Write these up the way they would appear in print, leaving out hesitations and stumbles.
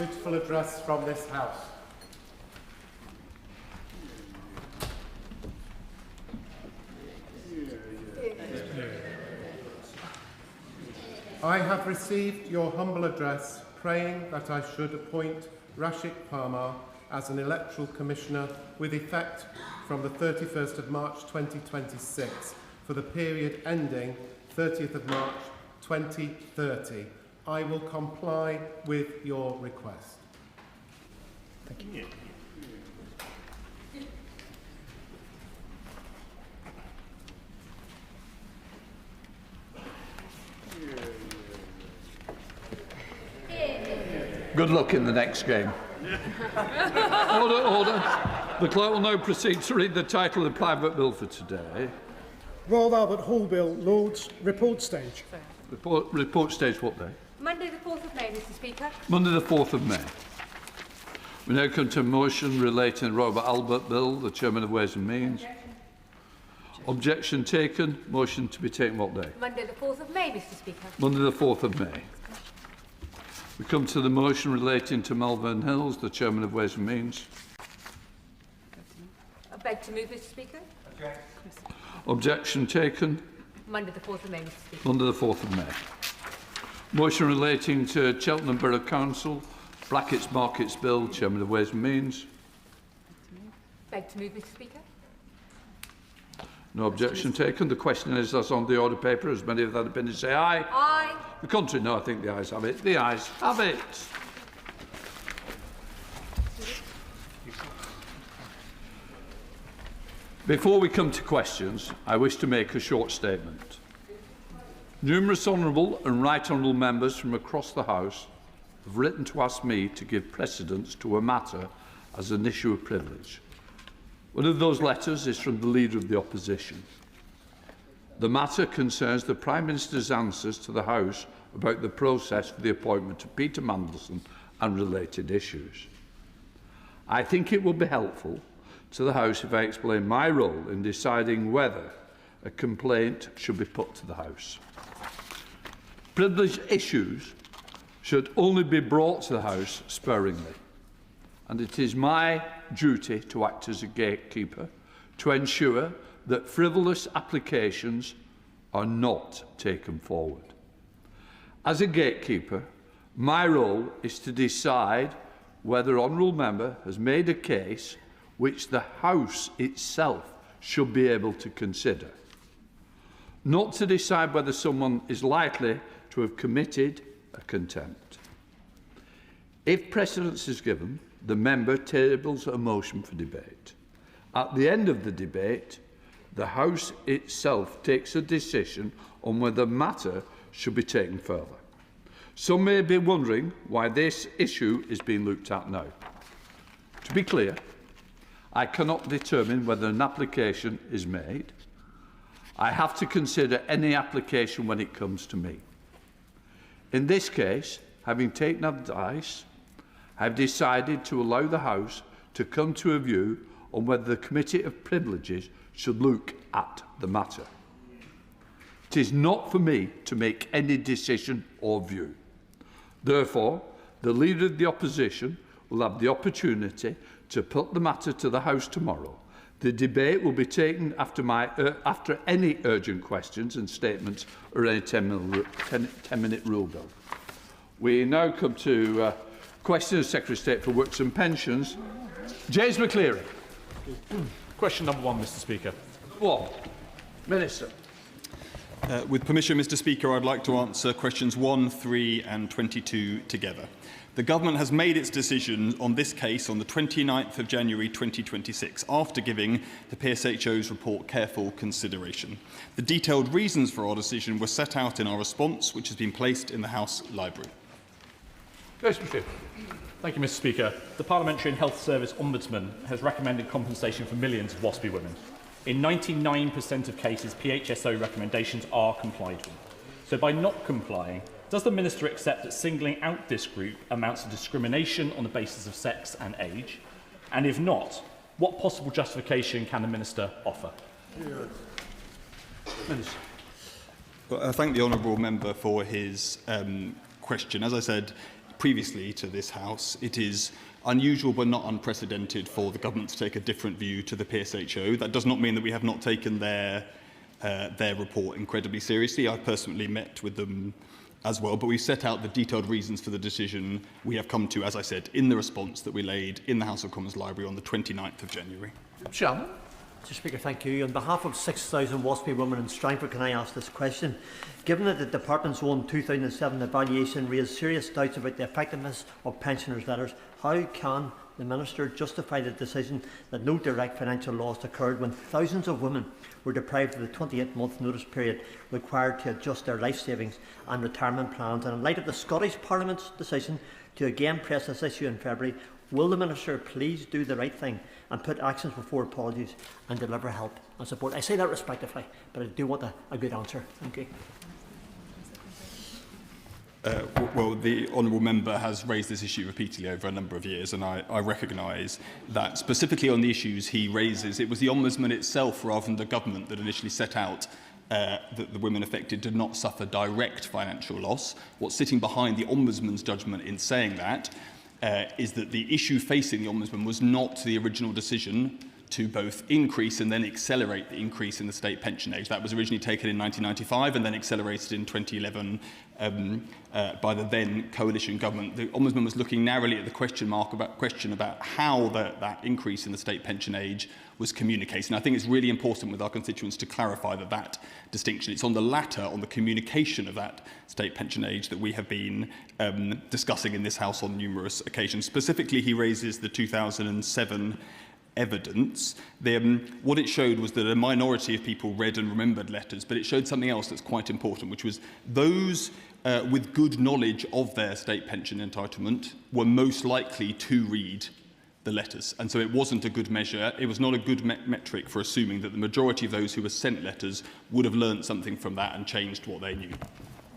dutiful address from this House. I have received your humble address praying that I should appoint Rashid Parmar as an electoral commissioner with effect from the 31st of March 2026 for the period ending 30th of March 2030. I will comply with your request. Thank you. Good luck in the next game. Order, order. The clerk will now proceed to read the title of the private bill for today. Royal Albert Hall Bill, Lords, report stage. Report stage what day? Monday the 4th of May, Mr Speaker. Monday the 4th of May. We now come to a motion relating to the Royal Albert Bill. The Chairman of Ways and Means. Objection taken. Motion to be taken what day? Monday the 4th of May, Mr Speaker. Monday the 4th of May. We come to the motion relating to Malvern Hills. The Chairman of Ways and Means. I beg to move, Mr Speaker. Objection taken. Monday the 4th of May, Mr Speaker. Monday the 4th of May. Motion relating to Cheltenham Borough Council. Brackets Markets Bill. Chairman of Ways and Means. Beg to move, Mr Speaker. No objection taken. The question is as on the order paper. As many of that have been, say aye. Aye. The contrary, no, I think the ayes have it. The ayes have it. Before we come to questions, I wish to make a short statement. Numerous honourable and right honourable members from across the House have written to ask me to give precedence to a matter as an issue of privilege. One of those letters is from the Leader of the Opposition. The matter concerns the Prime Minister's answers to the House about the process for the appointment of Peter Mandelson and related issues. I think it will be helpful to the House if I explain my role in deciding whether a complaint should be put to the House. Privileged issues should only be brought to the House sparingly, and it is my duty to act as a gatekeeper to ensure that frivolous applications are not taken forward. As a gatekeeper, my role is to decide whether an honourable member has made a case which the House itself should be able to consider, not to decide whether someone is likely to have committed a contempt. If precedence is given, the member tables a motion for debate. At the end of the debate, the House itself takes a decision on whether the matter should be taken further. Some may be wondering why this issue is being looked at now. To be clear, I cannot determine whether an application is made. I have to consider any application when it comes to me. In this case, having taken advice, I have decided to allow the House to come to a view on whether the Committee of Privileges should look at the matter. It is not for me to make any decision or view. Therefore, the Leader of the Opposition will have the opportunity to put the matter to the House tomorrow. The debate will be taken after any urgent questions and statements or any 10-minute rule bill. We now come to questions of Secretary of State for Works and Pensions. James McCleary. Question number 1, Mr Speaker. Minister. With permission, Mr Speaker, I'd like to answer questions 1, 3 and 22 together. The Government has made its decision on this case on the 29th of January 2026, after giving the PSHO's report careful consideration. The detailed reasons for our decision were set out in our response, which has been placed in the House Library. Thank you, Mr Speaker. The Parliamentary and Health Service Ombudsman has recommended compensation for millions of WASPy women. In 99% of cases, PHSO recommendations are complied with. So by not complying, does the Minister accept that singling out this group amounts to discrimination on the basis of sex and age? And if not, what possible justification can the Minister offer? Minister. Well, I thank the honourable member for his question. As I said, previously to this House, it is unusual but not unprecedented for the government to take a different view to the PSHO. That does not mean that we have not taken their report incredibly seriously. I personally met with them as well, but we've set out the detailed reasons for the decision we have come to, as I said, in the response that we laid in the House of Commons Library on the 29th of January. Shannon. Mr Speaker, thank you. On behalf of 6,000 WASPy women in Strangford, can I ask this question? Given that the Department's own 2007 evaluation raised serious doubts about the effectiveness of pensioners' letters, how can the Minister justify the decision that no direct financial loss occurred when thousands of women were deprived of the 28-month notice period required to adjust their life savings and retirement plans? And in light of the Scottish Parliament's decision to again press this issue in February, will the Minister please do the right thing and put actions before apologies and deliver help and support? I say that respectively, but I do want a good answer. Thank you. Well, the honourable member has raised this issue repeatedly over a number of years, and I recognise that specifically on the issues he raises, it was the Ombudsman itself rather than the government that initially set out that the women affected did not suffer direct financial loss. What's sitting behind the Ombudsman's judgment in saying that is that the issue facing the Ombudsman was not the original decision to both increase and then accelerate the increase in the state pension age. That was originally taken in 1995 and then accelerated in 2011 by the then coalition government. The Ombudsman was looking narrowly at the question about how that increase in the state pension age was communicated. And I think it's really important with our constituents to clarify that distinction. It's on the latter, on the communication of that state pension age, that we have been discussing in this House on numerous occasions. Specifically, he raises the 2007 evidence. What it showed was that a minority of people read and remembered letters, but it showed something else that's quite important, which was those with good knowledge of their state pension entitlement were most likely to read the letters. And so it wasn't a good measure. It was not a good metric for assuming that the majority of those who were sent letters would have learned something from that and changed what they knew.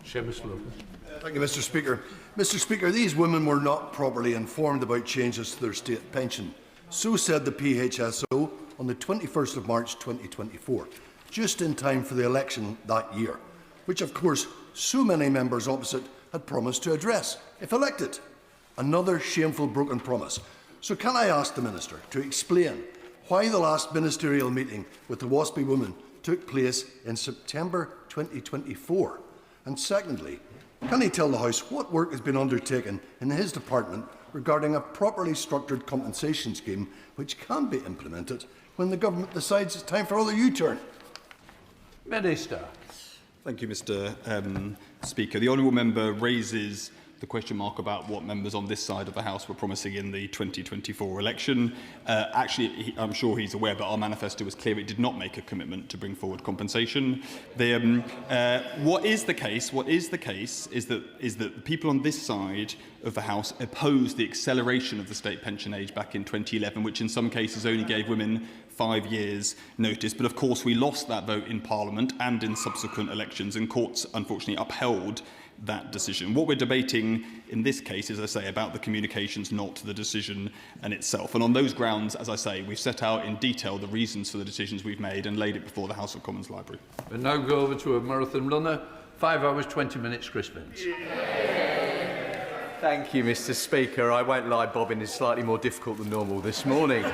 Seamus Logan. Thank you, Mr Speaker. Mr Speaker, these women were not properly informed about changes to their state pension. So said the PHSO on the 21st of March 2024, just in time for the election that year, which of course so many members opposite had promised to address if elected. Another shameful broken promise. So can I ask the Minister to explain why the last ministerial meeting with the WASPy women took place in September 2024? And secondly, can he tell the House what work has been undertaken in his department regarding a properly structured compensation scheme which can be implemented when the government decides it's time for another U-turn? Minister. Thank you, Mr Speaker. The honourable member raises the question mark about what members on this side of the House were promising in the 2024 election. Actually, I'm sure he's aware, but our manifesto was clear. It did not make a commitment to bring forward compensation. What is the case is that the people on this side of the House opposed the acceleration of the state pension age back in 2011, which in some cases only gave women 5 years' notice. But of course, we lost that vote in Parliament and in subsequent elections, and courts unfortunately upheld that decision. What we're debating in this case is, as I say, about the communications, not the decision and itself. And on those grounds, as I say, we've set out in detail the reasons for the decisions we've made and laid it before the House of Commons Library. We now go over to a marathon runner, 5 hours, 20 minutes, Chris Vince. Thank you, Mr Speaker. I won't lie, bobbing is slightly more difficult than normal this morning.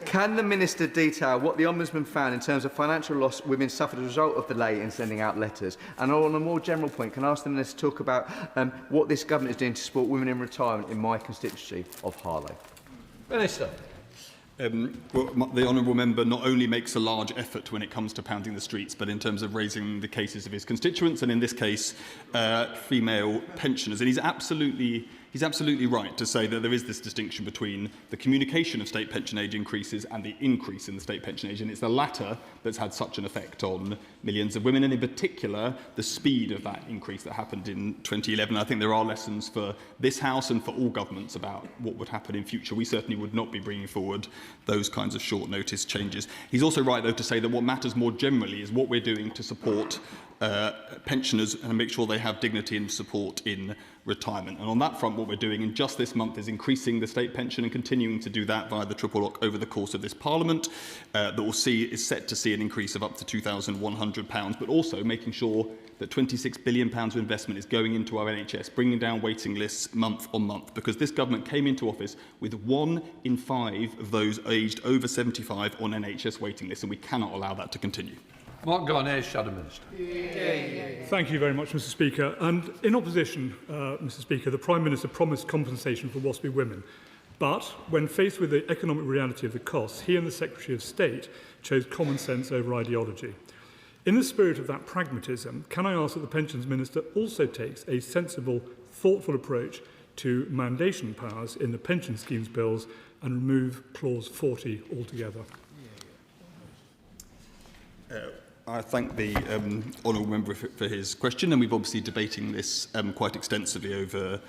Can the Minister detail what the Ombudsman found in terms of financial loss women suffered as a result of delay in sending out letters? And on a more general point, can I ask the Minister to talk about what this government is doing to support women in retirement in my constituency of Harlow? Minister. Well, the honourable member not only makes a large effort when it comes to pounding the streets, but in terms of raising the cases of his constituents, and in this case, female pensioners. And he's absolutely right to say that there is this distinction between the communication of state pension age increases and the increase in the state pension age, and it's the latter that's had such an effect on millions of women, and in particular, the speed of that increase that happened in 2011. I think there are lessons for this House and for all governments about what would happen in future. We certainly would not be bringing forward those kinds of short notice changes. He's also right, though, to say that what matters more generally is what we're doing to support pensioners and make sure they have dignity and support in retirement. And on that front, what we're doing in just this month is increasing the state pension and continuing to do that via the triple lock over the course of this Parliament. That is set to see an increase of up to £2,100, but also making sure that £26 billion of investment is going into our NHS, bringing down waiting lists month on month, because this government came into office with 1 in 5 of those aged over 75 on NHS waiting lists, and we cannot allow that to continue. Mark Garnier, Shadow Minister. Thank you very much, Mr Speaker. And in opposition, Mr Speaker, the Prime Minister promised compensation for WASPy women. But when faced with the economic reality of the costs, he and the Secretary of State chose common sense over ideology. In the spirit of that pragmatism, can I ask that the Pensions Minister also takes a sensible, thoughtful approach to mandation powers in the pension schemes bills and remove clause 40 altogether? I thank the honourable member for his question, and we've obviously debating this quite extensively over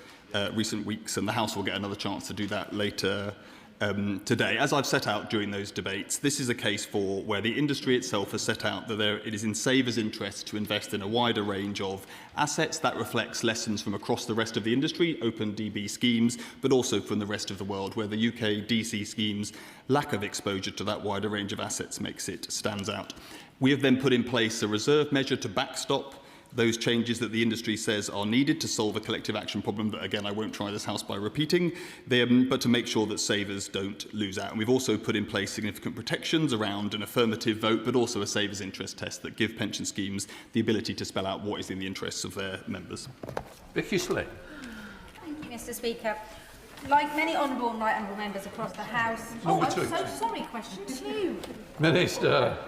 recent weeks, and the House will get another chance to do that later today. As I've set out during those debates, this is a case for where the industry itself has set out that it is in savers' interest to invest in a wider range of assets. That reflects lessons from across the rest of the industry, open DB schemes, but also from the rest of the world, where the UK DC schemes' lack of exposure to that wider range of assets makes it stands out. We have then put in place a reserve measure to backstop those changes that the industry says are needed to solve a collective action problem that, again, I won't try this House by repeating, but to make sure that savers don't lose out. And we've also put in place significant protections around an affirmative vote, but also a savers' interest test that give pension schemes the ability to spell out what is in the interests of their members. Vicky Slay. Thank you, Mr Speaker. Like many honourable and right honourable members across the House... Number I'm two. so sorry, question 2. Minister.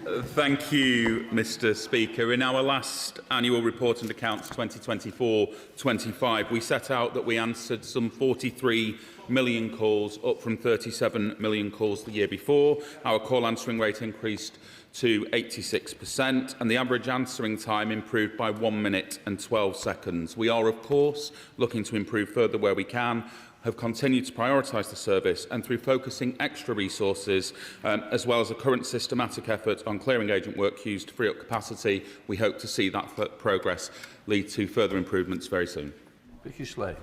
Thank you, Mr Speaker. In our last annual report and accounts 2024-25, we set out that we answered some 43 million calls, up from 37 million calls the year before. Our call answering rate increased to 86%, and the average answering time improved by 1 minute and 12 seconds. We are, of course, looking to improve further where we can, have continued to prioritise the service, and through focusing extra resources, as well as a current systematic effort on clearing agent work queues to free up capacity, we hope to see that progress lead to further improvements very soon. Vicky Slay.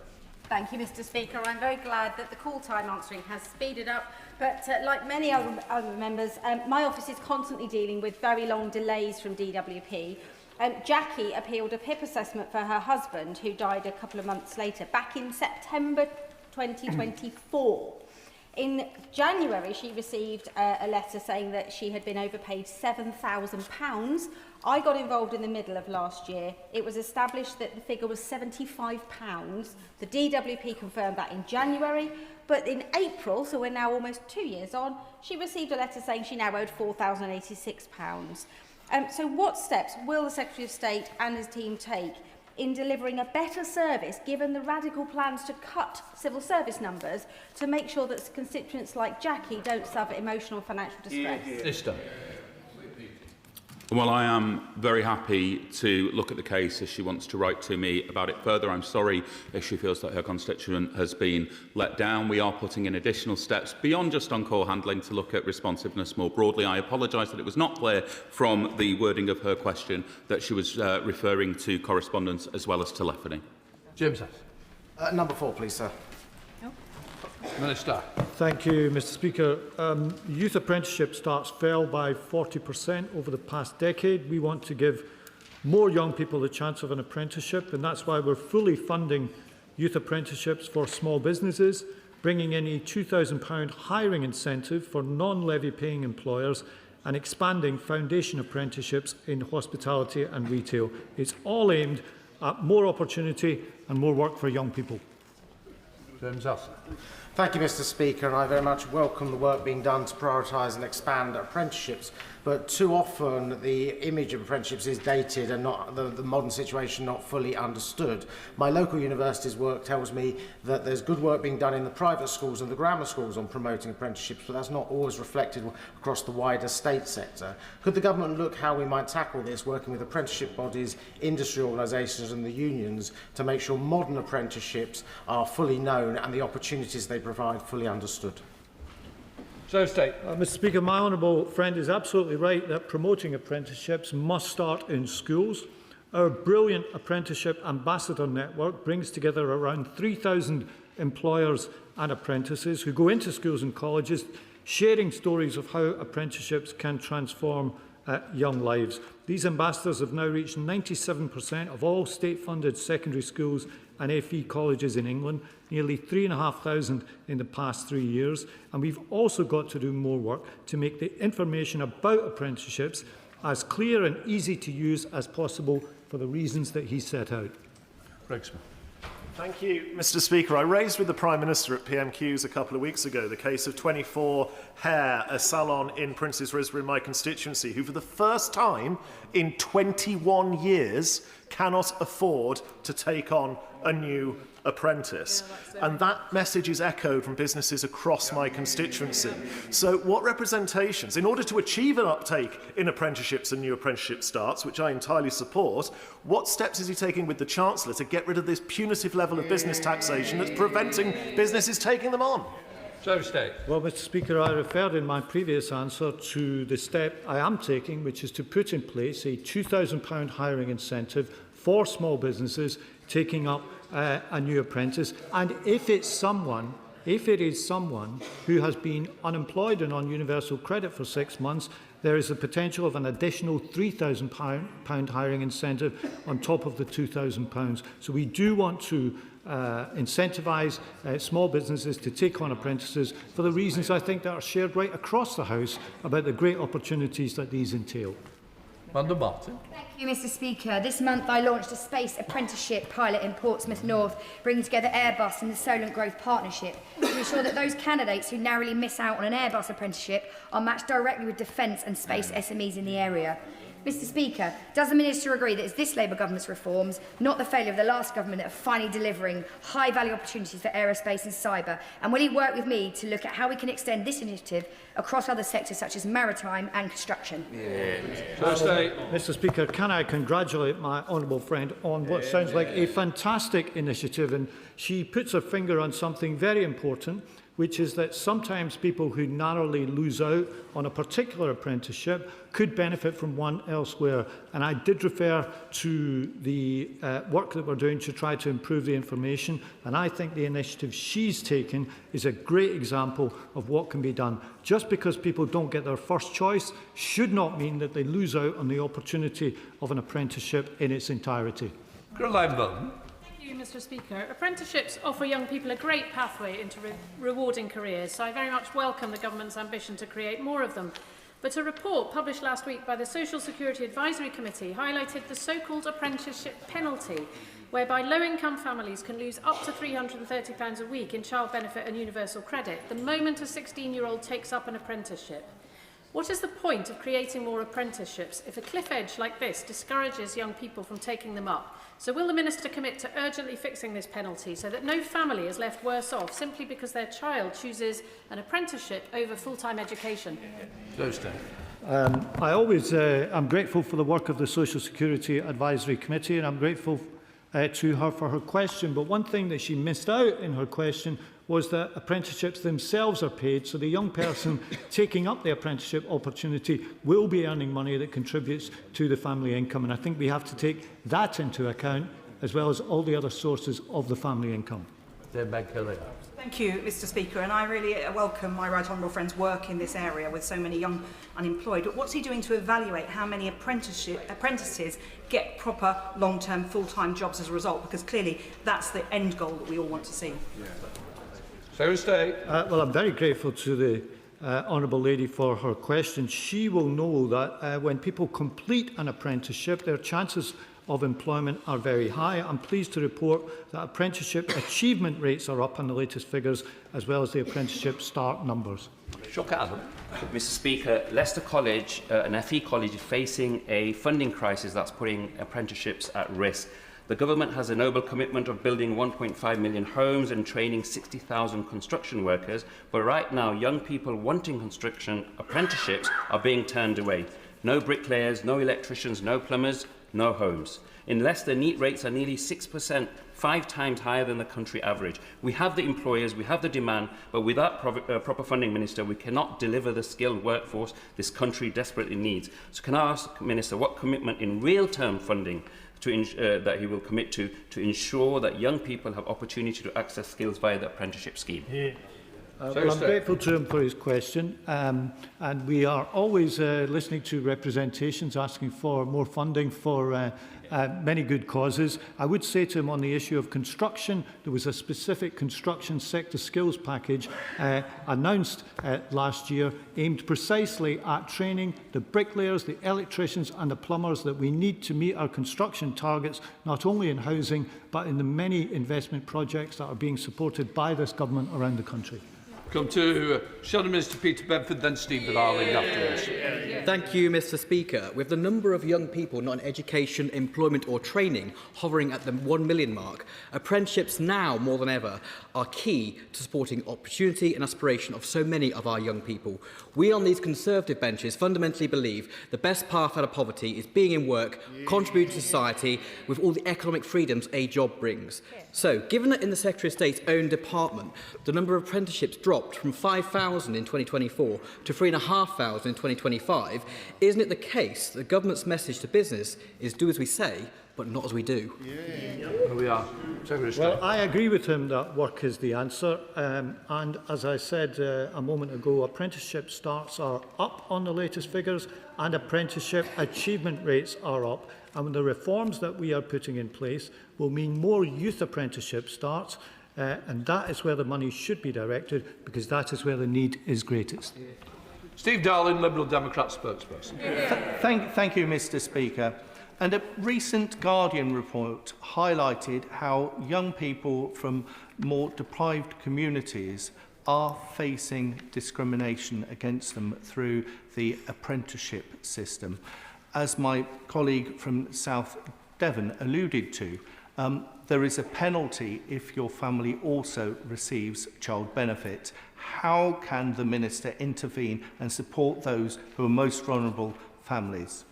Thank you, Mr Speaker. I'm very glad that the call time answering has speeded up, but like many other members, my office is constantly dealing with very long delays from DWP. Jackie appealed a PIP assessment for her husband, who died a couple of months later, back in September 2024. In January, she received a letter saying that she had been overpaid £7,000. I got involved in the middle of last year. It was established that the figure was £75. The DWP confirmed that in January, but in April, so we're now almost 2 years on, she received a letter saying she now owed £4,086. So what steps will the Secretary of State and his team take in delivering a better service, given the radical plans to cut civil service numbers, to make sure that constituents like Jackie don't suffer emotional and financial distress? Minister. Well, I am very happy to look at the case if she wants to write to me about it further. I'm sorry if she feels that her constituent has been let down. We are putting in additional steps beyond just on-call handling to look at responsiveness more broadly. I apologise that it was not clear from the wording of her question that she was referring to correspondence as well as telephony. James. Number 4, please, sir. Minister. Thank you, Mr Speaker. Youth apprenticeship starts fell by 40% over the past decade. We want to give more young people the chance of an apprenticeship, and that's why we're fully funding youth apprenticeships for small businesses, bringing in a £2,000 hiring incentive for non-levy paying employers, and expanding foundation apprenticeships in hospitality and retail. It's all aimed at more opportunity and more work for young people. James Elson. Thank you, Mr Speaker, and I very much welcome the work being done to prioritise and expand apprenticeships. But too often the image of apprenticeships is dated and not the modern situation not fully understood. My local university's work tells me that there's good work being done in the private schools and the grammar schools on promoting apprenticeships, but that's not always reflected across the wider state sector. Could the government look how we might tackle this, working with apprenticeship bodies, industry organisations and the unions, to make sure modern apprenticeships are fully known and the opportunities they provide fully understood? Mr Speaker, my honourable friend is absolutely right that promoting apprenticeships must start in schools. Our brilliant apprenticeship ambassador network brings together around 3,000 employers and apprentices who go into schools and colleges, sharing stories of how apprenticeships can transform young lives. These ambassadors have now reached 97% of all state-funded secondary schools and FE colleges in England, nearly 3,500 in the past 3 years. And we've also got to do more work to make the information about apprenticeships as clear and easy to use as possible for the reasons that he set out. Thank you, Mr. Speaker. I raised with the Prime Minister at PMQs a couple of weeks ago the case of 24 Hair, a salon in Princes Risborough in my constituency, who for the first time in 21 years cannot afford to take on a new apprentice. And that message is echoed from businesses across my constituency. So what representations, in order to achieve an uptake in apprenticeships and new apprenticeship starts, which I entirely support, what steps is he taking with the Chancellor to get rid of this punitive level of business taxation that's preventing businesses taking them on? Well, Mr. Speaker, I referred in my previous answer to the step I am taking, which is to put in place a £2,000 hiring incentive for small businesses taking up a new apprentice. And if it is someone who has been unemployed and on universal credit for 6 months, there is the potential of an additional £3,000 hiring incentive on top of the £2,000. So we do want to incentivise small businesses to take on apprentices for the reasons I think that are shared right across the House about the great opportunities that these entail. Mandelson. Thank you, Mr. Speaker. This month I launched a space apprenticeship pilot in Portsmouth North, bringing together Airbus and the Solent Growth Partnership to ensure that those candidates who narrowly miss out on an Airbus apprenticeship are matched directly with defence and space SMEs in the area. Mr. Speaker, does the Minister agree that it's this Labour government's reforms, not the failure of the last government, that are finally delivering high-value opportunities for aerospace and cyber? And will he work with me to look at how we can extend this initiative across other sectors such as maritime and construction? Mr. Speaker, can I congratulate my honourable friend on what sounds like a fantastic initiative, and she puts her finger on something very important, which is that sometimes people who narrowly lose out on a particular apprenticeship could benefit from one elsewhere. And I did refer to the work that we're doing to try to improve the information, and I think the initiative she's taken is a great example of what can be done. Just because people don't get their first choice should not mean that they lose out on the opportunity of an apprenticeship in its entirety. Mr. Speaker, apprenticeships offer young people a great pathway into rewarding careers, so I very much welcome the Government's ambition to create more of them. But a report published last week by the Social Security Advisory Committee highlighted the so-called apprenticeship penalty, whereby low-income families can lose up to £330 a week in child benefit and universal credit the moment a 16-year-old takes up an apprenticeship. What is the point of creating more apprenticeships if a cliff edge like this discourages young people from taking them up? So will the Minister commit to urgently fixing this penalty so that no family is left worse off simply because their child chooses an apprenticeship over full-time education? I'm grateful for the work of the Social Security Advisory Committee, and I'm grateful to her for her question. But one thing that she missed out in her question was that apprenticeships themselves are paid, so the young person taking up the apprenticeship opportunity will be earning money that contributes to the family income, and I think we have to take that into account as well as all the other sources of the family income. Thank you, Mr. Speaker, and I really welcome my right honourable friend's work in this area with so many young unemployed. But what's he doing to evaluate how many apprentices get proper long-term full-time jobs as a result? Because clearly that's the end goal that we all want to see. Well, I'm very grateful to the honourable lady for her question. She will know that when people complete an apprenticeship, their chances of employment are very high. I'm pleased to report that apprenticeship achievement rates are up on the latest figures, as well as the apprenticeship start numbers. Mr. Speaker, Leicester College, an FE college, is facing a funding crisis that's putting apprenticeships at risk. The government has a noble commitment of building 1.5 million homes and training 60,000 construction workers, but right now young people wanting construction apprenticeships are being turned away. No bricklayers, no electricians, no plumbers, no homes. In Leicester, NEET rates are nearly 6%, 5 times higher than the country average. We have the employers, we have the demand, but without proper funding, Minister, we cannot deliver the skilled workforce this country desperately needs. So can I ask, Minister, what commitment in real-term funding that he will commit to ensure that young people have opportunity to access skills via the apprenticeship scheme? Well, I'm grateful to him for his question, and we are always listening to representations asking for more funding for many good causes. I would say to him on the issue of construction, there was a specific construction sector skills package announced last year aimed precisely at training the bricklayers, the electricians and the plumbers that we need to meet our construction targets, not only in housing but in the many investment projects that are being supported by this government around the country. Come to Shadow Minister Peter Bedford, then Stephen Arling afterwards. Thank you, Mr. Speaker. With the number of young people not in education, employment or training hovering at the 1 million mark, apprenticeships now more than ever are key to supporting opportunity and aspiration of so many of our young people. We on these Conservative benches fundamentally believe the best path out of poverty is being in work, contributing to society with all the economic freedoms a job brings. So, given that in the Secretary of State's own department, the number of apprenticeships dropped from 5,000 in 2024 to 3,500 in 2025, isn't it the case that the government's message to business is do as we say, but not as we do? Here we are. Well, I agree with him that work is the answer. And as I said a moment ago, apprenticeship starts are up on the latest figures and apprenticeship achievement rates are up. And the reforms that we are putting in place will mean more youth apprenticeship starts. And that is where the money should be directed, because that is where the need is greatest. Steve Darling, Liberal Democrat spokesperson. Thank you, Mr. Speaker. And a recent Guardian report highlighted how young people from more deprived communities are facing discrimination against them through the apprenticeship system. As my colleague from South Devon alluded to, there is a penalty if your family also receives child benefit. How can the Minister intervene and support those who are most vulnerable families?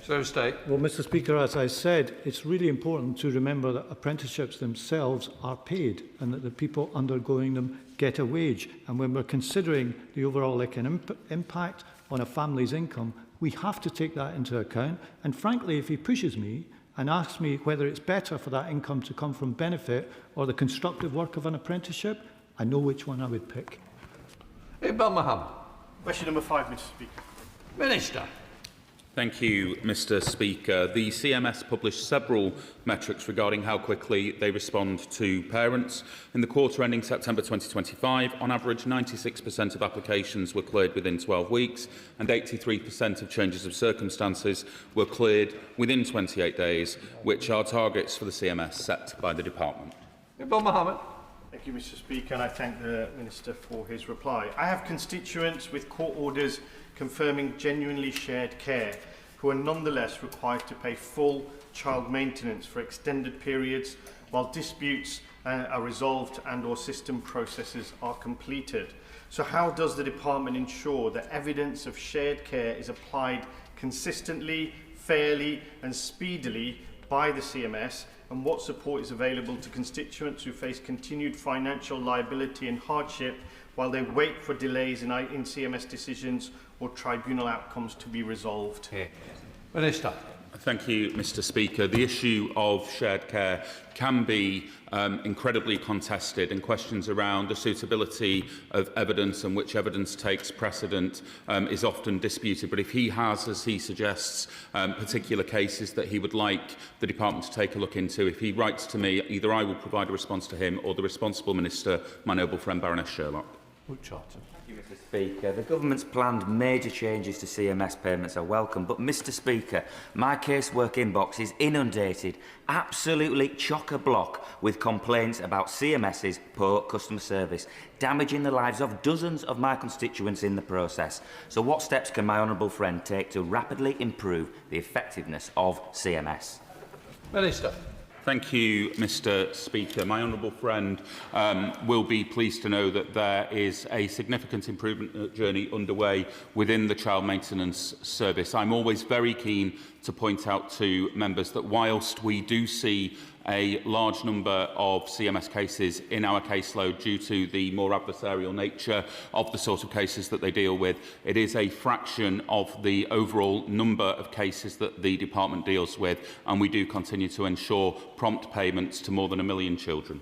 Well, Mr. Speaker, as I said, it's really important to remember that apprenticeships themselves are paid and that the people undergoing them get a wage. And when we're considering the overall economic impact on a family's income, we have to take that into account. And frankly, if he pushes me and asks me whether it's better for that income to come from benefit or the constructive work of an apprenticeship, I know which one I would pick. Question number 5, Mr. Speaker. Minister. Thank you, Mr. Speaker. The CMS published several metrics regarding how quickly they respond to parents. In the quarter ending September 2025, on average, 96% of applications were cleared within 12 weeks and 83% of changes of circumstances were cleared within 28 days, which are targets for the CMS set by the department. Thank you, Mr. Speaker, and I thank the Minister for his reply. I have constituents with court orders confirming genuinely shared care who are nonetheless required to pay full child maintenance for extended periods while disputes are resolved and/or system processes are completed. So how does the department ensure that evidence of shared care is applied consistently, fairly and speedily by the CMS, and what support is available to constituents who face continued financial liability and hardship while they wait for delays in CMS decisions or tribunal outcomes to be resolved? Minister. Thank you, Mr. Speaker. The issue of shared care can be incredibly contested, and questions around the suitability of evidence and which evidence takes precedent is often disputed. But if he has, as he suggests, particular cases that he would like the department to take a look into, if he writes to me, either I will provide a response to him or the responsible minister, my noble friend Baroness Sherlock. Mr. Speaker, the government's planned major changes to CMS payments are welcome, but Mr. Speaker, my casework inbox is inundated, absolutely chock-a-block with complaints about CMS's poor customer service, damaging the lives of dozens of my constituents in the process. So what steps can my honourable friend take to rapidly improve the effectiveness of CMS? Minister. Thank you, Mr. Speaker. My honourable friend will be pleased to know that there is a significant improvement journey underway within the Child Maintenance Service. I'm always very keen to point out to members that whilst we do see a large number of CMS cases in our caseload due to the more adversarial nature of the sort of cases that they deal with, it is a fraction of the overall number of cases that the department deals with, and we do continue to ensure prompt payments to more than 1 million children.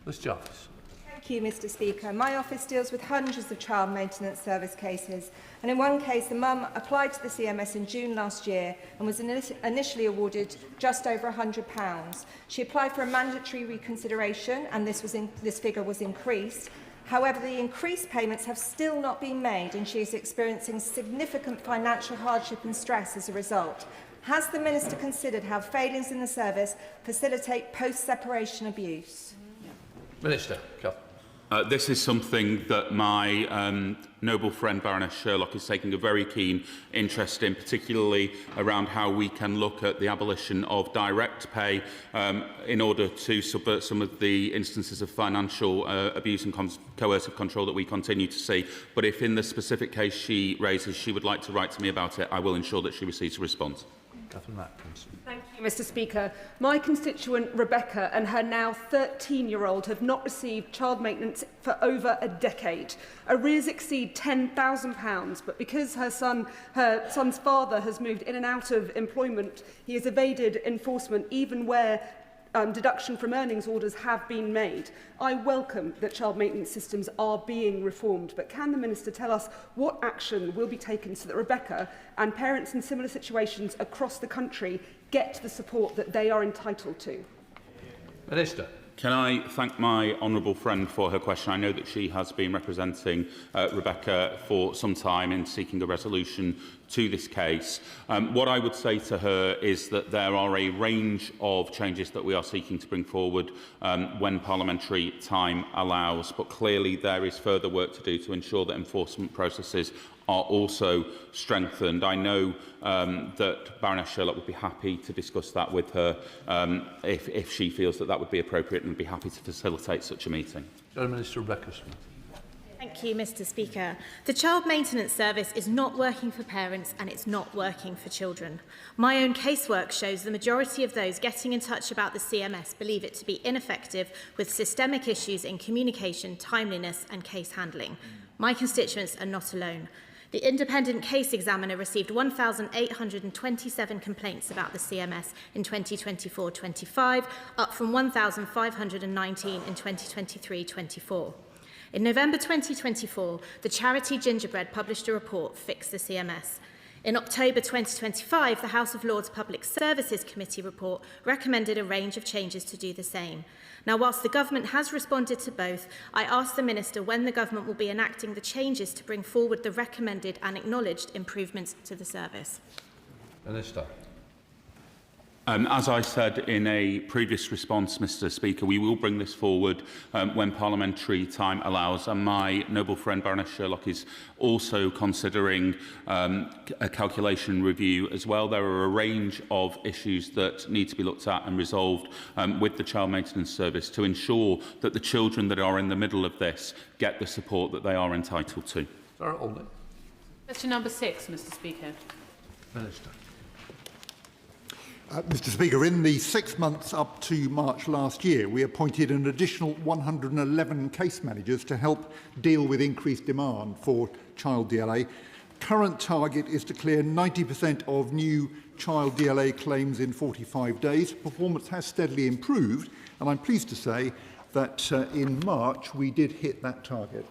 Ms Jarvis. Thank you, Mr Speaker. My office deals with hundreds of child maintenance service cases, and in one case the mum applied to the CMS in June last year and was initially awarded just over £100. She applied for a mandatory reconsideration and this figure was increased. However, the increased payments have still not been made and she is experiencing significant financial hardship and stress as a result. Has the Minister considered how failings in the service facilitate post-separation abuse? Minister. This is something that my noble friend Baroness Sherlock is taking a very keen interest in, particularly around how we can look at the abolition of direct pay in order to subvert some of the instances of financial abuse and coercive control that we continue to see. But if in the specific case she raises, she would like to write to me about it, I will ensure that she receives a response. Thank you, Mr Speaker. My constituent Rebecca and her now 13-year-old have not received child maintenance for over a decade. Arrears exceed £10,000, but because her son's father has moved in and out of employment, he has evaded enforcement even where deduction from earnings orders have been made. I welcome that child maintenance systems are being reformed, but can the Minister tell us what action will be taken so that Rebecca and parents in similar situations across the country get the support that they are entitled to? Minister. Can I thank my honourable friend for her question? I know that she has been representing Rebecca for some time in seeking a resolution to this case. What I would say to her is that there are a range of changes that we are seeking to bring forward when parliamentary time allows, but clearly there is further work to do to ensure that enforcement processes are also strengthened. I know that Baroness Sherlock would be happy to discuss that with her if she feels that that would be appropriate, and would be happy to facilitate such a meeting. Minister Rebecca Smith. Thank you, Mr Speaker. The child maintenance service is not working for parents and it's not working for children. My own casework shows the majority of those getting in touch about the CMS believe it to be ineffective with systemic issues in communication, timeliness and case handling. My constituents are not alone. The independent case examiner received 1,827 complaints about the CMS in 2024-25, up from 1,519 in 2023-24. In November 2024, the charity Gingerbread published a report, Fix the CMS. In October 2025, the House of Lords Public Services Committee report recommended a range of changes to do the same. Now, whilst the Government has responded to both, I ask the Minister when the Government will be enacting the changes to bring forward the recommended and acknowledged improvements to the service. Minister. As I said in a previous response, Mr Speaker, we will bring this forward when parliamentary time allows, and my noble friend Baroness Sherlock is also considering a calculation review as well. There are a range of issues that need to be looked at and resolved with the child maintenance service to ensure that the children that are in the middle of this get the support that they are entitled to. Sarah Olney. Question number 6, Mr Speaker. Minister. Mr Speaker, in the 6 months up to March last year, we appointed an additional 111 case managers to help deal with increased demand for child DLA. Current target is to clear 90% of new child DLA claims in 45 days. Performance has steadily improved, and I'm pleased to say that in March we did hit that target.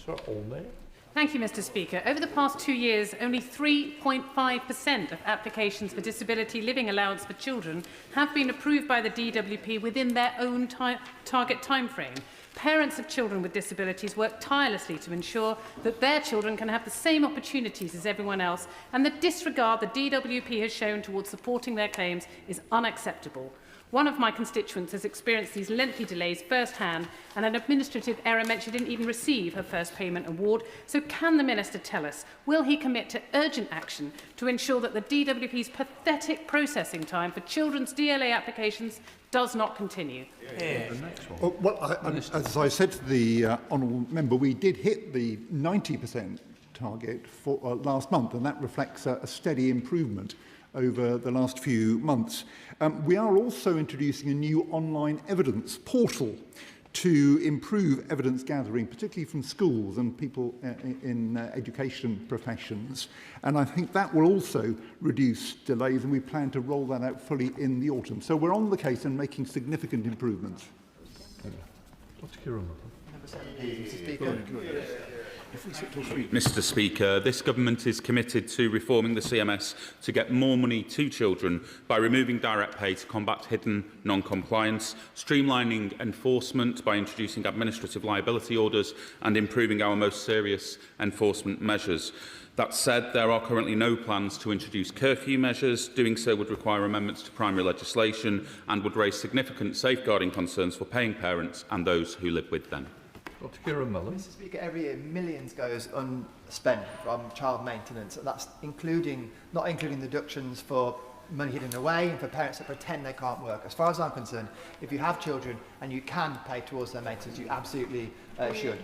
Sir Olney. Thank you, Mr Speaker. Over the past 2 years, only 3.5% of applications for disability living allowance for children have been approved by the DWP within their own target timeframe. Parents of children with disabilities work tirelessly to ensure that their children can have the same opportunities as everyone else, and the disregard the DWP has shown towards supporting their claims is unacceptable. One of my constituents has experienced these lengthy delays firsthand, and an administrative error meant she didn't even receive her first payment award. So can the Minister tell us, will he commit to urgent action to ensure that the DWP's pathetic processing time for children's DLA applications does not continue? As I said to the honourable member, we did hit the 90% target for last month, and that reflects a steady improvement over the last few months. We are also introducing a new online evidence portal to improve evidence gathering, particularly from schools and people in education professions. And I think that will also reduce delays, and we plan to roll that out fully in the autumn. So we're on the case and making significant improvements. Mr Speaker, this government is committed to reforming the CMS to get more money to children by removing direct pay to combat hidden non-compliance, streamlining enforcement by introducing administrative liability orders and improving our most serious enforcement measures. That said, there are currently no plans to introduce curfew measures. Doing so would require amendments to primary legislation and would raise significant safeguarding concerns for paying parents and those who live with them. Mr Speaker, every year millions goes unspent from child maintenance, and that's not including deductions for money hidden away and for parents that pretend they can't work. As far as I'm concerned, if you have children and you can pay towards their maintenance, you absolutely should.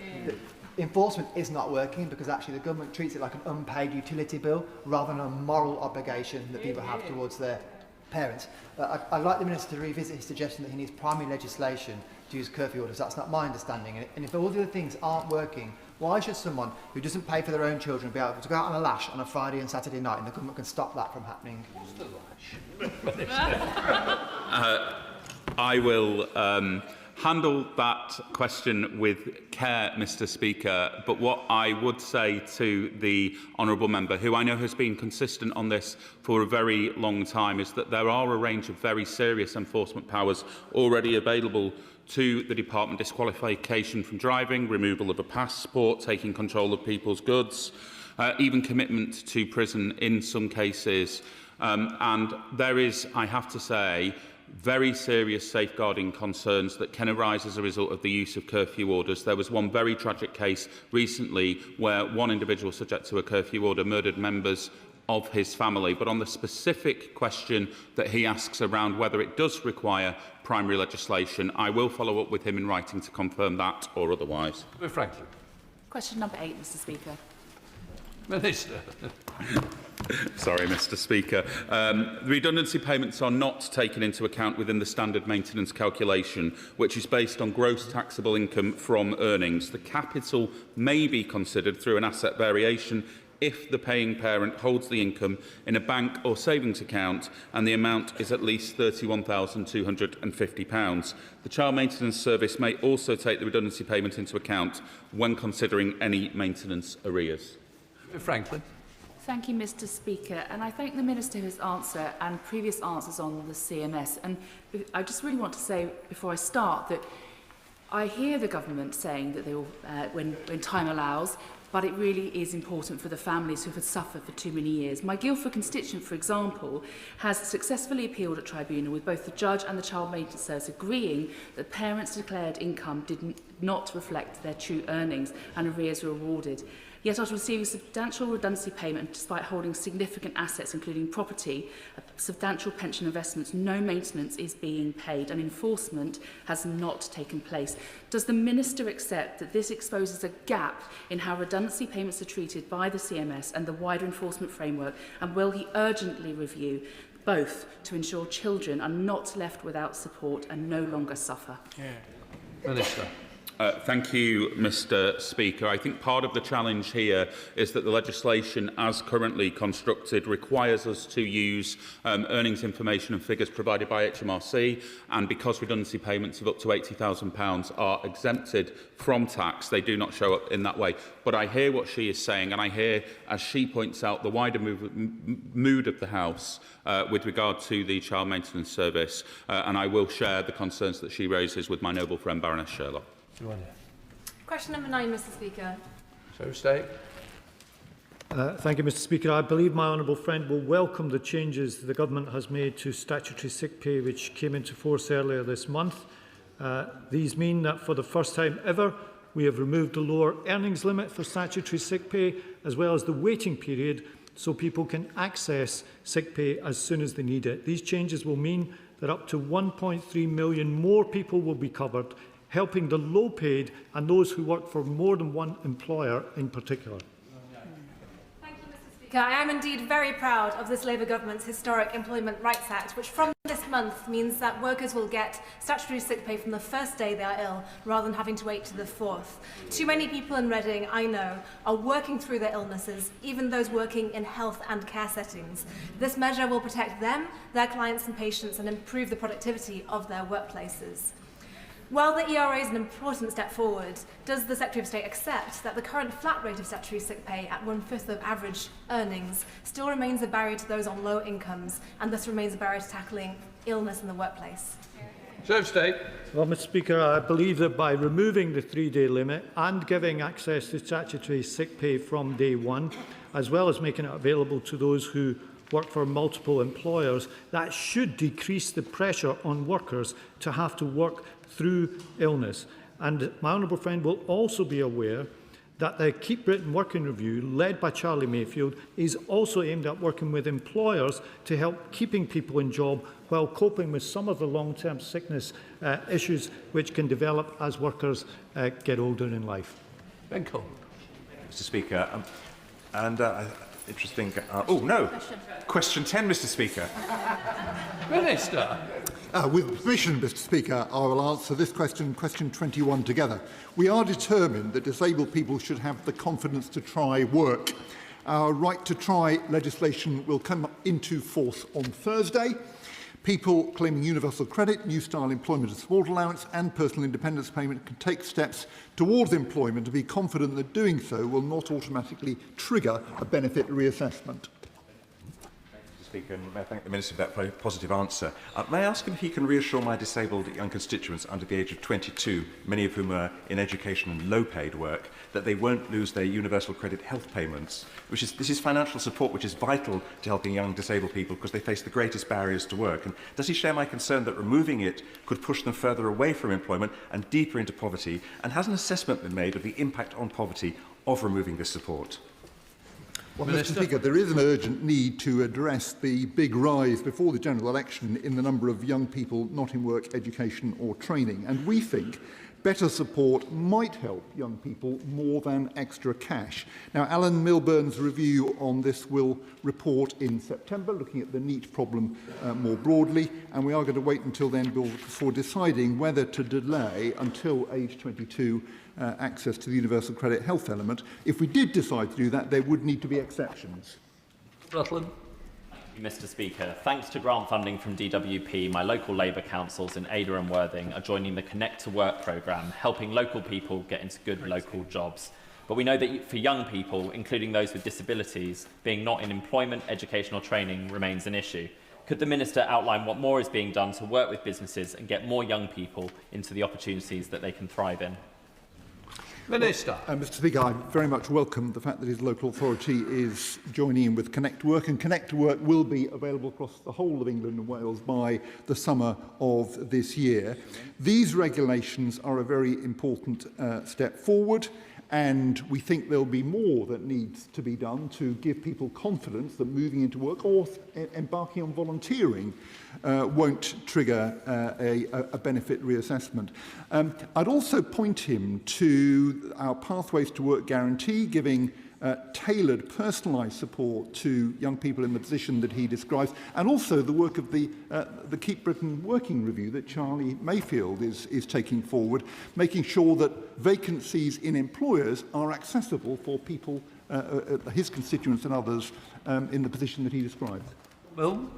The enforcement is not working because actually the government treats it like an unpaid utility bill rather than a moral obligation that people have towards their parents. I'd like the Minister to revisit his suggestion that he needs primary legislation to use curfew orders. That's not my understanding. And if all the other things aren't working, why should someone who doesn't pay for their own children be able to go out on a lash on a Friday and Saturday night and the government can stop that from happening? I will handle that question with care, Mr Speaker, but what I would say to the honourable member, who I know has been consistent on this for a very long time, is that there are a range of very serious enforcement powers already available to the Department: disqualification from driving, removal of a passport, taking control of people's goods, even commitment to prison in some cases. And there is, I have to say, very serious safeguarding concerns that can arise as a result of the use of curfew orders. There was one very tragic case recently where one individual subject to a curfew order murdered members of his family. But on the specific question that he asks around whether it does require primary legislation, I will follow up with him in writing to confirm that or otherwise. Franklin. Question number 8, Mr Speaker. Minister. Sorry, Mr Speaker. The redundancy payments are not taken into account within the standard maintenance calculation, which is based on gross taxable income from earnings. The capital may be considered through an asset variation if the paying parent holds the income in a bank or savings account and the amount is at least £31,250. The Child Maintenance Service may also take the redundancy payment into account when considering any maintenance arrears. Franklin. Thank you, Mr Speaker, and I thank the Minister for his answer and previous answers on the CMS. And I just really want to say before I start that I hear the government saying that they will, when time allows, but it really is important for the families who have suffered for too many years. My Guildford constituent, for example, has successfully appealed at tribunal with both the judge and the Child Maintenance Service agreeing that parents' declared income did not reflect their true earnings and arrears were awarded. Yet after receiving substantial redundancy payment, despite holding significant assets, including property, substantial pension investments, no maintenance is being paid and enforcement has not taken place. Does the Minister accept that this exposes a gap in how redundancy payments are treated by the CMS and the wider enforcement framework, and will he urgently review both to ensure children are not left without support and no longer suffer? Minister. Thank you, Mr Speaker. I think part of the challenge here is that the legislation as currently constructed requires us to use earnings information and figures provided by HMRC, and because redundancy payments of up to £80,000 are exempted from tax, they do not show up in that way. But I hear what she is saying, and I hear, as she points out, the wider mood of the House with regard to the Child Maintenance Service, and I will share the concerns that she raises with my noble friend Baroness Sherlock. Question number 9, Mr Speaker. Stake. Thank you, Mr Speaker. I believe my honourable friend will welcome the changes the government has made to statutory sick pay, which came into force earlier this month. These mean that for the first time ever, we have removed the lower earnings limit for statutory sick pay, as well as the waiting period, so people can access sick pay as soon as they need it. These changes will mean that up to 1.3 million more people will be covered, helping the low-paid and those who work for more than one employer in particular. Thank you, Mr Speaker. Speaker, I am indeed very proud of this Labour Government's historic Employment Rights Act, which from this month means that workers will get statutory sick pay from the first day they are ill, rather than having to wait to the fourth. Too many people in Reading, I know, are working through their illnesses, even those working in health and care settings. This measure will protect them, their clients and patients, and improve the productivity of their workplaces. While the ERA is an important step forward, does the Secretary of State accept that the current flat rate of statutory sick pay at 1/5 of average earnings still remains a barrier to those on low incomes, and thus remains a barrier to tackling illness in the workplace? Secretary of State. Well, Mr Speaker, I believe that by removing the 3-day limit and giving access to statutory sick pay from day one, as well as making it available to those who work for multiple employers, that should decrease the pressure on workers to have to work through illness. And my honourable friend will also be aware that the Keep Britain Working Review, led by Charlie Mayfield, is also aimed at working with employers to help keeping people in job while coping with some of the long-term sickness issues which can develop as workers get older in life. Ben Cole. Mr Speaker, interesting. Oh, no. Question 10, Mr Speaker. Minister. With permission, Mr Speaker, I will answer this question, question 21, together. We are determined that disabled people should have the confidence to try work. Our right to try legislation will come into force on Thursday. People claiming universal credit, new style employment and support allowance and personal independence payment can take steps towards employment and be confident that doing so will not automatically trigger a benefit reassessment. Speaker, and may I thank the Minister for that very positive answer. May I ask him if he can reassure my disabled young constituents under the age of 22, many of whom are in education and low-paid work, that they won't lose their universal credit health payments? This is financial support which is vital to helping young disabled people because they face the greatest barriers to work. And does he share my concern that removing it could push them further away from employment and deeper into poverty? And has an assessment been made of the impact on poverty of removing this support? Well, Mr Speaker, there is an urgent need to address the big rise before the general election in the number of young people not in work, education or training. And we think better support might help young people more than extra cash. Now, Alan Milburn's review on this will report in September, looking at the NEET problem more broadly, and we are going to wait until then before deciding whether to delay until age 22 access to the universal credit health element. If we did decide to do that, there would need to be exceptions. Rutland. Mr Speaker, thanks to grant funding from DWP, my local Labour councils in Ada and Worthing are joining the Connect to Work programme, helping local people get into good local jobs. But we know that for young people, including those with disabilities, being not in employment, education or training remains an issue. Could the Minister outline what more is being done to work with businesses and get more young people into the opportunities that they can thrive in? Minister. Mr Speaker, I very much welcome the fact that his local authority is joining in with Connect to Work, and Connect to Work will be available across the whole of England and Wales by the summer of this year. These regulations are a very important step forward, and we think there'll be more that needs to be done to give people confidence that moving into work or embarking on volunteering won't trigger a benefit reassessment. I'd also point him to our Pathways to Work guarantee, giving tailored, personalised support to young people in the position that he describes, and also the work of the Keep Britain Working Review that Charlie Mayfield is taking forward, making sure that vacancies in employers are accessible for people, his constituents and others, in the position that he describes. Will?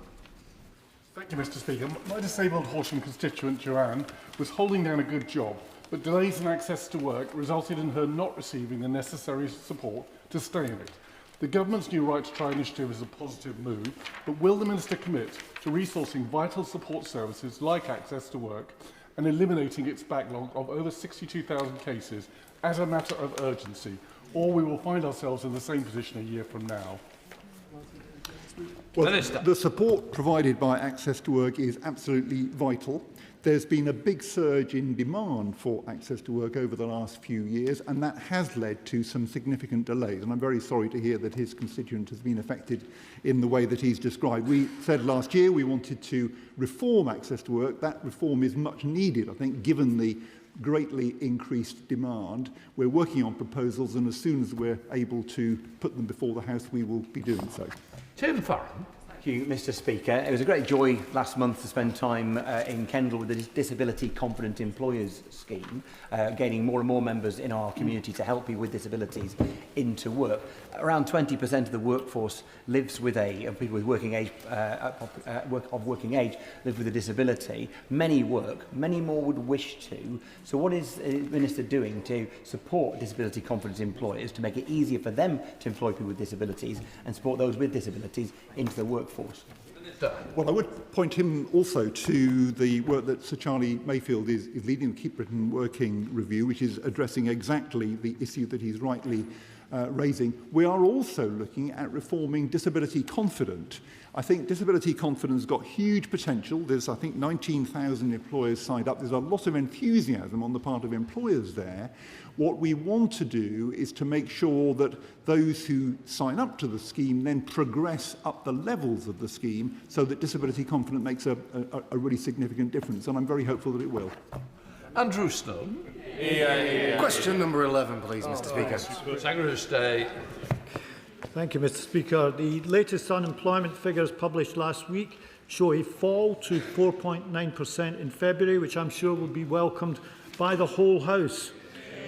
Thank you, Mr Speaker. My disabled Horsham constituent, Joanne, was holding down a good job, but delays in access to work resulted in her not receiving the necessary support to stay in it. The Government's new Right to Try initiative is a positive move, but will the Minister commit to resourcing vital support services like access to work and eliminating its backlog of over 62,000 cases as a matter of urgency, or we will find ourselves in the same position a year from now? Well, the support provided by Access to Work is absolutely vital. There's been a big surge in demand for access to work over the last few years, and that has led to some significant delays. And I'm very sorry to hear that his constituent has been affected in the way that he's described. We said last year we wanted to reform access to work. That reform is much needed, I think, given the greatly increased demand. We're working on proposals, and as soon as we're able to put them before the House, we will be doing so. Tim Farron. Thank you, Mr. Speaker. It was a great joy last month to spend time in Kendal with the Disability Confident Employers Scheme, gaining more and more members in our community to help people with disabilities into work. Around 20% of the workforce lives with people with working age, working age live with a disability. Many work, many more would wish to. So what is the Minister doing to support disability confident employers to make it easier for them to employ people with disabilities and support those with disabilities into the workforce? Well, I would point him also to the work that Sir Charlie Mayfield is leading, the Keep Britain Working Review, which is addressing exactly the issue that he's rightly raising. We are also looking at reforming Disability Confident. I think Disability Confident has got huge potential. There's, I think, 19,000 employers signed up. There's a lot of enthusiasm on the part of employers there. What we want to do is to make sure that those who sign up to the scheme then progress up the levels of the scheme so that Disability Confident makes a really significant difference, and I'm very hopeful that it will. Andrew Snow. Question number 11, please, Mr. Speaker. Secretary of State. Thank you, Mr. Speaker. The latest unemployment figures published last week show a fall to 4.9% in February, which I'm sure will be welcomed by the whole House.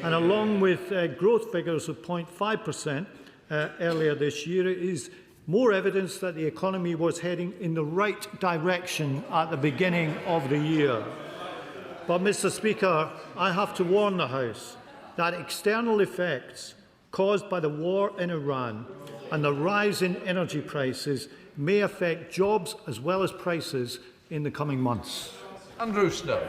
And along with growth figures of 0.5% earlier this year, it is more evidence that the economy was heading in the right direction at the beginning of the year. But, Mr. Speaker, I have to warn the House that external effects caused by the war in Iran and the rise in energy prices may affect jobs as well as prices in the coming months. Andrew Snow.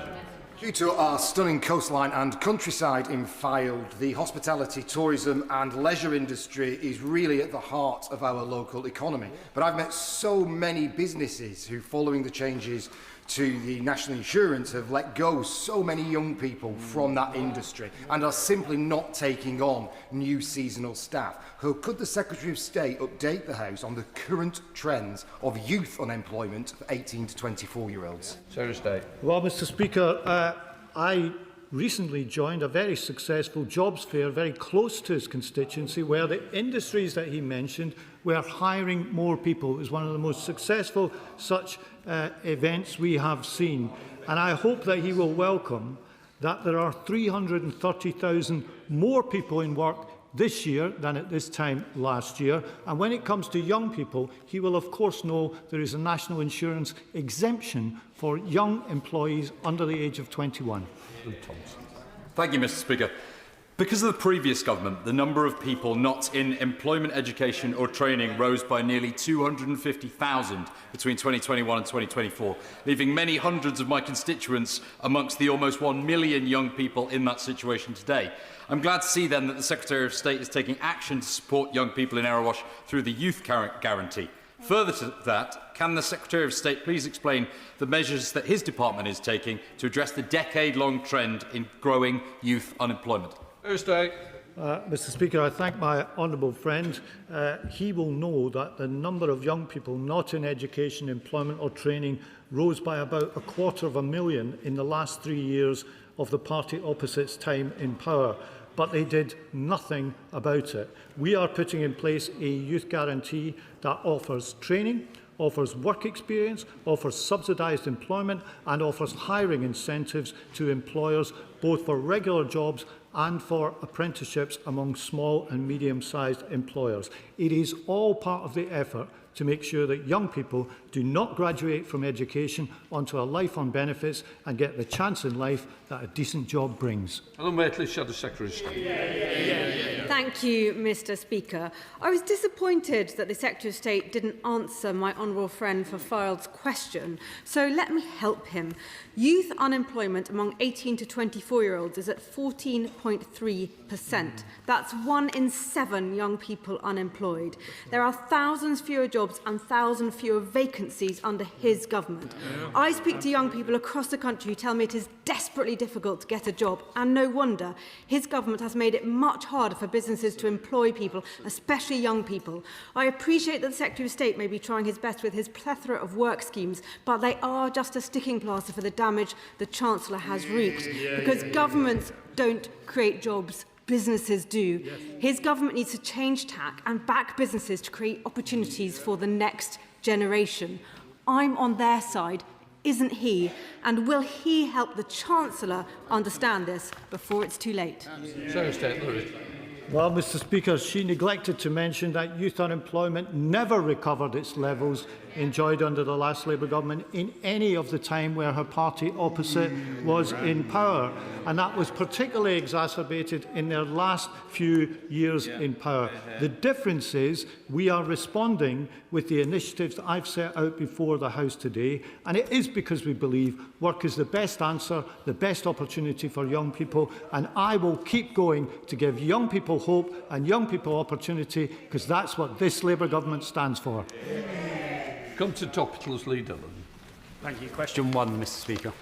Due to our stunning coastline and countryside in Fylde, the hospitality, tourism and leisure industry is really at the heart of our local economy. But I've met so many businesses who, following the changes to the national insurance, have let go so many young people from that industry and are simply not taking on new seasonal staff. So could the Secretary of State update the House on the current trends of youth unemployment of 18 to 24-year-olds? Secretary of State. Well, Mr. Speaker, I recently joined a very successful jobs fair very close to his constituency, where the industries that he mentioned were hiring more people. It was one of the most successful such events we have seen. And I hope that he will welcome that there are 330,000 more people in work this year than at this time last year. And when it comes to young people, he will of course know there is a national insurance exemption for young employees under the age of 21. Thank you, Mr. Speaker. Because of the previous government, the number of people not in employment, education or training rose by nearly 250,000 between 2021 and 2024, leaving many hundreds of my constituents amongst the almost 1 million young people in that situation today. I'm glad to see then that the Secretary of State is taking action to support young people in Erewash through the Youth Guarantee. Further to that, can the Secretary of State please explain the measures that his department is taking to address the decade-long trend in growing youth unemployment? Mr. Speaker, I thank my honourable friend. He will know that the number of young people not in education, employment or training rose by about 250,000 in the last 3 years of the party opposite's time in power. But they did nothing about it. We are putting in place a youth guarantee that offers training, offers work experience, offers subsidised employment and offers hiring incentives to employers both for regular jobs and for apprenticeships among small and medium-sized employers. It is all part of the effort to make sure that young people do not graduate from education onto a life on benefits and get the chance in life that a decent job brings. Ellen Waitley, Shadow Secretary of State. Thank you, Mr. Speaker. I was disappointed that the Secretary of State didn't answer my honourable friend for Fylde's question, so let me help him. Youth unemployment among 18 to 24-year-olds is at 14.3%. That's 1 in 7 young people unemployed. There are thousands fewer jobs jobs and 1,000 fewer vacancies under his government. I speak to young people across the country who tell me it is desperately difficult to get a job, and no wonder. His government has made it much harder for businesses to employ people, especially young people. I appreciate that the Secretary of State may be trying his best with his plethora of work schemes, but they are just a sticking plaster for the damage the Chancellor has wreaked. Because governments don't create jobs, businesses do. His government needs to change tack and back businesses to create opportunities for the next generation. I'm on their side, isn't he? And will he help the Chancellor understand this before it's too late? Well, Mr. Speaker, she neglected to mention that youth unemployment never recovered its levels enjoyed under the last Labour government in any of the time where her party opposite was in power. And that was particularly exacerbated in their last few years in power. The difference is we are responding with the initiatives that I've set out before the House today, and it is because we believe work is the best answer, the best opportunity for young people, and I will keep going to give young people hope and young people opportunity, because that's what this Labour government stands for. Come to Topicals leader. Thank you. Question 1, Mr. Speaker.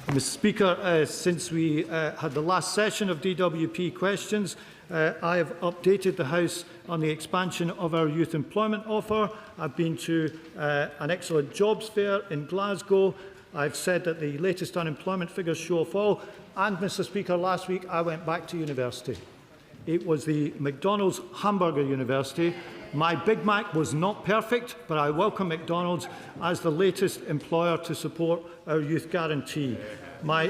Mr. Speaker, since we had the last session of DWP questions, I have updated the House on the expansion of our youth employment offer. I've been to an excellent jobs fair in Glasgow. I've said that the latest unemployment figures show a fall. And, Mr. Speaker, last week I went back to university. It was the McDonald's Hamburger University. My Big Mac was not perfect, but I welcome McDonald's as the latest employer to support our youth guarantee. My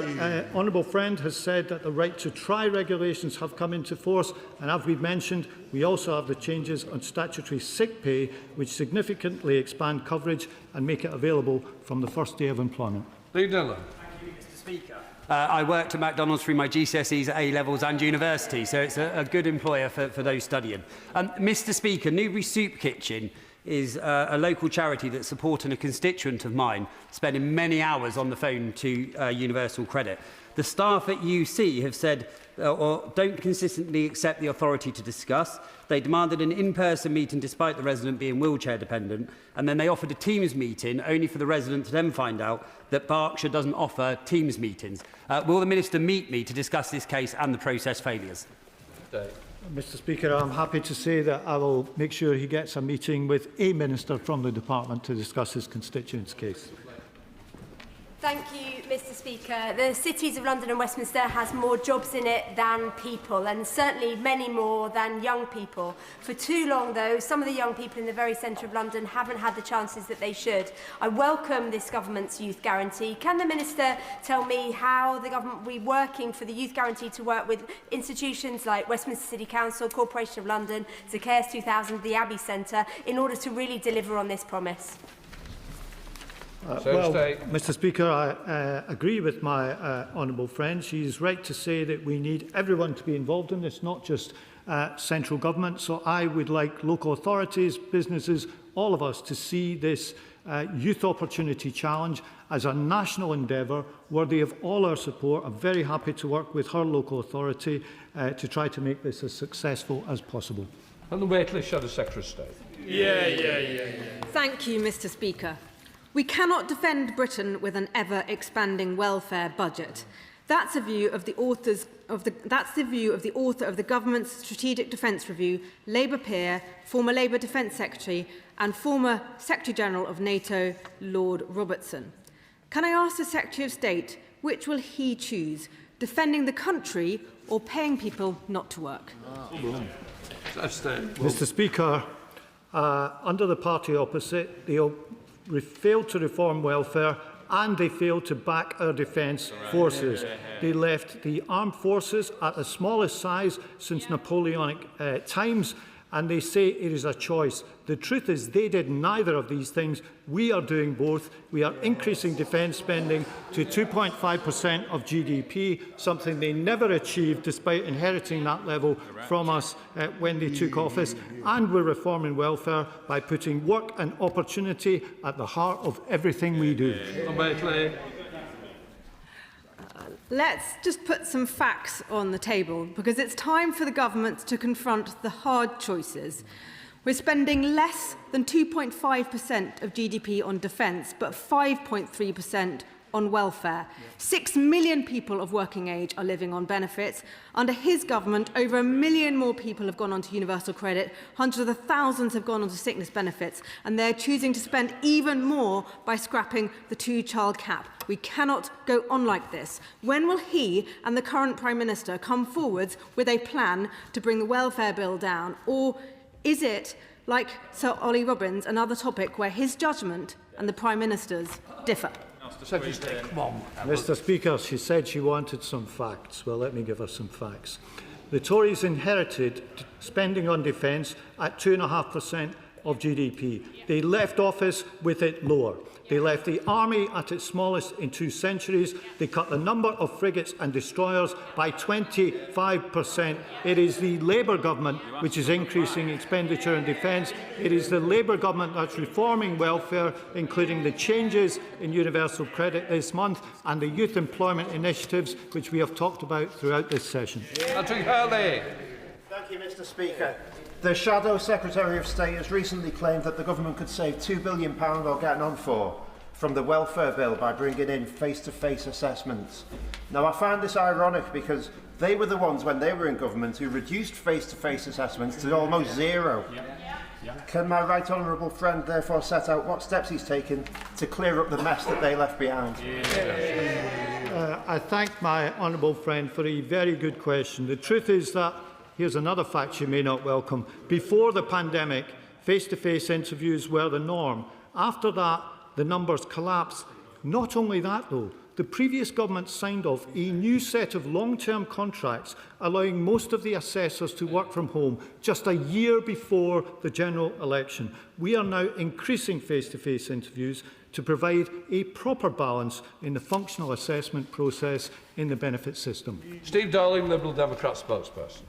honourable friend has said that the right to try regulations have come into force, and as we've mentioned, we also have the changes on statutory sick pay, which significantly expand coverage and make it available from the first day of employment. Thank you, Mr. Speaker. I worked at McDonald's through my GCSEs, A-levels and university, so it's a good employer for those studying. Mr. Speaker, Newbury Soup Kitchen is a local charity that's supporting a constituent of mine, spending many hours on the phone to Universal Credit. The staff at UC have said or don't consistently accept the authority to discuss. They demanded an in-person meeting despite the resident being wheelchair dependent, and then they offered a Teams meeting only for the resident to then find out that Berkshire doesn't offer Teams meetings. Will the Minister meet me to discuss this case and the process failures? Mr. Speaker, I'm happy to say that I will make sure he gets a meeting with a minister from the department to discuss his constituent's case. Thank you, Mr. Speaker. The cities of London and Westminster has more jobs in it than people, and certainly many more than young people. For too long, though, some of the young people in the very centre of London haven't had the chances that they should. I welcome this government's youth guarantee. Can the Minister tell me how the government will be working for the youth guarantee to work with institutions like Westminster City Council, Corporation of London, Sir Keir 2000, the Abbey Centre, in order to really deliver on this promise? Well, Mr. Speaker, I agree with my honourable friend. She's right to say that we need everyone to be involved in this, not just central government. So I would like local authorities, businesses, all of us to see this Youth Opportunity Challenge as a national endeavour worthy of all our support. I'm very happy to work with her local authority to try to make this as successful as possible. And the Waitley Shadow Secretary of State. Thank you, Mr. Speaker. We cannot defend Britain with an ever-expanding welfare budget. That's the view of the author of the government's Strategic Defence Review, Labour peer, former Labour Defence Secretary, and former Secretary General of NATO, Lord Robertson. Can I ask the Secretary of State which will he choose, defending the country or paying people not to work? Mr. Speaker, under the party opposite, they failed to reform welfare and they failed to back our defence forces. They left the armed forces at the smallest size since Napoleonic times, and they say it is a choice. The truth is they did neither of these things. We are doing both. We are increasing defence spending to 2.5% of GDP, something they never achieved despite inheriting that level from us when they took office. And we're reforming welfare by putting work and opportunity at the heart of everything we do. Let's just put some facts on the table, because it's time for the government to confront the hard choices. We're spending less than 2.5% of GDP on defence, but 5.3% on welfare. 6 million people of working age are living on benefits. Under his government, over 1 million more people have gone on to universal credit, hundreds of thousands have gone on to sickness benefits, and they're choosing to spend even more by scrapping the two-child cap. We cannot go on like this. When will he and the current Prime Minister come forwards with a plan to bring the welfare bill down? Or is it, like Sir Ollie Robbins, another topic where his judgment and the Prime Minister's differ? Mr. Speaker, she said she wanted some facts. Well, let me give her some facts. The Tories inherited spending on defence at 2.5% of GDP. They left office with it lower. They left the army at its smallest in 2 centuries. They cut the number of frigates and destroyers by 25%. It is the Labour government which is increasing expenditure in defence. It is the Labour government that's reforming welfare, including the changes in universal credit this month and the youth employment initiatives which we have talked about throughout this session. Thank you, Mr. Speaker. The Shadow Secretary of State has recently claimed that the government could save £2 billion or getting on for from the welfare bill by bringing in face-to-face assessments. Now, I find this ironic because they were the ones, when they were in government, who reduced face-to-face assessments to almost zero. Can my right honourable friend therefore set out what steps he's taken to clear up the mess that they left behind? I thank my honourable friend for a very good question. The truth is that, here's another fact you may not welcome, before the pandemic, face-to-face interviews were the norm. After that, the numbers collapsed. Not only that, though, the previous government signed off a new set of long-term contracts allowing most of the assessors to work from home just a year before the general election. We are now increasing face-to-face interviews to provide a proper balance in the functional assessment process in the benefit system. Steve Darling, Liberal Democrat spokesperson.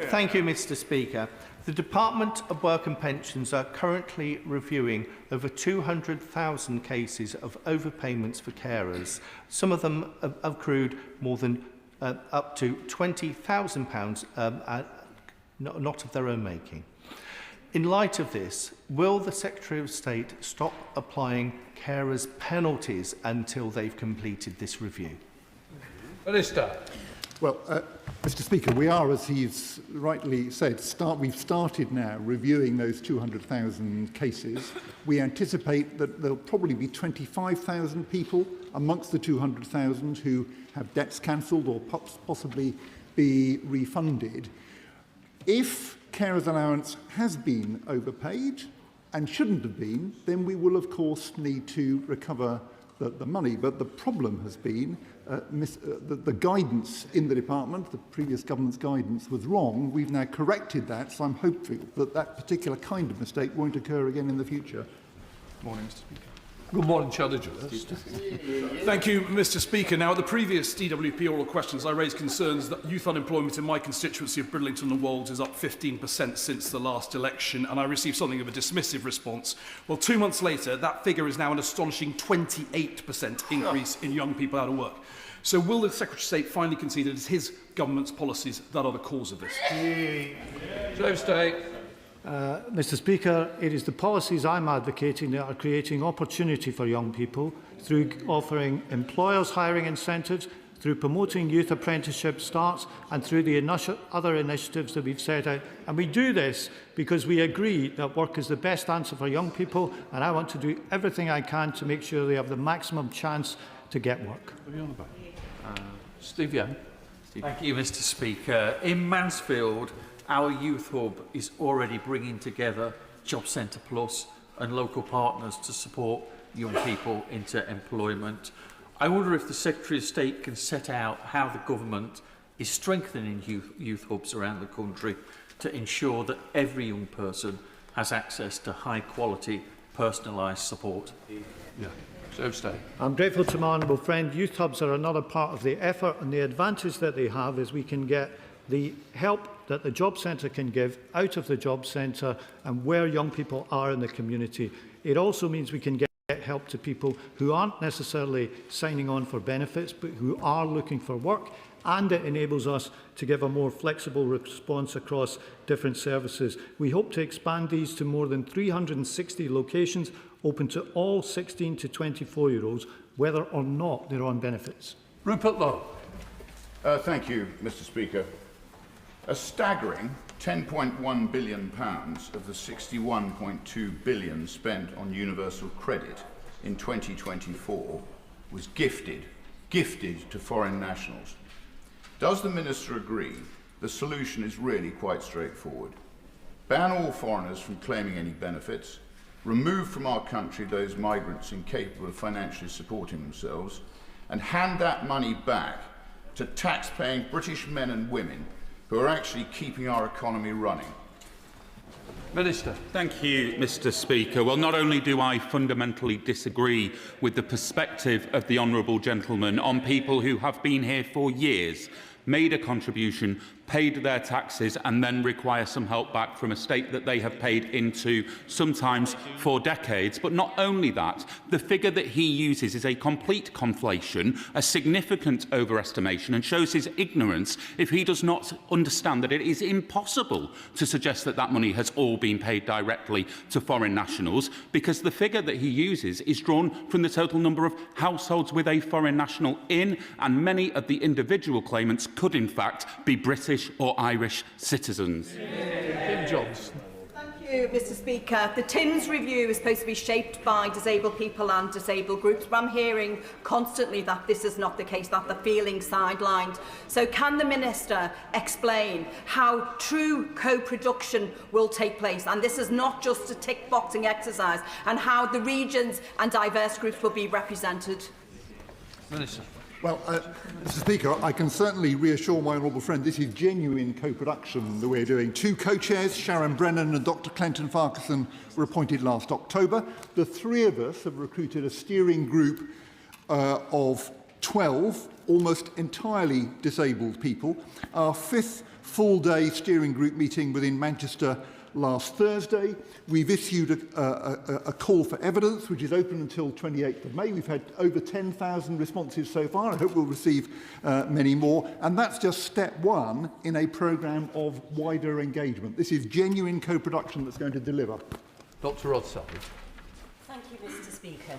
Thank you, Mr. Speaker. The Department of Work and Pensions are currently reviewing over 200,000 cases of overpayments for carers. Some of them have accrued more than up to £20,000, not of their own making. In light of this, will the Secretary of State stop applying carers' penalties until they've completed this review? Minister. Well, Mr. Speaker, we are, as he's rightly said, we've started now reviewing those 200,000 cases. We anticipate that there'll probably be 25,000 people amongst the 200,000 who have debts cancelled or possibly be refunded. If carers' allowance has been overpaid and shouldn't have been, then we will, of course, need to recover the money. But the problem has been the guidance in the department, the previous government's guidance, was wrong. We've now corrected that, so I'm hopeful that that particular kind of mistake won't occur again in the future. Morning, Mr. Speaker. Good morning, Challenger. Thank you, Mr. Speaker. Now, at the previous DWP oral questions, I raised concerns that youth unemployment in my constituency of Bridlington and Wolds is up 15% since the last election, and I received something of a dismissive response. Well, 2 months later, that figure is now an astonishing 28% increase in young people out of work. So will the Secretary of State finally concede that it's his government's policies that are the cause of this? Mr. Speaker, it is the policies I'm advocating that are creating opportunity for young people through offering employers hiring incentives, through promoting youth apprenticeship starts and through the other initiatives that we've set out. And we do this because we agree that work is the best answer for young people, and I want to do everything I can to make sure they have the maximum chance to get work. Steve Young. Thank you, Mr. Speaker. In Mansfield, our youth hub is already bringing together Job Centre Plus and local partners to support young people into employment. I wonder if the Secretary of State can set out how the government is strengthening youth hubs around the country to ensure that every young person has access to high-quality, personalised support. I'm grateful to my honourable friend. Youth hubs are another part of the effort, and the advantage that they have is we can get the help that the Job Centre can give out of the Job Centre and where young people are in the community. It also means we can get help to people who aren't necessarily signing on for benefits, but who are looking for work, and it enables us to give a more flexible response across different services. We hope to expand these to more than 360 locations, open to all 16 to 24-year-olds, whether or not they're on benefits. Rupert Lowe. Thank you, Mr. Speaker. A staggering £10.1 billion of the £61.2 billion spent on universal credit in 2024 was gifted to foreign nationals. Does the Minister agree the solution is really quite straightforward? Ban all foreigners from claiming any benefits, remove from our country those migrants incapable of financially supporting themselves, and hand that money back to tax-paying British men and women who are actually keeping our economy running. Minister. Thank you, Mr. Speaker. Well, not only do I fundamentally disagree with the perspective of the honourable gentleman on people who have been here for years, made a contribution, paid their taxes and then require some help back from a state that they have paid into sometimes for decades. But not only that, the figure that he uses is a complete conflation, a significant overestimation, and shows his ignorance if he does not understand that it is impossible to suggest that that money has all been paid directly to foreign nationals, because the figure that he uses is drawn from the total number of households with a foreign national in, and many of the individual claimants could in fact be British or Irish citizens. Thank you, Mr. Speaker. The TIMS review is supposed to be shaped by disabled people and disabled groups, but I'm hearing constantly that this is not the case, that they're feeling sidelined. So can the Minister explain how true co-production will take place, and this is not just a tick-boxing exercise, and how the regions and diverse groups will be represented? Minister. Well, Mr. Speaker, I can certainly reassure my honourable friend this is genuine co-production that we're doing. Two co-chairs, Sharon Brennan and Dr Clinton Farquharson, were appointed last October. The three of us have recruited a steering group of 12, almost entirely disabled people. Our fifth full-day steering group meeting was in Manchester last Thursday. We've issued a call for evidence, which is open until 28th of May. We've had over 10,000 responses so far. I hope we'll receive many more. And that's just step one in a programme of wider engagement. This is genuine co-production that's going to deliver. Dr Rothsell. Thank you, Mr. Speaker.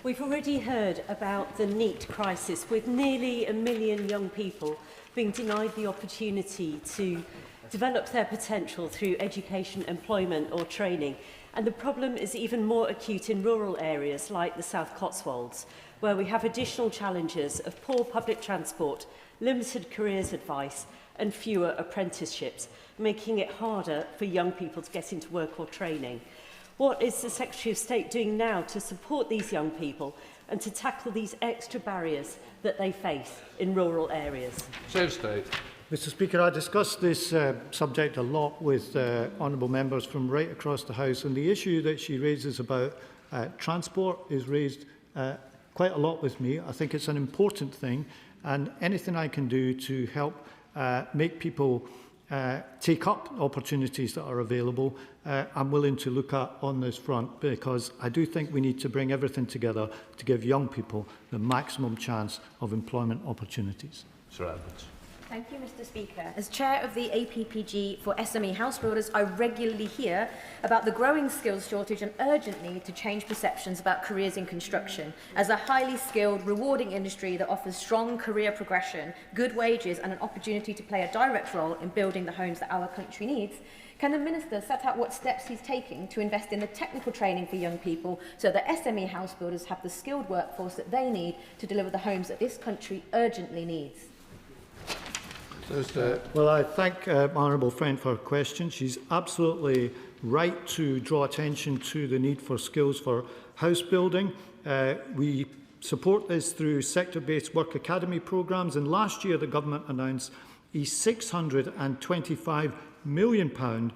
We've already heard about the NEET crisis, with nearly 1 million young people being denied the opportunity to develop their potential through education, employment or training. And the problem is even more acute in rural areas like the South Cotswolds, where we have additional challenges of poor public transport, limited careers advice and fewer apprenticeships, making it harder for young people to get into work or training. What is the Secretary of State doing now to support these young people and to tackle these extra barriers that they face in rural areas? Secretary of State. Mr. Speaker, I discussed this subject a lot with honourable members from right across the House, and the issue that she raises about transport is raised quite a lot with me. I think it's an important thing, and anything I can do to help make people take up opportunities that are available, I'm willing to look at on this front, because I do think we need to bring everything together to give young people the maximum chance of employment opportunities. Sir Edwards. Thank you, Mr. Speaker. As chair of the APPG for SME house builders, I regularly hear about the growing skills shortage and urgent need to change perceptions about careers in construction as a highly skilled, rewarding industry that offers strong career progression, good wages and an opportunity to play a direct role in building the homes that our country needs. Can the Minister set out what steps he's taking to invest in the technical training for young people so that SME house builders have the skilled workforce that they need to deliver the homes that this country urgently needs? Well, I thank my honourable friend for her question. She's absolutely right to draw attention to the need for skills for house building. We support this through sector-based work academy programmes, and last year the government announced a £625 million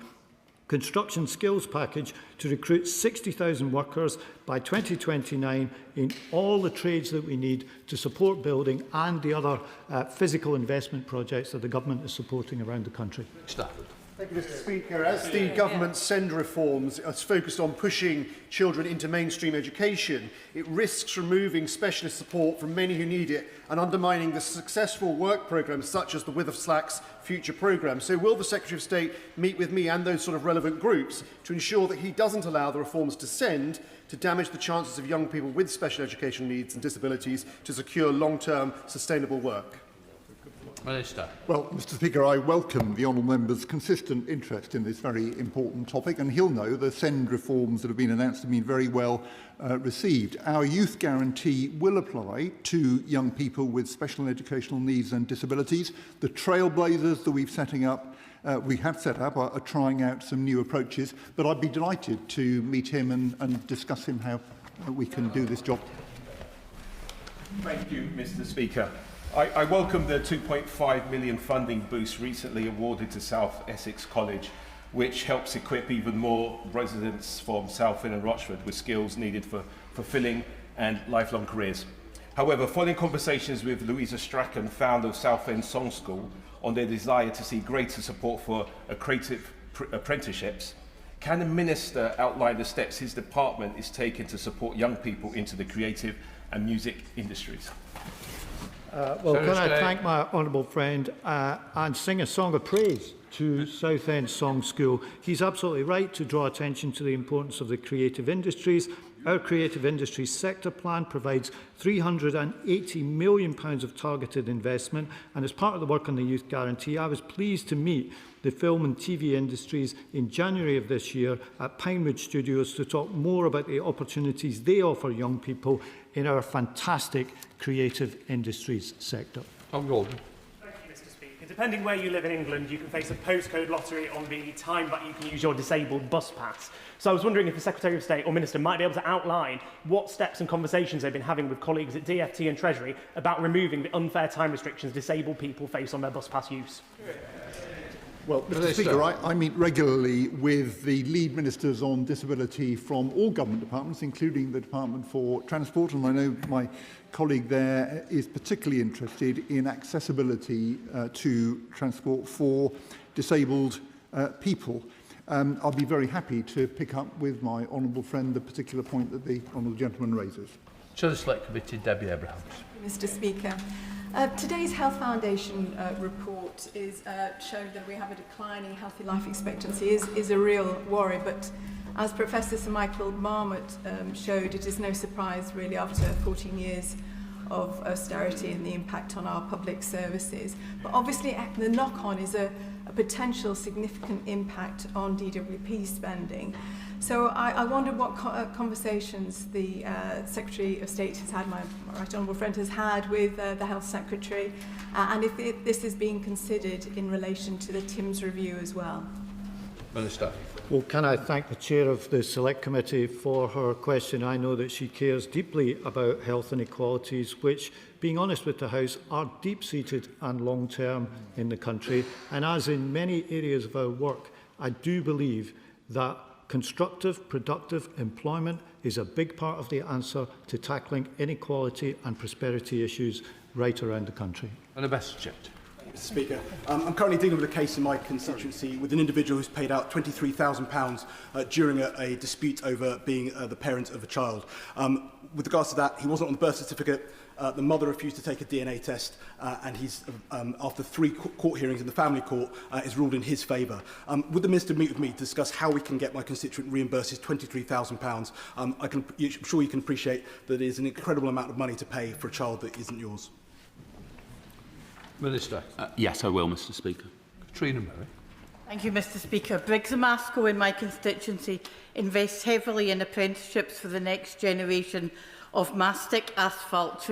construction skills package to recruit 60,000 workers by 2029 in all the trades that we need to support building and the other physical investment projects that the government is supporting around the country. Thank you, Mr. Speaker. As the government's SEND reforms are focused on pushing children into mainstream education, it risks removing specialist support from many who need it and undermining the successful work programmes such as the With of Slack's future programme. So will the Secretary of State meet with me and those sort of relevant groups to ensure that he doesn't allow the reforms to SEND to damage the chances of young people with special educational needs and disabilities to secure long-term sustainable work? Minister. Well, Mr. Speaker, I welcome the honourable member's consistent interest in this very important topic, and he'll know the SEND reforms that have been announced have been very well received. Our youth guarantee will apply to young people with special educational needs and disabilities. The trailblazers that we have set up are trying out some new approaches, but I'd be delighted to meet him and discuss him how we can do this job. Thank you, Mr. Speaker. I welcome the £2.5 million funding boost recently awarded to South Essex College, which helps equip even more residents from Southend and Rochford with skills needed for fulfilling and lifelong careers. However, following conversations with Louisa Strachan, founder of Southend Song School, on their desire to see greater support for creative apprenticeships, can the Minister outline the steps his department is taking to support young people into the creative and music industries? Well, can I thank my honourable friend and sing a song of praise to Southend Song School. He's absolutely right to draw attention to the importance of the creative industries. Our creative industries sector plan provides £380 million of targeted investment, and as part of the work on the Youth Guarantee, I was pleased to meet the film and TV industries in January of this year at Pinewood Studios to talk more about the opportunities they offer young people in our fantastic creative industries sector. Tom Golden. Thank you, Mr. Speaker. Depending where you live in England, you can face a postcode lottery on the time that you can use your disabled bus pass. So I was wondering if the Secretary of State or Minister might be able to outline what steps and conversations they've been having with colleagues at DFT and Treasury about removing the unfair time restrictions disabled people face on their bus pass use. Well, Mr. Speaker, I meet regularly with the lead ministers on disability from all government departments, including the Department for Transport, and I know my colleague there is particularly interested in accessibility to transport for disabled people. I'll be very happy to pick up with my honourable friend the particular point that the honourable gentleman raises. To the Select Committee, Debbie Abrahams. Mr. Speaker. Today's Health Foundation report is showing that we have a declining healthy life expectancy is a real worry, but as Professor Sir Michael Marmot showed, it is no surprise really after 14 years of austerity and the impact on our public services. But obviously the knock-on is a potential significant impact on DWP spending. So I wondered what conversations the Secretary of State has had, my right honourable friend has had with the Health Secretary, and if this is being considered in relation to the TIMS review as well. Minister. Well, can I thank the Chair of the Select Committee for her question. I know that she cares deeply about health inequalities, which, being honest with the House, are deep-seated and long-term in the country. And as in many areas of our work, I do believe that constructive, productive employment is a big part of the answer to tackling inequality and prosperity issues right around the country. And a best checked. Mr. Speaker. I'm currently dealing with a case in my constituency with an individual who's paid out £23,000 during a dispute over being the parent of a child. With regards to that, he wasn't on the birth certificate. The mother refused to take a DNA test, and he's, after 3 court hearings in the family court, is ruled in his favour. Would the Minister meet with me to discuss how we can get my constituent reimbursed his £23,000? I'm sure you can appreciate that it is an incredible amount of money to pay for a child that isn't yours. Minister. Yes, I will, Mr. Speaker. Katrina Murray. Thank you, Mr. Speaker. Briggs and Masco in my constituency invests heavily in apprenticeships for the next generation of mastic asphalt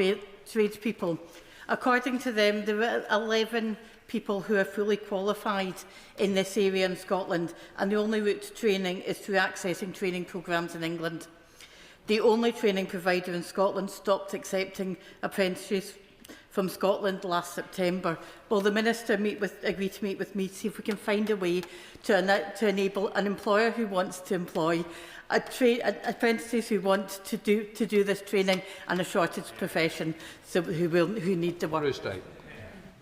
tradespeople. According to them, there are 11 people who are fully qualified in this area in Scotland, and the only route to training is through accessing training programmes in England. The only training provider in Scotland stopped accepting apprentices from Scotland last September. Will the Minister agree to meet with me to see if we can find a way to enable an employer who wants to employ apprentices who want to do this training and a shortage profession, so who need the work?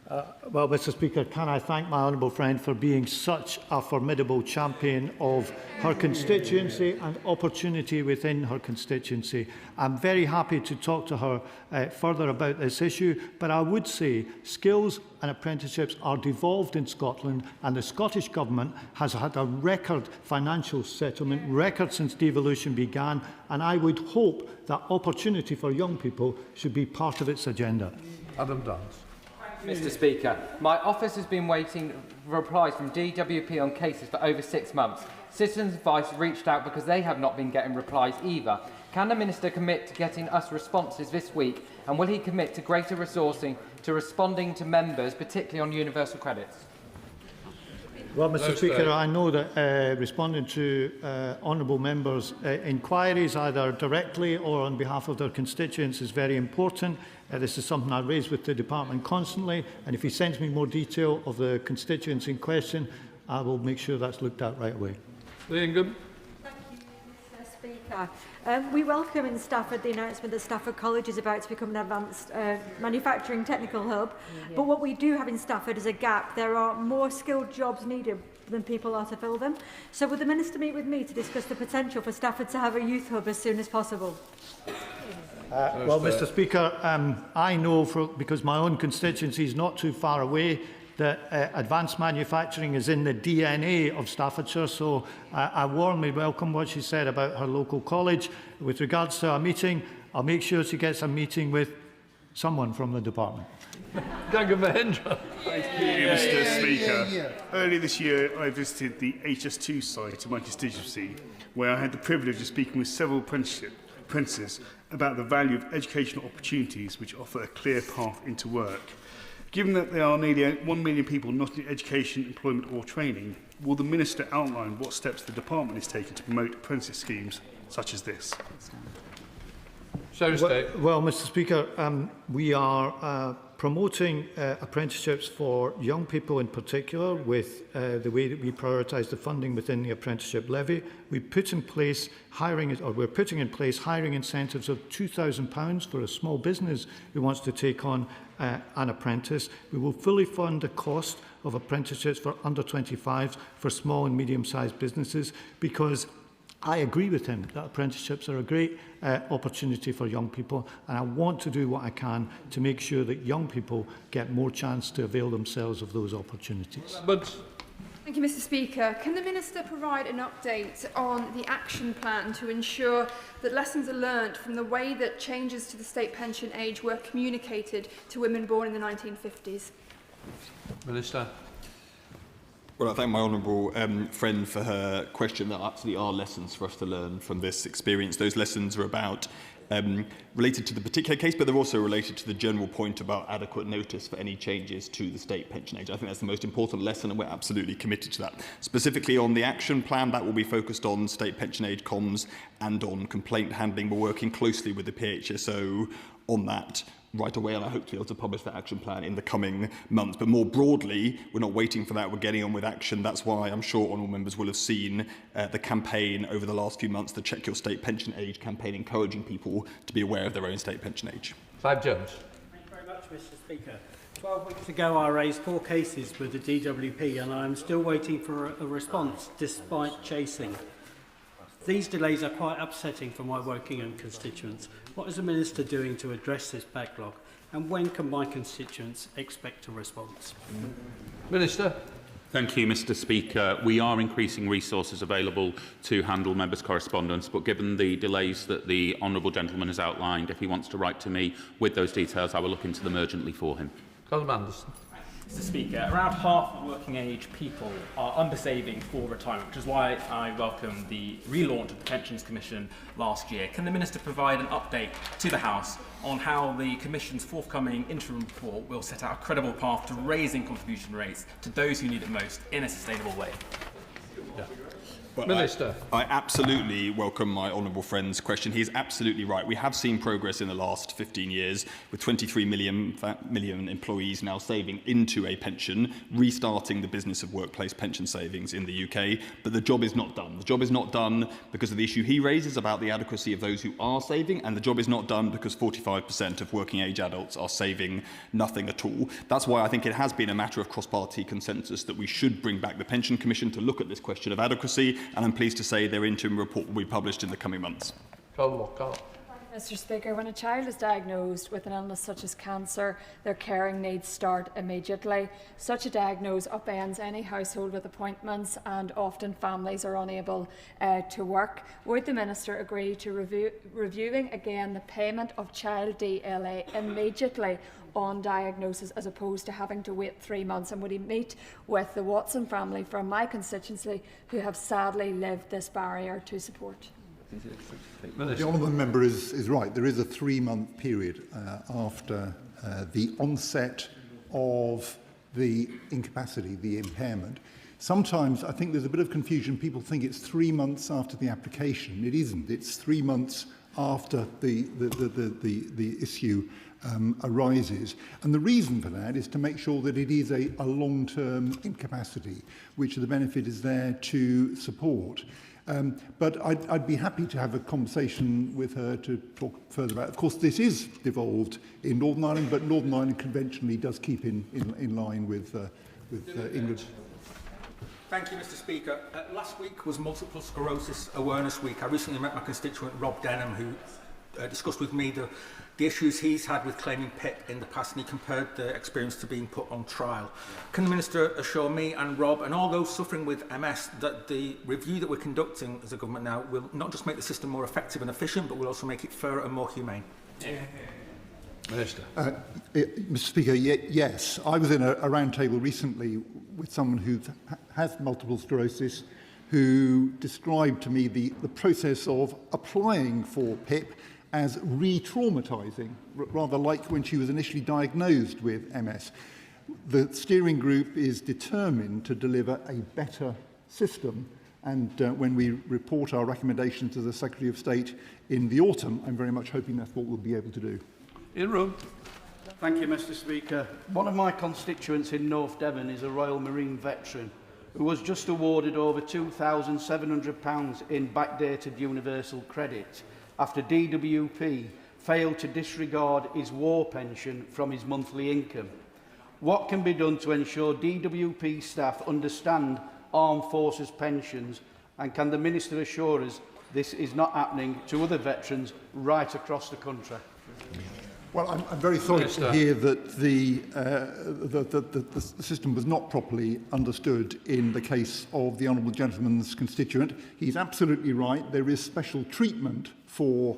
Well, Mr Speaker, can I thank my honourable friend for being such a formidable champion of her constituency and opportunity within her constituency. I'm very happy to talk to her further about this issue, but I would say skills and apprenticeships are devolved in Scotland, and the Scottish Government has had a record financial settlement, record since devolution began, and I would hope that opportunity for young people should be part of its agenda. Adam Dance. Mr Speaker, my office has been waiting for replies from DWP on cases for over 6 months. Citizens Advice reached out because they have not been getting replies either. Can the Minister commit to getting us responses this week, and will he commit to greater resourcing to responding to members, particularly on universal credits? Well, Mr Speaker, I know that responding to honourable members' inquiries, either directly or on behalf of their constituents, is very important. This is something I raise with the Department constantly, and if he sends me more detail of the constituents in question, I will make sure that's looked at right away. Ingham. Thank you, Mr Speaker. We welcome in Stafford the announcement that Stafford College is about to become an advanced manufacturing technical hub. But what we do have in Stafford is a gap. There are more skilled jobs needed than people are to fill them. So would the Minister meet with me to discuss the potential for Stafford to have a youth hub as soon as possible? Well, Mr Speaker, I know, because my own constituency is not too far away, that advanced manufacturing is in the DNA of Staffordshire, so I warmly welcome what she said about her local college. With regards to a meeting, I'll make sure she gets a meeting with someone from the department. Thank you, Mr Speaker. Earlier this year, I visited the HS2 site in my constituency, where I had the privilege of speaking with several apprentices about the value of educational opportunities which offer a clear path into work. Given that there are nearly 1 million people not in education, employment or training, will the Minister outline what steps the Department is taking to promote apprentice schemes such as this? Well, Mr Speaker, we are promoting apprenticeships for young people in particular with the way that we prioritise the funding within the apprenticeship levy. We put in place we're putting in place hiring incentives of £2,000 for a small business who wants to take on an apprentice. We will fully fund the cost of apprenticeships for under 25s for small and medium-sized businesses, because I agree with him that apprenticeships are a great opportunity for young people, and I want to do what I can to make sure that young people get more chance to avail themselves of those opportunities. Thank you, Mr Speaker. Can the Minister provide an update on the action plan to ensure that lessons are learnt from the way that changes to the state pension age were communicated to women born in the 1950s? Minister. Well, I thank my honourable friend for her question. There absolutely are lessons for us to learn from this experience. Those lessons are about related to the particular case, but they're also related to the general point about adequate notice for any changes to the state pension age. I think that's the most important lesson, and we're absolutely committed to that. Specifically on the action plan, that will be focused on state pension age comms and on complaint handling. We're working closely with the PHSO on that right away, and I hope to be able to publish that action plan in the coming months. But more broadly, we're not waiting for that, we're getting on with action. That's why I'm sure honourable members will have seen the campaign over the last few months, the Check Your State Pension Age campaign, encouraging people to be aware of their own state pension age. Clive Jones. Thank you very much, Mr Speaker. 12 weeks ago I raised 4 cases with the DWP, and I'm still waiting for a response despite chasing. These delays are quite upsetting for my working and constituents. What is the Minister doing to address this backlog, and when can my constituents expect a response? Minister. Thank you, Mr Speaker. We are increasing resources available to handle members' correspondence, but given the delays that the honourable gentleman has outlined, if he wants to write to me with those details, I will look into them urgently for him. Mandelson. Mr Speaker, around half of working age people are undersaving for retirement, which is why I welcome the relaunch of the Pensions Commission last year. Can the Minister provide an update to the House on how the Commission's forthcoming interim report will set out a credible path to raising contribution rates to those who need it most in a sustainable way? Minister. I absolutely welcome my honourable friend's question. He is absolutely right. We have seen progress in the last 15 years, with 23 million employees now saving into a pension, restarting the business of workplace pension savings in the UK. But the job is not done. The job is not done because of the issue he raises about the adequacy of those who are saving, and the job is not done because 45% of working age adults are saving nothing at all. That's why I think it has been a matter of cross-party consensus that we should bring back the Pension Commission to look at this question of adequacy, and I'm pleased to say their interim report will be published in the coming months. Mr. Speaker, when a child is diagnosed with an illness such as cancer, their caring needs start immediately. Such a diagnosis upends any household with appointments, and often families are unable to work. Would the Minister agree to reviewing again the payment of child DLA immediately on diagnosis, as opposed to having to wait 3 months? And would he meet with the Watson family from my constituency who have sadly lived this barrier to support? The honourable member is right. There is a 3-month period after the onset of the incapacity, the impairment. Sometimes I think there's a bit of confusion. People think it's 3 months after the application. It isn't. It's 3 months after the issue arises. And the reason for that is to make sure that it is a long-term incapacity, which the benefit is there to support. But I'd be happy to have a conversation with her to talk further about it. Of course, this is devolved in Northern Ireland, but Northern Ireland conventionally does keep in line with England. Thank you, Mr. Speaker. Last week was Multiple Sclerosis Awareness Week. I recently met my constituent Rob Denham, who discussed with me the issues he's had with claiming PIP in the past, and he compared the experience to being put on trial. Can the Minister assure me and Rob and all those suffering with MS that the review that we're conducting as a government now will not just make the system more effective and efficient, but will also make it fairer and more humane? Minister. Mr. Speaker, yes. I was in a round table recently with someone who has multiple sclerosis, who described to me the process of applying for PIP as re-traumatising, rather like when she was initially diagnosed with MS. The steering group is determined to deliver a better system, and when we report our recommendations to the Secretary of State in the autumn, I'm very much hoping that's what we'll be able to do. In room. Thank you, Mr. Speaker. One of my constituents in North Devon is a Royal Marine veteran who was just awarded over £2,700 in backdated universal credit after DWP failed to disregard his war pension from his monthly income. What can be done to ensure DWP staff understand armed forces pensions, and can the Minister assure us this is not happening to other veterans right across the country? Well, I'm very sorry to hear that the system was not properly understood in the case of the honourable gentleman's constituent. He's absolutely right. There is special treatment for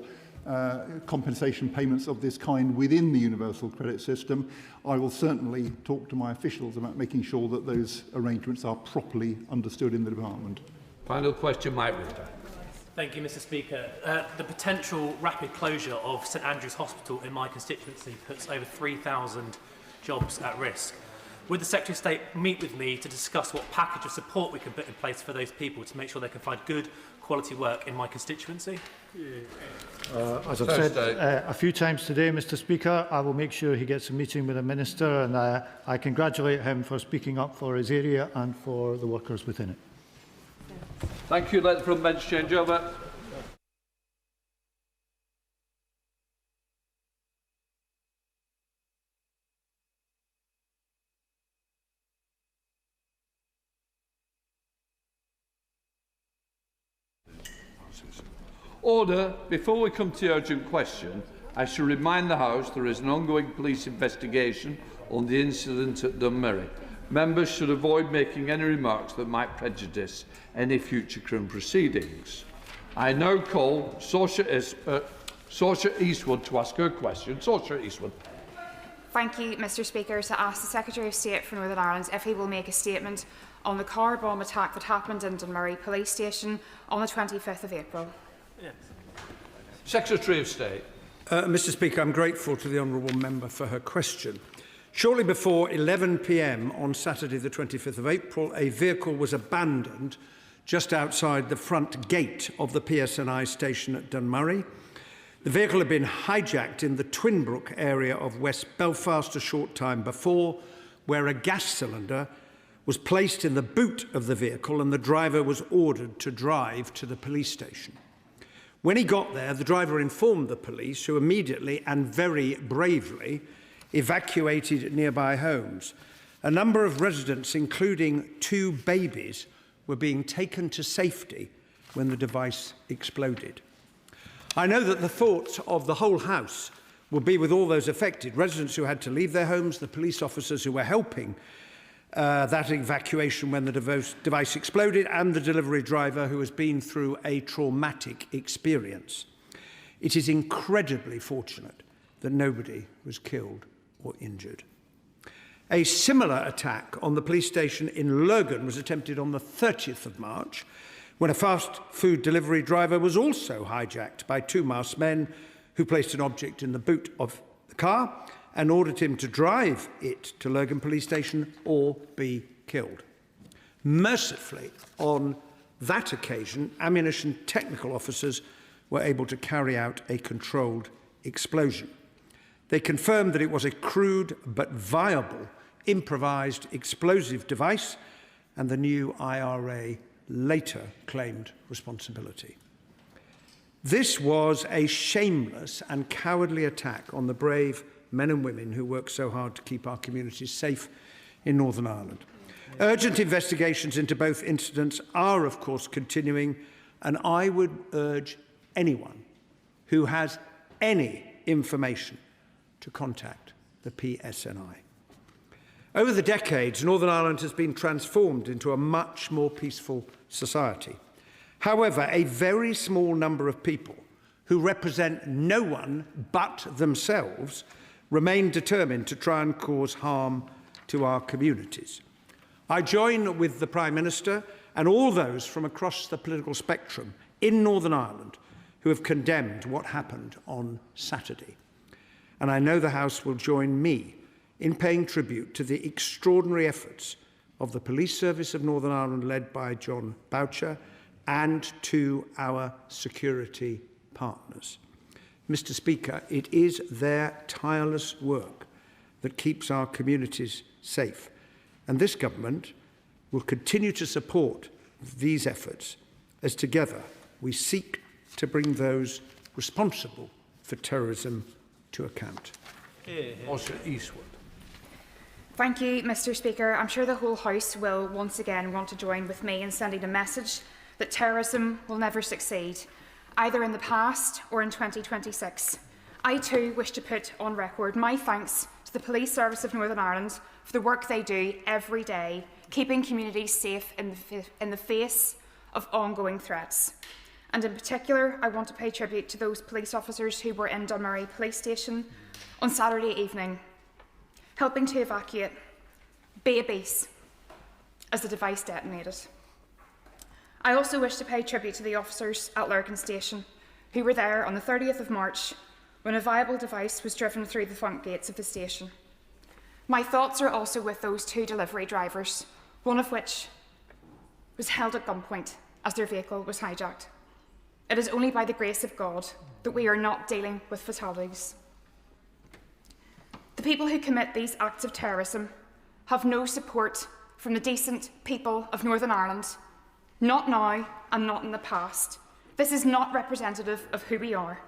compensation payments of this kind within the universal credit system. I will certainly talk to my officials about making sure that those arrangements are properly understood in the department. Final question, Mike Richter. Thank you, Mr. Speaker. The potential rapid closure of St Andrew's Hospital in my constituency puts over 3,000 jobs at risk. Would the Secretary of State meet with me to discuss what package of support we can put in place for those people to make sure they can find good quality work in my constituency? As I've said a few times today, Mr. Speaker, I will make sure he gets a meeting with the Minister, and I congratulate him for speaking up for his area and for the workers within it. Thank you. Let the front bench change over. Order. Before we come to the urgent question, I shall remind the House there is an ongoing police investigation on the incident at Dunmurry. Members should avoid making any remarks that might prejudice any future criminal proceedings. I now call Saoirse Eastwood to ask her question. Saoirse Eastwood. Thank you, Mr. Speaker. To ask the Secretary of State for Northern Ireland if he will make a statement on the car bomb attack that happened in Dunmurry Police Station on the 25th of April. Yes. Secretary of State. Mr. Speaker, I'm grateful to the honourable member for her question. Shortly before 11 p.m. on Saturday the 25th of April, a vehicle was abandoned just outside the front gate of the PSNI station at Dunmurry. The vehicle had been hijacked in the Twinbrook area of West Belfast a short time before, where a gas cylinder was placed in the boot of the vehicle and the driver was ordered to drive to the police station. When he got there, the driver informed the police, who immediately and very bravely evacuated nearby homes. A number of residents, including 2 babies, were being taken to safety when the device exploded. I know that the thoughts of the whole House will be with all those affected, residents who had to leave their homes, the police officers who were helping that evacuation when the device exploded, and the delivery driver who has been through a traumatic experience. It is incredibly fortunate that nobody was killed or injured. A similar attack on the police station in Lurgan was attempted on the 30th of March, when a fast food delivery driver was also hijacked by 2 masked men who placed an object in the boot of the car and ordered him to drive it to Lurgan Police Station or be killed. Mercifully, on that occasion, ammunition technical officers were able to carry out a controlled explosion. They confirmed that it was a crude but viable improvised explosive device, and the new IRA later claimed responsibility. This was a shameless and cowardly attack on the brave men and women who work so hard to keep our communities safe in Northern Ireland. Urgent investigations into both incidents are, of course, continuing, and I would urge anyone who has any information to contact the PSNI. Over the decades, Northern Ireland has been transformed into a much more peaceful society. However, a very small number of people who represent no one but themselves remain determined to try and cause harm to our communities. I join with the Prime Minister and all those from across the political spectrum in Northern Ireland who have condemned what happened on Saturday. And I know the House will join me in paying tribute to the extraordinary efforts of the Police Service of Northern Ireland, led by John Boucher, and to our security partners. Mr. Speaker, it is their tireless work that keeps our communities safe, and this government will continue to support these efforts as together we seek to bring those responsible for terrorism to account. Eastwood. Thank you, Mr. Speaker. I'm sure the whole House will once again want to join with me in sending a message that terrorism will never succeed, either in the past or in 2026. I too wish to put on record my thanks to the Police Service of Northern Ireland for the work they do every day, keeping communities safe in the face of ongoing threats. And in particular, I want to pay tribute to those police officers who were in Dunmurry Police Station on Saturday evening, helping to evacuate babies as the device detonated. I also wish to pay tribute to the officers at Lurgan Station who were there on the 30th of March when a viable device was driven through the front gates of the station. My thoughts are also with those 2 delivery drivers, one of which was held at gunpoint as their vehicle was hijacked. It is only by the grace of God that we are not dealing with fatalities. The people who commit these acts of terrorism have no support from the decent people of Northern Ireland, not now and not in the past. This is not representative of who we are.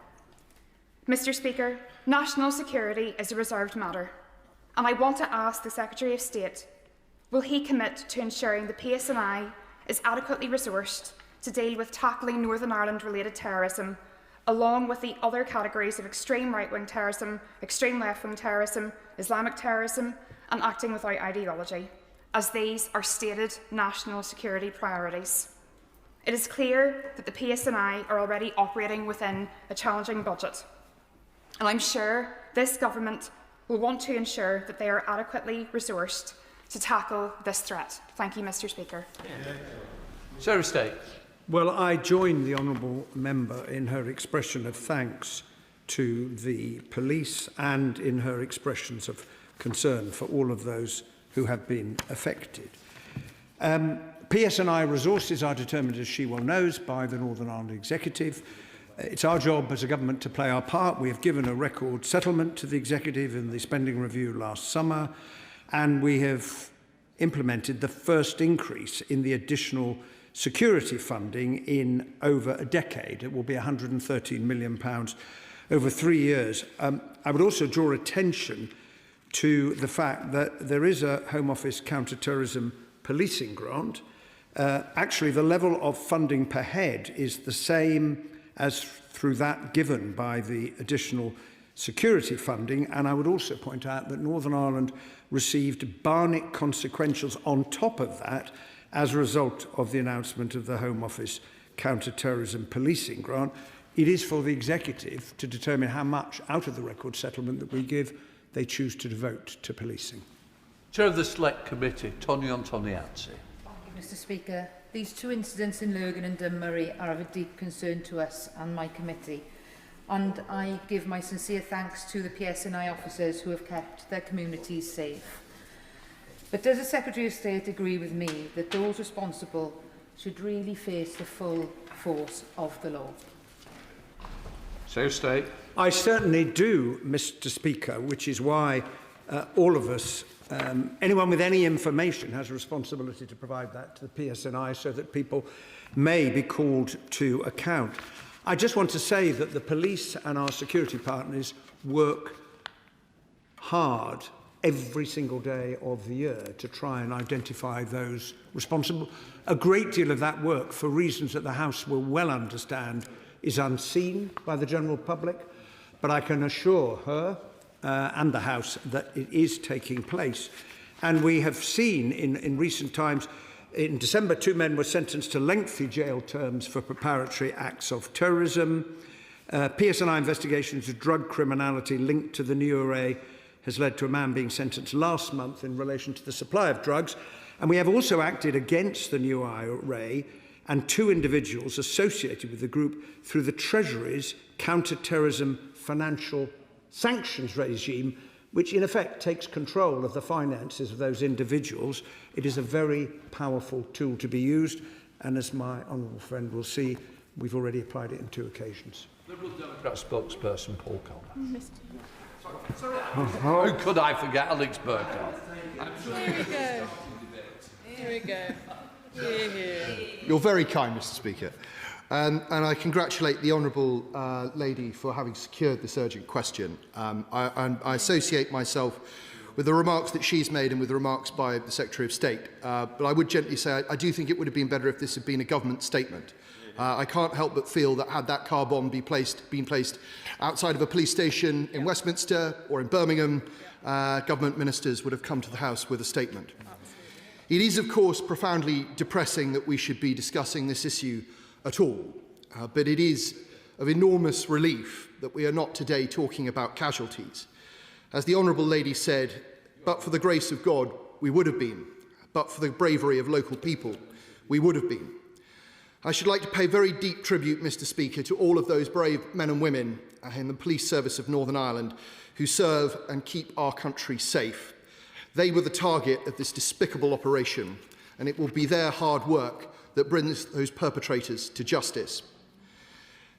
Mr. Speaker, national security is a reserved matter, and I want to ask the Secretary of State, will he commit to ensuring the PSNI is adequately resourced to deal with tackling Northern Ireland-related terrorism, along with the other categories of extreme right-wing terrorism, extreme left-wing terrorism, Islamic terrorism, and acting without ideology, as these are stated national security priorities. It is clear that the PSNI are already operating within a challenging budget, and I'm sure this government will want to ensure that they are adequately resourced to tackle this threat. Thank you, Mr. Speaker. Sir Estate. Well, I join the honourable member in her expression of thanks to the police and in her expressions of concern for all of those who have been affected. PSNI resources are determined, as she well knows, by the Northern Ireland Executive. It's our job as a government to play our part. We have given a record settlement to the Executive in the spending review last summer, and we have implemented the first increase in the additional security funding in over a decade. It will be £113 million over 3 years. I would also draw attention to the fact that there is a Home Office counter-terrorism policing grant. Actually, the level of funding per head is the same as through that given by the additional security funding, and I would also point out that Northern Ireland received Barnett consequentials on top of that as a result of the announcement of the Home Office counter-terrorism policing grant. It is for the Executive to determine how much out of the record settlement that we give they choose to devote to policing. Chair of the Select Committee, Tony Antoniazzi. Thank you, Mr. Speaker. These two incidents in Lurgan and Dunmurry are of a deep concern to us and my committee, and I give my sincere thanks to the PSNI officers who have kept their communities safe. But does the Secretary of State agree with me that those responsible should really face the full force of the law? Secretary of State. I certainly do, Mr. Speaker, which is why all of us, anyone with any information, has a responsibility to provide that to the PSNI so that people may be called to account. I just want to say that the police and our security partners work hard every single day of the year to try and identify those responsible. A great deal of that work, for reasons that the House will well understand, is unseen by the general public, but I can assure her and the House that it is taking place. And we have seen in recent times, in December, 2 men were sentenced to lengthy jail terms for preparatory acts of terrorism. PSNI investigations of drug criminality linked to the new array has led to a man being sentenced last month in relation to the supply of drugs. And we have also acted against the new array and 2 individuals associated with the group through the Treasury's counter-terrorism financial sanctions regime, which in effect takes control of the finances of those individuals. It is a very powerful tool to be used, and as my honourable friend will see, we've already applied it on 2 occasions. Liberal Democrat spokesperson Paul Coleman. How could I forget Alex Burkhardt? Here we go. Here we go. Here. You're very kind, Mr. Speaker. And I congratulate the honourable lady for having secured this urgent question. I associate myself with the remarks that she's made and with the remarks by the Secretary of State. But I would gently say I do think it would have been better if this had been a government statement. I can't help but feel that had that car bomb been placed outside of a police station in Westminster or in Birmingham, government ministers would have come to the House with a statement. It is, of course, profoundly depressing that we should be discussing this issue at all, but it is of enormous relief that we are not today talking about casualties. As the honourable lady said, but for the grace of God, we would have been. But for the bravery of local people, we would have been. I should like to pay very deep tribute, Mr. Speaker, to all of those brave men and women in the police service of Northern Ireland who serve and keep our country safe. They were the target of this despicable operation, and it will be their hard work that brings those perpetrators to justice.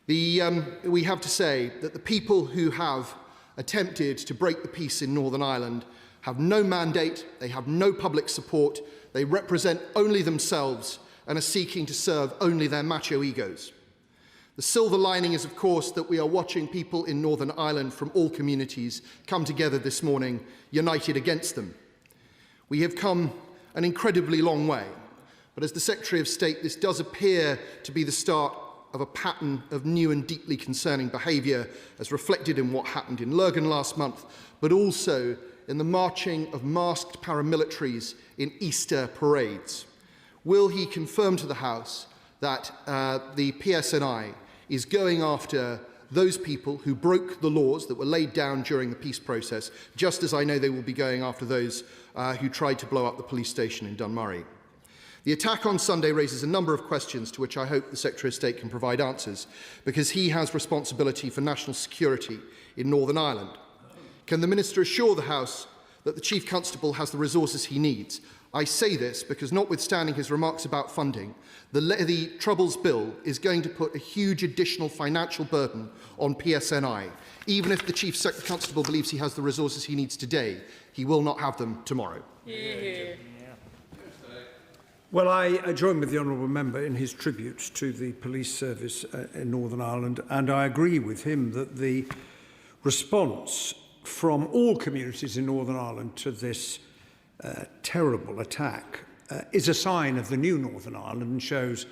We have to say that the people who have attempted to break the peace in Northern Ireland have no mandate, they have no public support, they represent only themselves and are seeking to serve only their macho egos. The silver lining is, of course, that we are watching people in Northern Ireland from all communities come together this morning, united against them. We have come an incredibly long way, but as the Secretary of State, this does appear to be the start of a pattern of new and deeply concerning behaviour, as reflected in what happened in Lurgan last month, but also in the marching of masked paramilitaries in Easter parades. Will he confirm to the House that the PSNI is going after those people who broke the laws that were laid down during the peace process, just as I know they will be going after those who tried to blow up the police station in Dunmurry? The attack on Sunday raises a number of questions to which I hope the Secretary of State can provide answers, because he has responsibility for national security in Northern Ireland. Can the Minister assure the House that the Chief Constable has the resources he needs? I say this because, notwithstanding his remarks about funding, the Troubles Bill is going to put a huge additional financial burden on PSNI. Even if the Chief Constable believes he has the resources he needs today, he will not have them tomorrow. Yeah. Well, I join with the honourable member in his tributes to the police service in Northern Ireland, and I agree with him that the response from all communities in Northern Ireland to this terrible attack is a sign of the new Northern Ireland and shows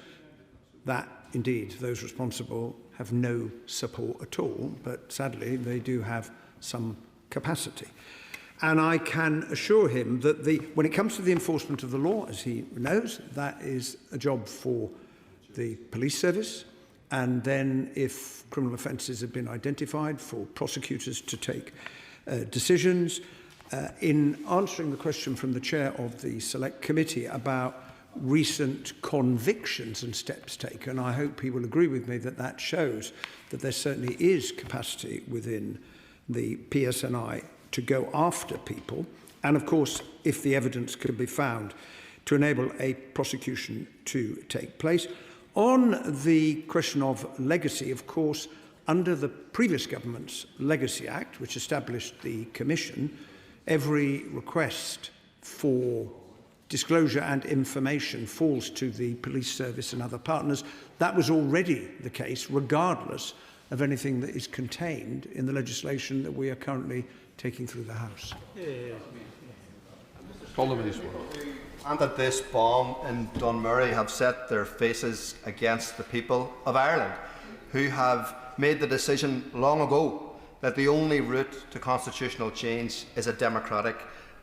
that, indeed, those responsible have no support at all, but sadly they do have some capacity. And I can assure him that when it comes to the enforcement of the law, as he knows, that is a job for the police service. And then, if criminal offences have been identified, for prosecutors to take decisions. In answering the question from the chair of the Select Committee about recent convictions and steps taken, I hope he will agree with me that that shows that there certainly is capacity within the PSNI to go after people, and of course, if the evidence could be found, to enable a prosecution to take place. On the question of legacy, of course, under the previous government's Legacy Act, which established the Commission, every request for disclosure and information falls to the police service and other partners. That was already the case, regardless of anything that is contained in the legislation that we are currently taking through the House. And that this bomb in Dunmurry have set their faces against the people of Ireland, who have made the decision long ago that the only route to constitutional change is a democratic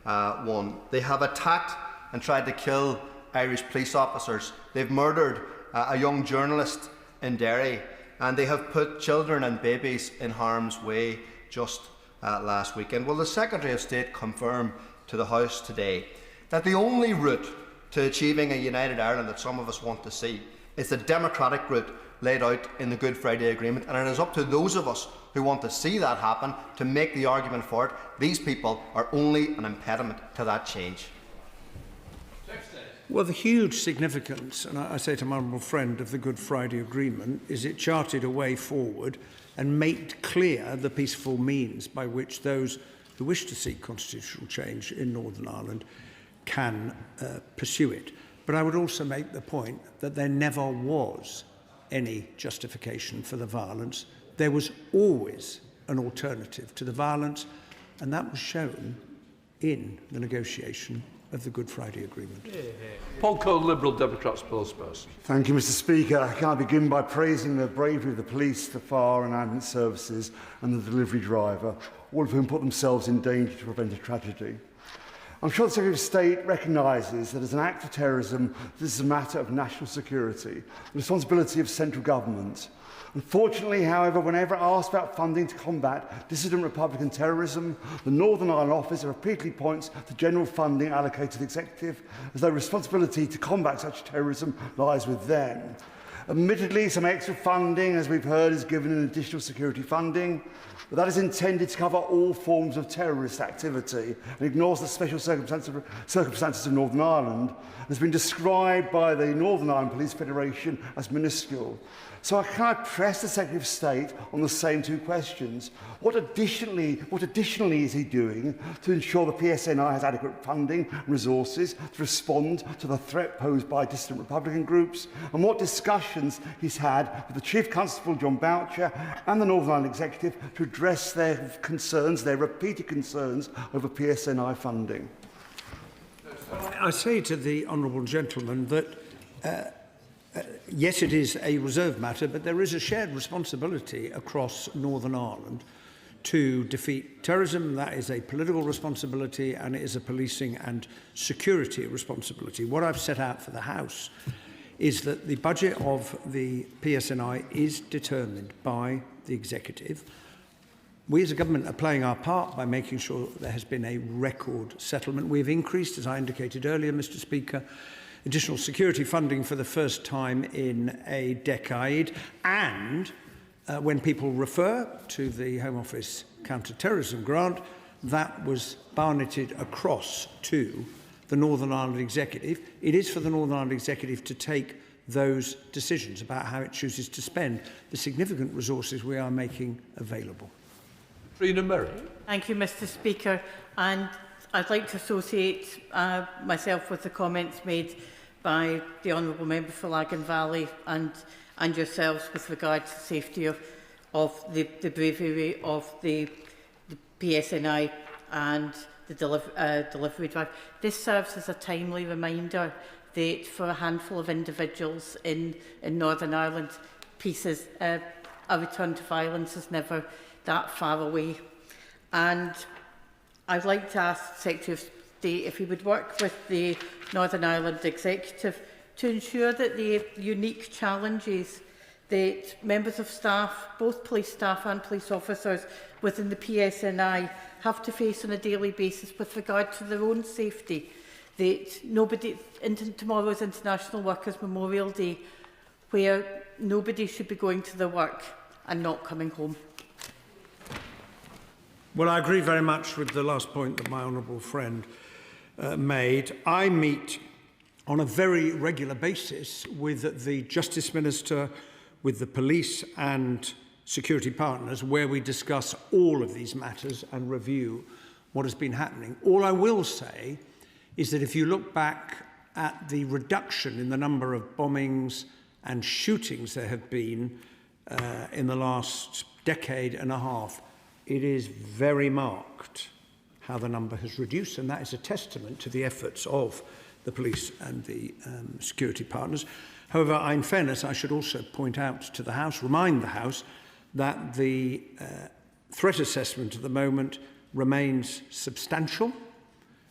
one. They have attacked and tried to kill Irish police officers. They've murdered a young journalist in Derry, and they have put children and babies in harm's way just last weekend. Will the Secretary of State confirm to the House today that the only route to achieving a united Ireland that some of us want to see is the democratic route laid out in the Good Friday Agreement, and it is up to those of us who want to see that happen to make the argument for it? These people are only an impediment to that change. Well, the huge significance, and I say to my honourable friend, of the Good Friday Agreement is it charted a way forward and made clear the peaceful means by which those who wish to seek constitutional change in Northern Ireland can pursue it. But I would also make the point that there never was any justification for the violence. There was always an alternative to the violence, and that was shown in the negotiation of the Good Friday Agreement. Paul Cole, Liberal Democrat spokesperson. Thank you, Mr. Speaker. Can I begin by praising the bravery of the police, the fire and ambulance services and the delivery driver, all of whom put themselves in danger to prevent a tragedy. I'm sure the Secretary of State recognises that as an act of terrorism, this is a matter of national security, the responsibility of central government. Unfortunately, however, whenever asked about funding to combat dissident Republican terrorism, the Northern Ireland Office repeatedly points to general funding allocated to the Executive, as though responsibility to combat such terrorism lies with them. Admittedly, some extra funding, as we've heard, is given in additional security funding, but that is intended to cover all forms of terrorist activity and ignores the special circumstances of Northern Ireland, and has been described by the Northern Ireland Police Federation as minuscule. So can I press the Secretary of State on the same two questions? What additionally is he doing to ensure the PSNI has adequate funding and resources to respond to the threat posed by dissident Republican groups? And what discussions he's had with the Chief Constable, John Boucher, and the Northern Ireland Executive to address their concerns, their repeated concerns over PSNI funding? I say to the honourable gentleman that yes, it is a reserved matter, but there is a shared responsibility across Northern Ireland to defeat terrorism. That is a political responsibility, and it is a policing and security responsibility. What I've set out for the House is that the budget of the PSNI is determined by the Executive. We as a government are playing our part by making sure that there has been a record settlement. We have increased, as I indicated earlier, Mr. Speaker, additional security funding for the first time in a decade, and when people refer to the Home Office counter-terrorism grant, that was barnetted across to the Northern Ireland Executive. It is for the Northern Ireland Executive to take those decisions about how it chooses to spend the significant resources we are making available. Murray. Thank you, Mr. Speaker. And I'd like to associate myself with the comments made by the Honourable Member for Lagan Valley and yourselves with regard to the safety of the bravery of the PSNI and the delivery drive. This serves as a timely reminder that for a handful of individuals in Northern Ireland, a return to violence is never that far away. And I'd like to ask the Secretary of State if he would work with the Northern Ireland Executive to ensure that the unique challenges that members of staff, both police staff and police officers within the PSNI have to face on a daily basis with regard to their own safety, that tomorrow is International Workers' Memorial Day, where nobody should be going to their work and not coming home. Well, I agree very much with the last point that my honourable friend made. I meet on a very regular basis with the Justice Minister, with the police and security partners, where we discuss all of these matters and review what has been happening. All I will say is that if you look back at the reduction in the number of bombings and shootings there have been in the last decade and a half, it is very marked how the number has reduced, and that is a testament to the efforts of the police and the security partners. However, in fairness, I should also point out to the House, remind the House, that the threat assessment at the moment remains substantial.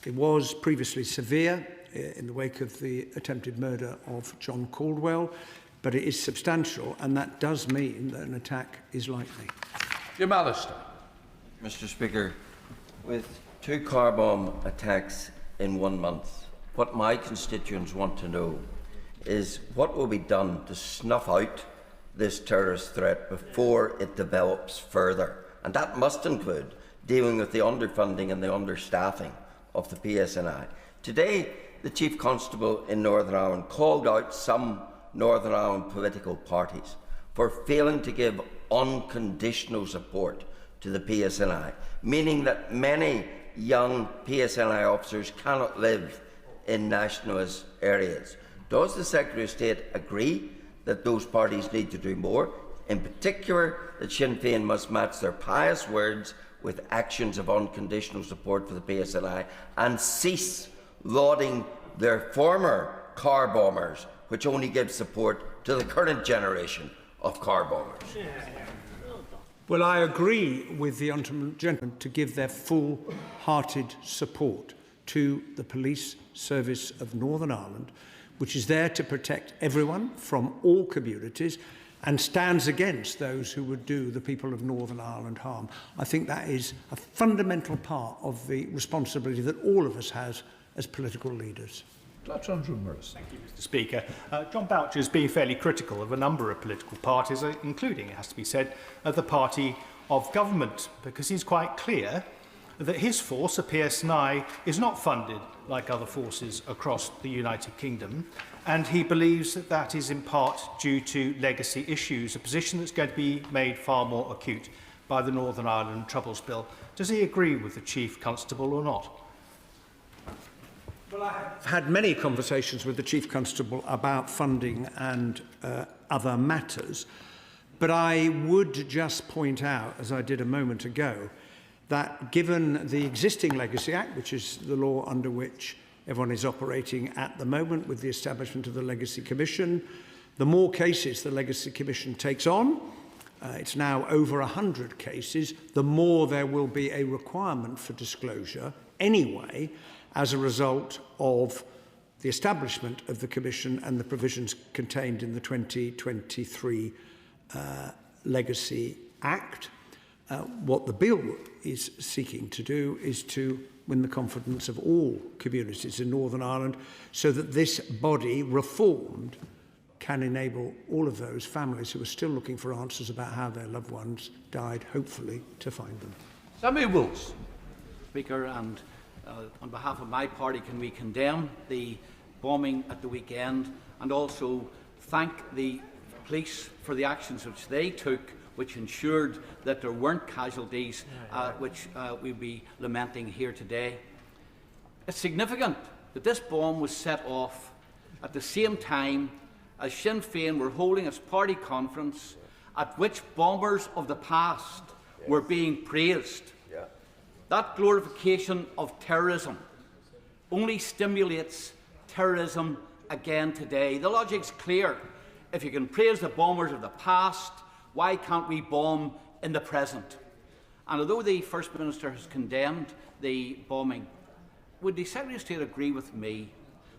It was previously severe in the wake of the attempted murder of John Caldwell, but it is substantial, and that does mean that an attack is likely. Jim Allister. Mr. Speaker, with 2 car bomb attacks in 1 month, what my constituents want to know is what will be done to snuff out this terrorist threat before it develops further. And that must include dealing with the underfunding and the understaffing of the PSNI. Today, the Chief Constable in Northern Ireland called out some Northern Ireland political parties for failing to give unconditional support to the PSNI, meaning that many young PSNI officers cannot live in nationalist areas. Does the Secretary of State agree that those parties need to do more? In particular, that Sinn Féin must match their pious words with actions of unconditional support for the PSNI and cease lauding their former car bombers, which only give support to the current generation of car bombers. Well, I agree with the honourable gentleman to give their full-hearted support to the Police Service of Northern Ireland, which is there to protect everyone from all communities and stands against those who would do the people of Northern Ireland harm. I think that is a fundamental part of the responsibility that all of us has as political leaders. Thank you, Mr. Speaker. John Boucher has been fairly critical of a number of political parties, including, it has to be said, the party of government, because he's quite clear that his force, the PSNI, is not funded like other forces across the United Kingdom, and he believes that that is in part due to legacy issues, a position that's going to be made far more acute by the Northern Ireland Troubles Bill. Does he agree with the Chief Constable or not? Well, I have had many conversations with the Chief Constable about funding and other matters, but I would just point out, as I did a moment ago, that given the existing Legacy Act, which is the law under which everyone is operating at the moment with the establishment of the Legacy Commission, the more cases the Legacy Commission takes on, it's now over 100 cases, the more there will be a requirement for disclosure anyway, as a result of the establishment of the Commission and the provisions contained in the 2023 Legacy Act. What the bill is seeking to do is to win the confidence of all communities in Northern Ireland so that this body, reformed, can enable all of those families who are still looking for answers about how their loved ones died, hopefully, to find them. Sammy Wilson. Speaker, and On behalf of my party, can we condemn the bombing at the weekend and also thank the police for the actions which they took, which ensured that there weren't casualties, which we'll be lamenting here today. It's significant that this bomb was set off at the same time as Sinn Féin were holding its party conference, at which bombers of the past were being praised. That glorification of terrorism only stimulates terrorism again today. The logic's clear. If you can praise the bombers of the past, why can't we bomb in the present? And although the First Minister has condemned the bombing, would the Secretary of State agree with me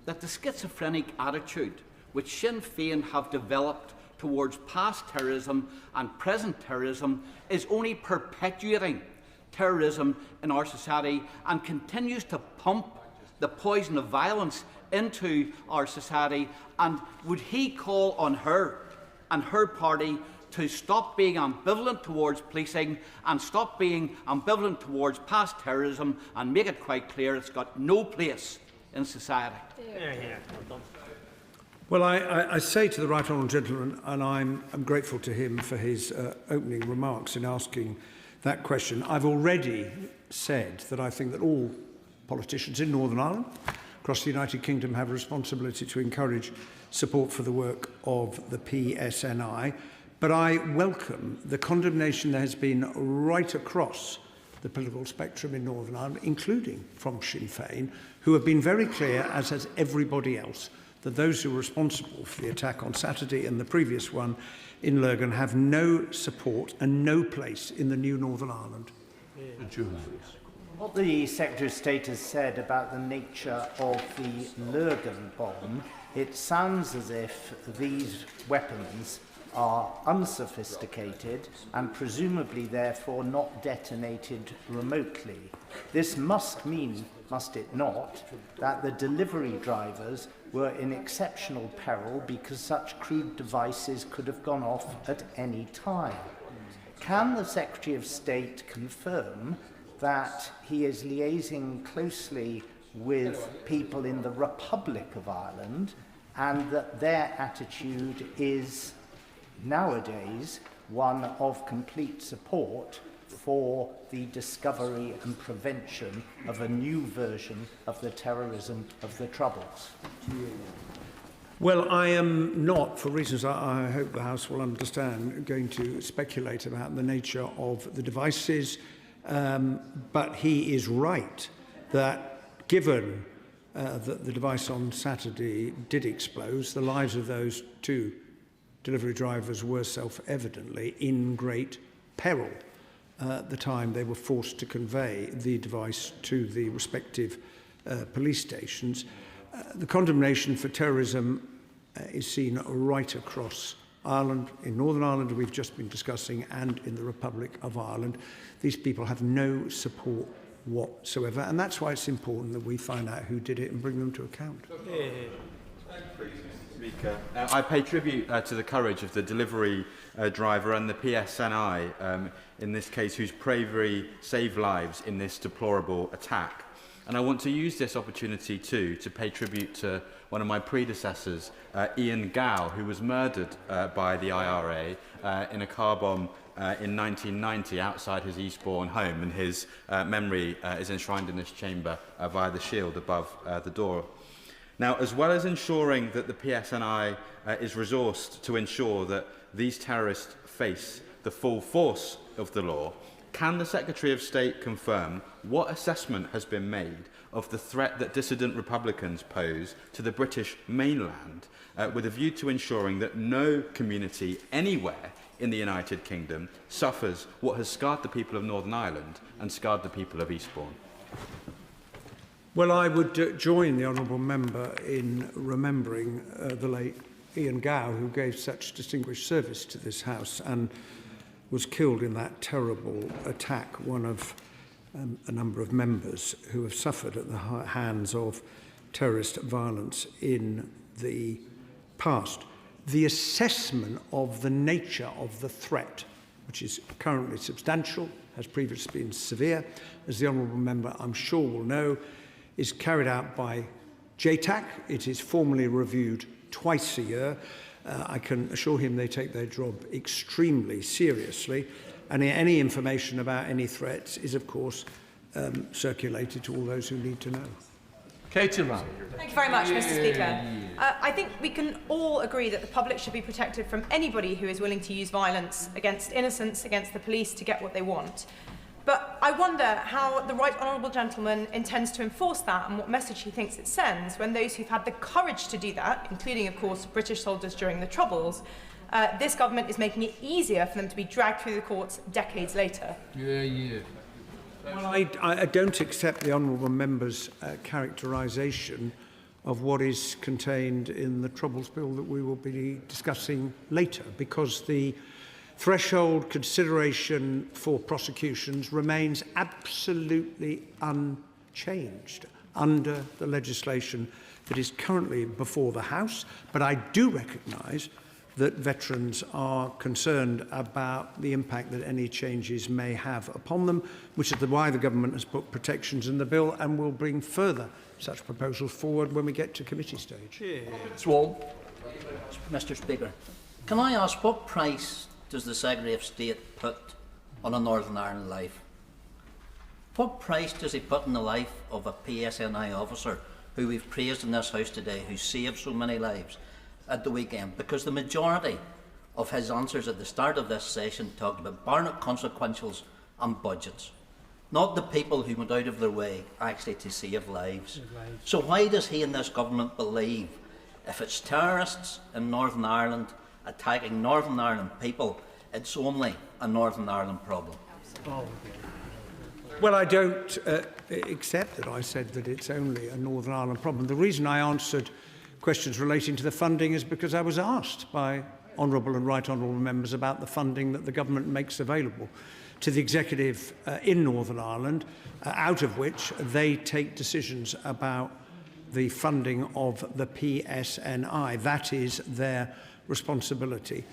that the schizophrenic attitude which Sinn Féin have developed towards past terrorism and present terrorism is only perpetuating terrorism in our society and continues to pump the poison of violence into our society? And would he call on her and her party to stop being ambivalent towards policing and stop being ambivalent towards past terrorism and make it quite clear it's got no place in society? Well, I say to the right honourable gentleman, and I'm grateful to him for his opening remarks in asking that question. I've already said that I think that all politicians in Northern Ireland, across the United Kingdom, have a responsibility to encourage support for the work of the PSNI. But I welcome the condemnation there has been right across the political spectrum in Northern Ireland, including from Sinn Féin, who have been very clear, as has everybody else, that those who were responsible for the attack on Saturday and the previous one in Lurgan have no support and no place in the new Northern Ireland. What the Secretary of State has said about the nature of the Lurgan bomb, it sounds as if these weapons are unsophisticated and presumably therefore not detonated remotely. This must mean, must it not, that the delivery drivers were in exceptional peril because such crude devices could have gone off at any time. Can the Secretary of State confirm that he is liaising closely with people in the Republic of Ireland and that their attitude is nowadays one of complete support for the discovery and prevention of a new version of the terrorism of the Troubles? Well, I am not, for reasons I hope the House will understand, going to speculate about the nature of the devices, but he is right that given that the device on Saturday did explode, the lives of those two delivery drivers were self-evidently in great peril at the time they were forced to convey the device to the respective police stations. The condemnation for terrorism is seen right across Ireland. In Northern Ireland, we've just been discussing, and in the Republic of Ireland. These people have no support whatsoever, and that's why it's important that we find out who did it and bring them to account. I pay tribute to the courage of the delivery driver and the PSNI, in this case, whose bravery saved lives in this deplorable attack. And I want to use this opportunity too to pay tribute to one of my predecessors, Ian Gow, who was murdered by the IRA in a car bomb in 1990 outside his Eastbourne home, and his memory is enshrined in this chamber via the shield above the door. Now, as well as ensuring that the PSNI is resourced to ensure that these terrorists face the full force of the law, can the Secretary of State confirm what assessment has been made of the threat that dissident Republicans pose to the British mainland, with a view to ensuring that no community anywhere in the United Kingdom suffers what has scarred the people of Northern Ireland and scarred the people of Eastbourne? Well, I would join the honourable member in remembering the late Ian Gow, who gave such distinguished service to this House and was killed in that terrible attack, one of a number of members who have suffered at the hands of terrorist violence in the past. The assessment of the nature of the threat which is currently substantial, has previously been severe, as the honourable member I'm sure will know, is carried out by JTAC. It is formally reviewed twice a year. I can assure him they take their job extremely seriously, and any information about any threats is, of course, circulated to all those who need to know. Katie Rand. Thank you very much, Mr. Speaker. I think we can all agree that the public should be protected from anybody who is willing to use violence against innocents, against the police, to get what they want. But I wonder how the Right Honourable Gentleman intends to enforce that and what message he thinks it sends when those who've had the courage to do that, including, of course, British soldiers during the Troubles, this government is making it easier for them to be dragged through the courts decades later. Well, I don't accept the honourable member's characterisation of what is contained in the Troubles Bill that we will be discussing later, because the threshold consideration for prosecutions remains absolutely unchanged under the legislation that is currently before the House. But I do recognise that veterans are concerned about the impact that any changes may have upon them, which is why the government has put protections in the bill and will bring further such proposals forward when we get to committee stage. Swirl. Mr. Speaker, can I ask, what price does the Secretary of State put on a Northern Ireland life? What price does he put on the life of a PSNI officer who we've praised in this House today, who saved so many lives at the weekend? Because the majority of his answers at the start of this session talked about Barnett consequentials and budgets, not the people who went out of their way actually to save lives. So why does he and this government believe if it's terrorists in Northern Ireland attacking Northern Ireland people, it's only a Northern Ireland problem? Well, I don't accept that I said that it's only a Northern Ireland problem. The reason I answered questions relating to the funding is because I was asked by honourable and right honourable members about the funding that the government makes available to the executive in Northern Ireland, out of which they take decisions about the funding of the PSNI. That is their responsibility.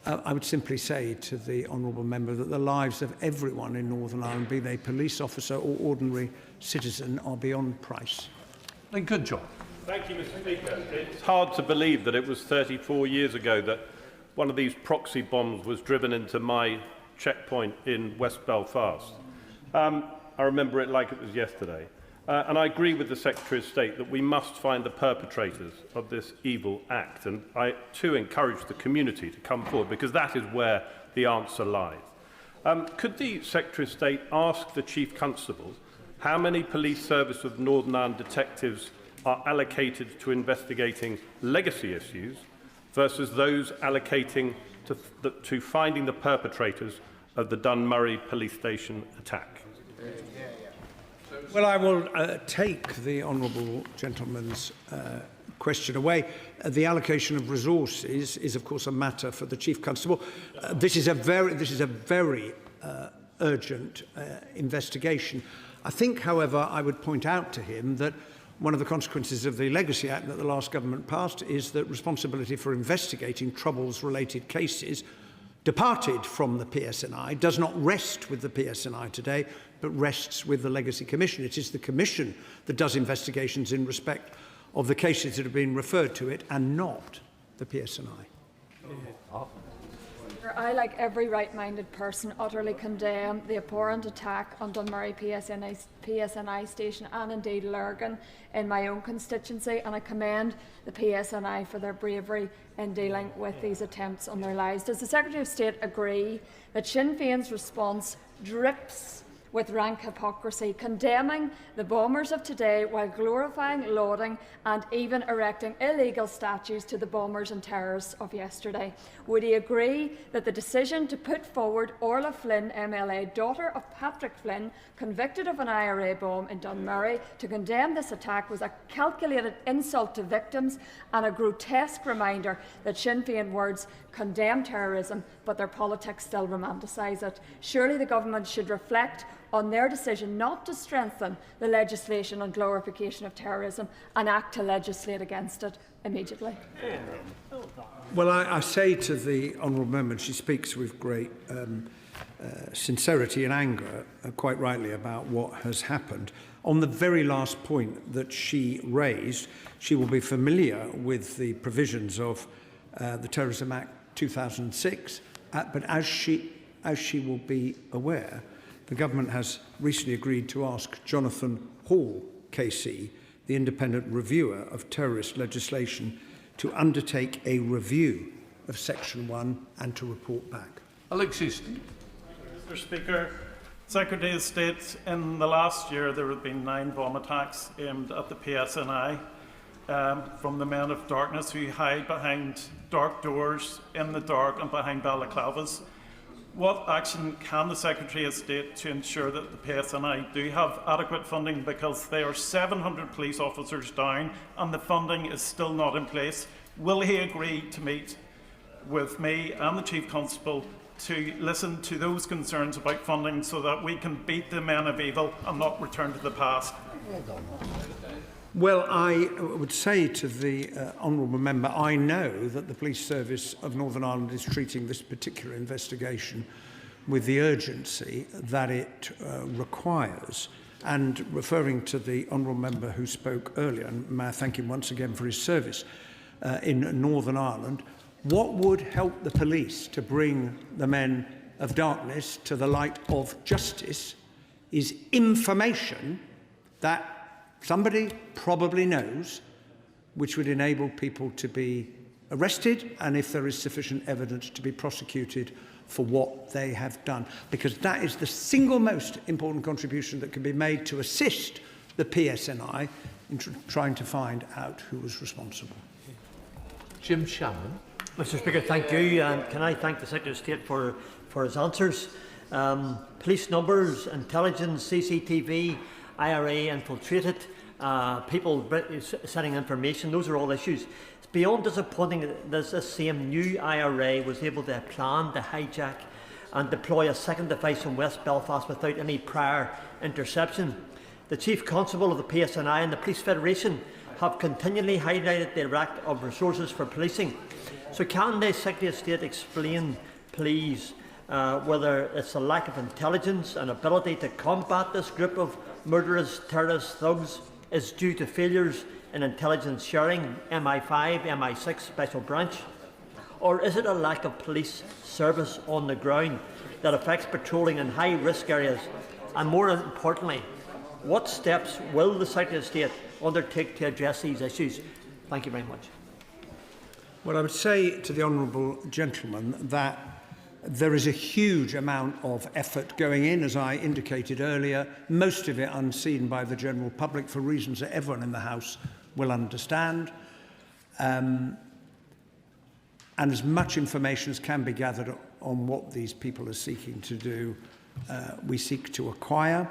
I would simply say to the honourable member that the lives of everyone in Northern Ireland, be they police officer or ordinary citizen, are beyond price. Good job. Thank you, Mr. Speaker. It's hard to believe that it was 34 years ago that one of these proxy bombs was driven into my checkpoint in West Belfast. I remember it like it was yesterday. And I agree with the Secretary of State that we must find the perpetrators of this evil act. And I, too, encourage the community to come forward, because that is where the answer lies. Could the Secretary of State ask the Chief Constable how many Police Service of Northern Ireland detectives are allocated to investigating legacy issues versus those allocating to finding the perpetrators of the Dunmurry police station attack? Well, I will take the honourable gentleman's question away. The allocation of resources is, of course, a matter for the Chief Constable. This is a very urgent investigation. I think, however, I would point out to him that one of the consequences of the Legacy Act that the last government passed is that responsibility for investigating Troubles-related cases departed from the PSNI, does not rest with the PSNI today, but rests with the Legacy Commission. It is the Commission that does investigations in respect of the cases that have been referred to it, and not the PSNI. I, like every right-minded person, utterly condemn the abhorrent attack on Dunmurry PSNI station and indeed Lurgan in my own constituency, and I commend the PSNI for their bravery in dealing with these attempts on their lives. Does the Secretary of State agree that Sinn Féin's response drips with rank hypocrisy, condemning the bombers of today while glorifying, lauding and even erecting illegal statues to the bombers and terrorists of yesterday? Would he agree that the decision to put forward Orla Flynn, MLA, daughter of Patrick Flynn, convicted of an IRA bomb in Dunmurry, to condemn this attack was a calculated insult to victims and a grotesque reminder that Sinn Féin words condemn terrorism, but their politics still romanticise it? Surely the government should reflect on their decision not to strengthen the legislation on glorification of terrorism and act to legislate against it immediately. Well, I say to the honourable member, she speaks with great sincerity and anger, quite rightly, about what has happened. On the very last point that she raised, she will be familiar with the provisions of the Terrorism Act 2006, but as she will be aware, the government has recently agreed to ask Jonathan Hall, KC, the independent reviewer of terrorist legislation, to undertake a review of Section 1 and to report back. Alex Easton. Mr. Speaker, Secretary of State, in the last year there have been 9 bomb attacks aimed at the PSNI from the men of darkness who hide behind dark doors, in the dark and behind balaclavas. What action can the Secretary of State to ensure that the PSNI do have adequate funding, because there are 700 police officers down and the funding is still not in place? Will he agree to meet with me and the Chief Constable to listen to those concerns about funding so that we can beat the men of evil and not return to the past? Well, I would say to the honourable member, I know that the Police Service of Northern Ireland is treating this particular investigation with the urgency that it requires. And referring to the honourable member who spoke earlier, and may I thank him once again for his service in Northern Ireland, what would help the police to bring the men of darkness to the light of justice is information that somebody probably knows, which would enable people to be arrested, and if there is sufficient evidence, to be prosecuted for what they have done. Because that is the single most important contribution that can be made to assist the PSNI in trying to find out who was responsible. Jim Shannon. Mr. Speaker, thank you, and can I thank the Secretary of State for his answers. Police numbers, intelligence, CCTV, IRA infiltrated, people sending information, those are all issues. It's beyond disappointing that this same new IRA was able to plan to hijack and deploy a second device in West Belfast without any prior interception. The Chief Constable of the PSNI and the Police Federation have continually highlighted the lack of resources for policing. So can the Secretary of State explain, please, whether it's a lack of intelligence and ability to combat this group of murderous terrorist thugs is due to failures in intelligence sharing, MI5, MI6 Special Branch? Or is it a lack of police service on the ground that affects patrolling in high-risk areas? And more importantly, what steps will the Secretary of State undertake to address these issues? Thank you very much. Well, I would say to the honourable gentleman that there is a huge amount of effort going in, as I indicated earlier, most of it unseen by the general public for reasons that everyone in the House will understand. And as much information as can be gathered on what these people are seeking to do, we seek to acquire.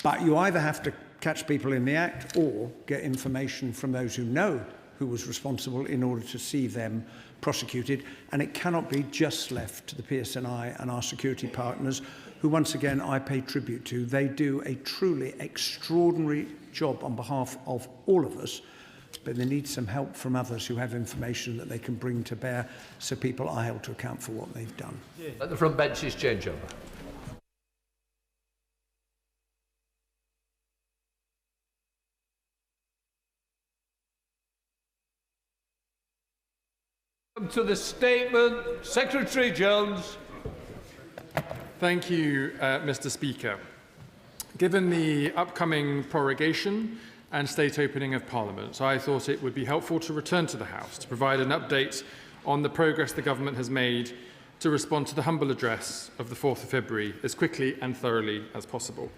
But you either have to catch people in the act or get information from those who know who was responsible in order to see them prosecuted, and it cannot be just left to the PSNI and our security partners, who once again I pay tribute to. They do a truly extraordinary job on behalf of all of us, but they need some help from others who have information that they can bring to bear, so people are held to account for what they've done. Let the front benches change over. To the statement, Secretary Jones. Thank you, Mr. Speaker. Given the upcoming prorogation and state opening of Parliament, I thought it would be helpful to return to the House to provide an update on the progress the government has made to respond to the humble address of the 4th of February as quickly and thoroughly as possible.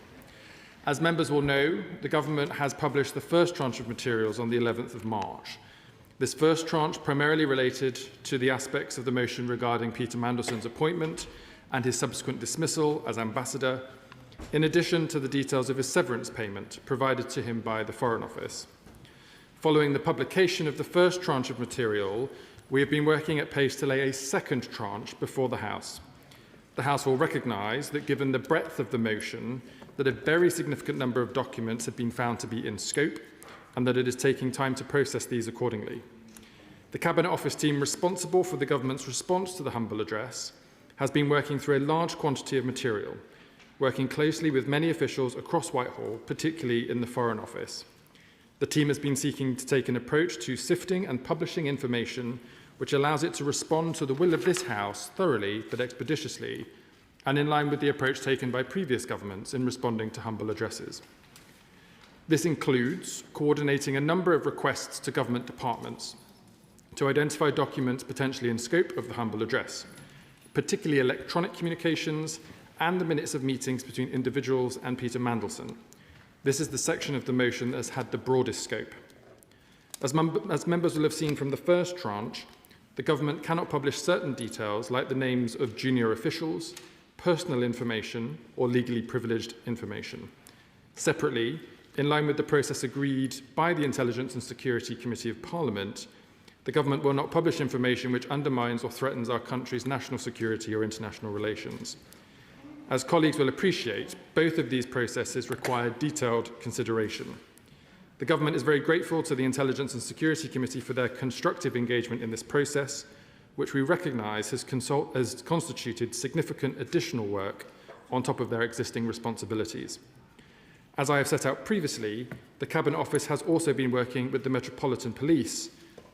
As members will know, the government has published the first tranche of materials on the 11th of March. This first tranche primarily related to the aspects of the motion regarding Peter Mandelson's appointment and his subsequent dismissal as ambassador, in addition to the details of his severance payment provided to him by the Foreign Office. Following the publication of the first tranche of material, we have been working at pace to lay a second tranche before the House. The House will recognise that given the breadth of the motion, that a very significant number of documents have been found to be in scope, and that it is taking time to process these accordingly. The Cabinet Office team responsible for the Government's response to the humble address has been working through a large quantity of material, working closely with many officials across Whitehall, particularly in the Foreign Office. The team has been seeking to take an approach to sifting and publishing information which allows it to respond to the will of this House thoroughly but expeditiously, and in line with the approach taken by previous governments in responding to humble addresses. This includes coordinating a number of requests to government departments to identify documents potentially in scope of the humble address, particularly electronic communications and the minutes of meetings between individuals and Peter Mandelson. This is the section of the motion that has had the broadest scope. As members will have seen from the first tranche, the government cannot publish certain details like the names of junior officials, personal information, or legally privileged information. Separately, in line with the process agreed by the Intelligence and Security Committee of Parliament, the government will not publish information which undermines or threatens our country's national security or international relations. As colleagues will appreciate, both of these processes require detailed consideration. The government is very grateful to the Intelligence and Security Committee for their constructive engagement in this process, which we recognise has constituted significant additional work on top of their existing responsibilities. As I have set out previously, the Cabinet Office has also been working with the Metropolitan Police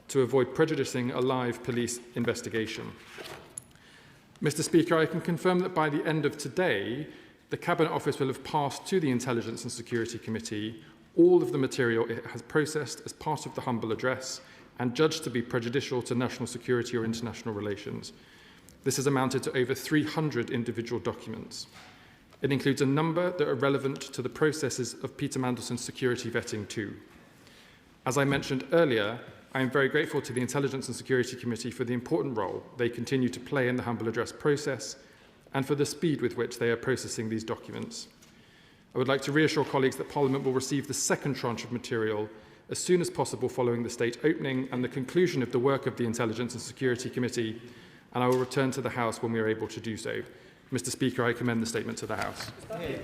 to avoid prejudicing a live police investigation. Mr. Speaker, I can confirm that by the end of today, the Cabinet Office will have passed to the Intelligence and Security Committee all of the material it has processed as part of the humble address and judged to be prejudicial to national security or international relations. This has amounted to over 300 individual documents. It includes a number that are relevant to the processes of Peter Mandelson's security vetting too. As I mentioned earlier, I am very grateful to the Intelligence and Security Committee for the important role they continue to play in the humble address process and for the speed with which they are processing these documents. I would like to reassure colleagues that Parliament will receive the second tranche of material as soon as possible following the state opening and the conclusion of the work of the Intelligence and Security Committee, and I will return to the House when we are able to do so. Mr. Speaker, I commend the statement to the House.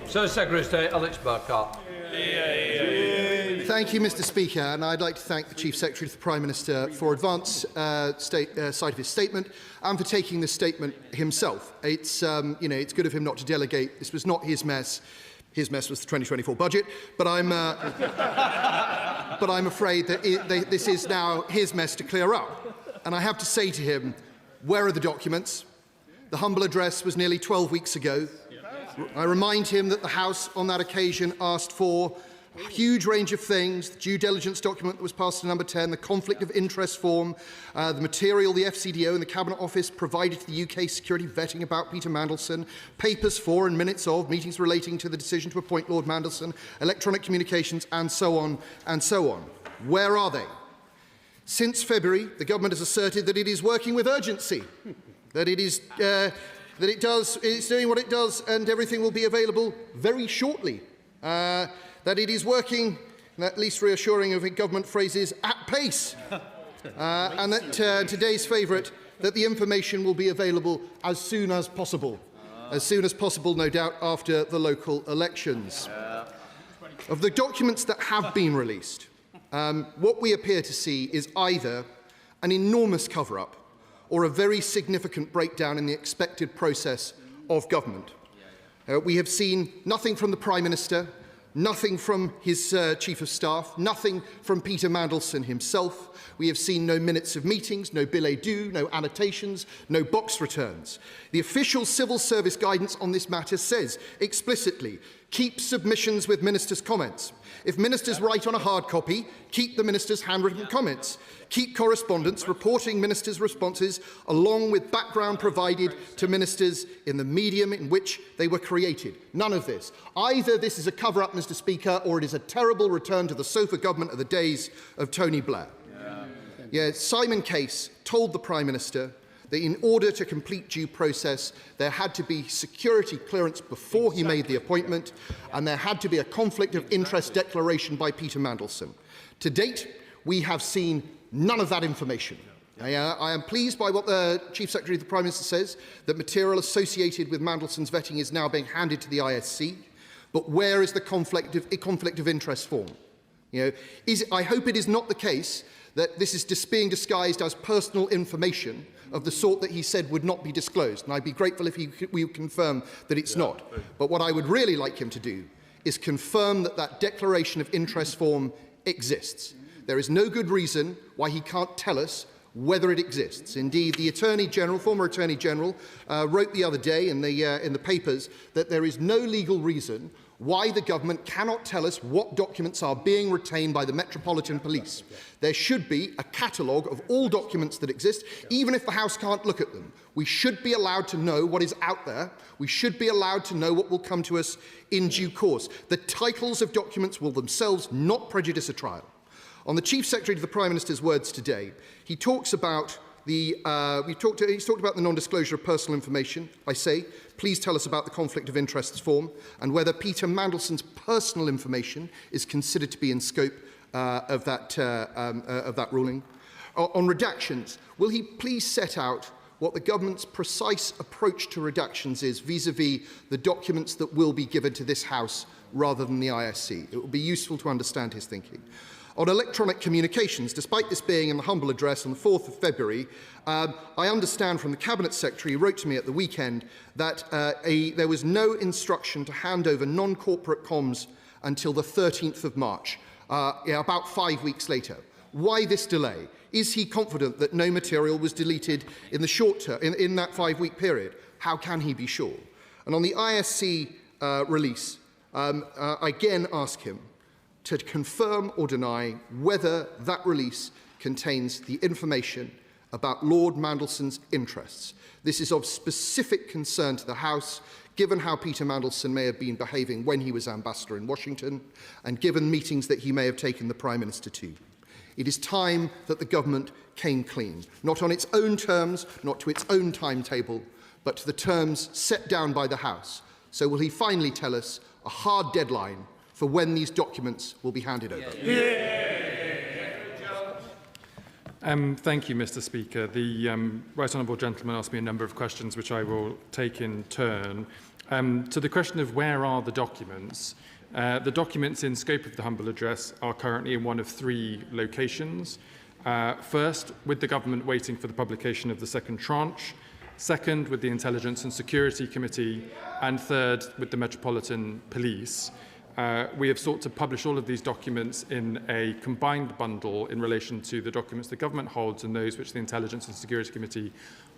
Sir Secretary of State Alex Burkhardt. Thank you, Mr. Speaker, and I'd like to thank the Chief Secretary to the Prime Minister for advance sight of his statement and for taking this statement himself. It's good of him not to delegate. This was not his mess. His mess was the 2024 budget, but I'm afraid that this is now his mess to clear up. And I have to say to him, where are the documents? The humble address was nearly 12 weeks ago. I remind him that the House on that occasion asked for a huge range of things: the due diligence document that was passed to number 10, the conflict of interest form, the material the FCDO and the Cabinet Office provided to the UK security vetting about Peter Mandelson, papers for and minutes of meetings relating to the decision to appoint Lord Mandelson, electronic communications, and so on and so on. Where are they? Since February, the government has asserted that it is working with urgency, that it's doing what it does and everything will be available very shortly. That it is working, at least reassuring of government phrases, at pace. And that today's favourite, that the information will be available as soon as possible. As soon as possible, no doubt, after the local elections. Of the documents that have been released, what we appear to see is either an enormous cover-up or a very significant breakdown in the expected process of government. We have seen nothing from the Prime Minister, nothing from his Chief of Staff, nothing from Peter Mandelson himself. We have seen no minutes of meetings, no billets doux, no annotations, no box returns. The official civil service guidance on this matter says explicitly, keep submissions with ministers' comments. If ministers write on a hard copy, keep the ministers' handwritten comments. Keep correspondence reporting ministers' responses along with background provided to ministers in the medium in which they were created. None of this. Either this is a cover-up, Mr. Speaker, or it is a terrible return to the sofa government of the days of Tony Blair. Simon Case told the Prime Minister that in order to complete due process, there had to be security clearance before he made the appointment, and there had to be a conflict of interest declaration by Peter Mandelson. To date, we have seen none of that information. I am pleased by what the Chief Secretary of the Prime Minister says, that material associated with Mandelson's vetting is now being handed to the ISC, but where is the conflict of interest form? I hope it is not the case that this is being disguised as personal information of the sort that he said would not be disclosed, and I'd be grateful if we would confirm that it's not. But what I would really like him to do is confirm that that declaration of interest form exists. There is no good reason why he can't tell us whether it exists. Indeed, the Attorney General, former Attorney General, wrote the other day in the papers that there is no legal reason why the government cannot tell us what documents are being retained by the Metropolitan Police. There should be a catalogue of all documents that exist, even if the House can't look at them. We should be allowed to know what is out there. We should be allowed to know what will come to us in due course. The titles of documents will themselves not prejudice a trial. On the Chief Secretary to the Prime Minister's words today, he talks about he's talked about the non-disclosure of personal information. I say, please tell us about the conflict of interests form and whether Peter Mandelson's personal information is considered to be in scope of that ruling. On redactions, will he please set out what the government's precise approach to redactions is vis-à-vis the documents that will be given to this House rather than the ISC? It will be useful to understand his thinking. On electronic communications, despite this being in the humble address on the 4th of February, I understand from the Cabinet Secretary who wrote to me at the weekend that there was no instruction to hand over non-corporate comms until the 13th of March, about 5 weeks later. Why this delay? Is he confident that no material was deleted in the short term, in that 5-week period? How can he be sure? And on the ISC release, I again ask him to confirm or deny whether that release contains the information about Lord Mandelson's interests. This is of specific concern to the House, given how Peter Mandelson may have been behaving when he was ambassador in Washington, and given meetings that he may have taken the Prime Minister to. It is time that the government came clean, not on its own terms, not to its own timetable, but to the terms set down by the House. So will he finally tell us a hard deadline for when these documents will be handed over? Thank you, Mr. Speaker. The Right Honourable Gentleman asked me a number of questions which I will take in turn. To the question of where are the documents in scope of the humble address are currently in one of 3 locations. First, with the government waiting for the publication of the second tranche. Second, with the Intelligence and Security Committee. And third, with the Metropolitan Police. We have sought to publish all of these documents in a combined bundle in relation to the documents the government holds and those which the Intelligence and Security Committee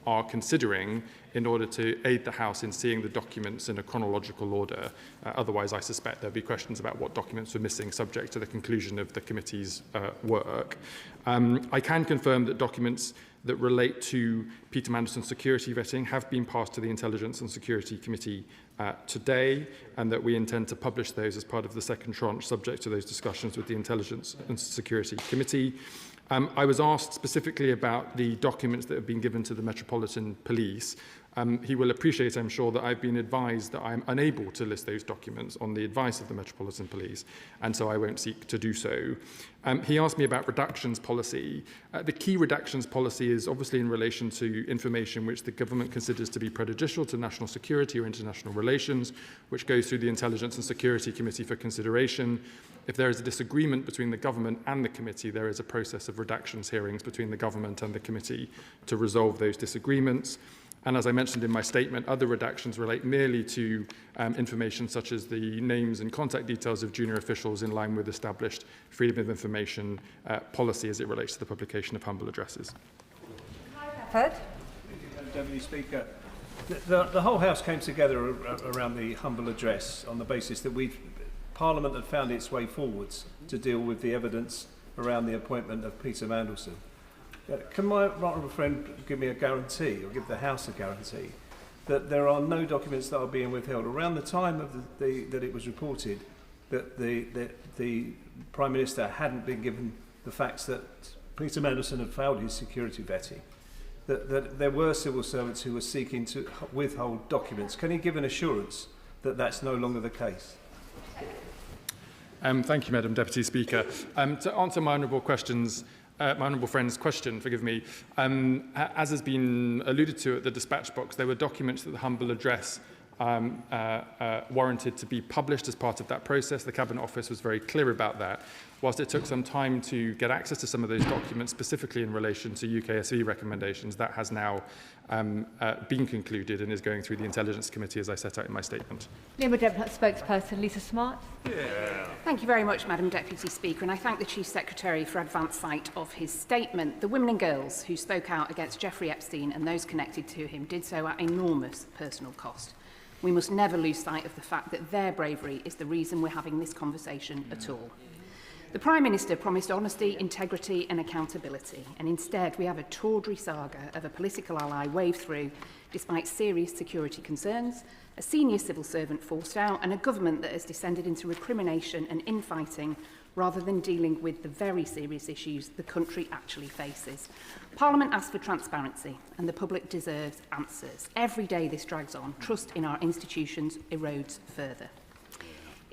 are considering in order to aid the House in seeing the documents in a chronological order. Otherwise, I suspect there'll be questions about what documents were missing subject to the conclusion of the committee's work. I can confirm that documents that relate to Peter Mandelson's security vetting have been passed to the Intelligence and Security Committee today, and that we intend to publish those as part of the second tranche, subject to those discussions with the Intelligence and Security Committee. I was asked specifically about the documents that have been given to the Metropolitan Police. He will appreciate, I'm sure, that I've been advised that I'm unable to list those documents on the advice of the Metropolitan Police, and so I won't seek to do so. He asked me about redactions policy. The key redactions policy is obviously in relation to information which the government considers to be prejudicial to national security or international relations, which goes through the Intelligence and Security Committee for consideration. If there is a disagreement between the government and the committee, there is a process of redactions hearings between the government and the committee to resolve those disagreements. And as I mentioned in my statement, other redactions relate merely to information such as the names and contact details of junior officials in line with established freedom of information policy as it relates to the publication of humble addresses. Deputy Speaker, the whole House came together around the humble address on the basis that Parliament had found its way forwards to deal with the evidence around the appointment of Peter Mandelson. Can my honourable friend give me a guarantee, or give the House a guarantee, that there are no documents that are being withheld? Around the time of that it was reported that the Prime Minister hadn't been given the facts that Peter Mandelson had failed his security vetting, that there were civil servants who were seeking to withhold documents. Can he give an assurance that that's no longer the case? Thank you, Madam Deputy Speaker. To answer my honourable questions, my honourable friend's question, forgive me, as has been alluded to at the dispatch box, there were documents that the humble address warranted to be published as part of that process. The Cabinet Office was very clear about that. Whilst it took some time to get access to some of those documents, specifically in relation to UKSV recommendations, that has now been concluded and is going through the Intelligence Committee, as I set out in my statement. Labour Deputy Spokesperson Lisa Smart. Thank you very much, Madam Deputy Speaker, and I thank the Chief Secretary for advance sight of his statement. The women and girls who spoke out against Jeffrey Epstein and those connected to him did so at enormous personal cost. We must never lose sight of the fact that their bravery is the reason we're having this conversation at all. The Prime Minister promised honesty, integrity and accountability, and instead we have a tawdry saga of a political ally waved through despite serious security concerns, a senior civil servant forced out, and a government that has descended into recrimination and infighting rather than dealing with the very serious issues the country actually faces. Parliament asked for transparency, and the public deserves answers. Every day this drags on, trust in our institutions erodes further.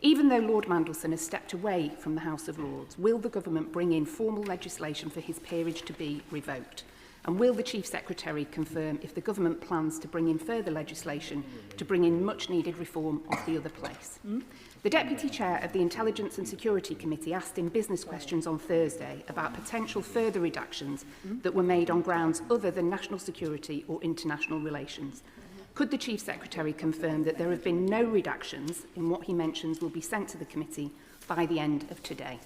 Even though Lord Mandelson has stepped away from the House of Lords, will the government bring in formal legislation for his peerage to be revoked? And will the Chief Secretary confirm if the government plans to bring in further legislation to bring in much-needed reform of the other place? The Deputy Chair of the Intelligence and Security Committee asked in business questions on Thursday about potential further redactions that were made on grounds other than national security or international relations. Could the Chief Secretary confirm that there have been no redactions in what he mentions will be sent to the committee by the end of today?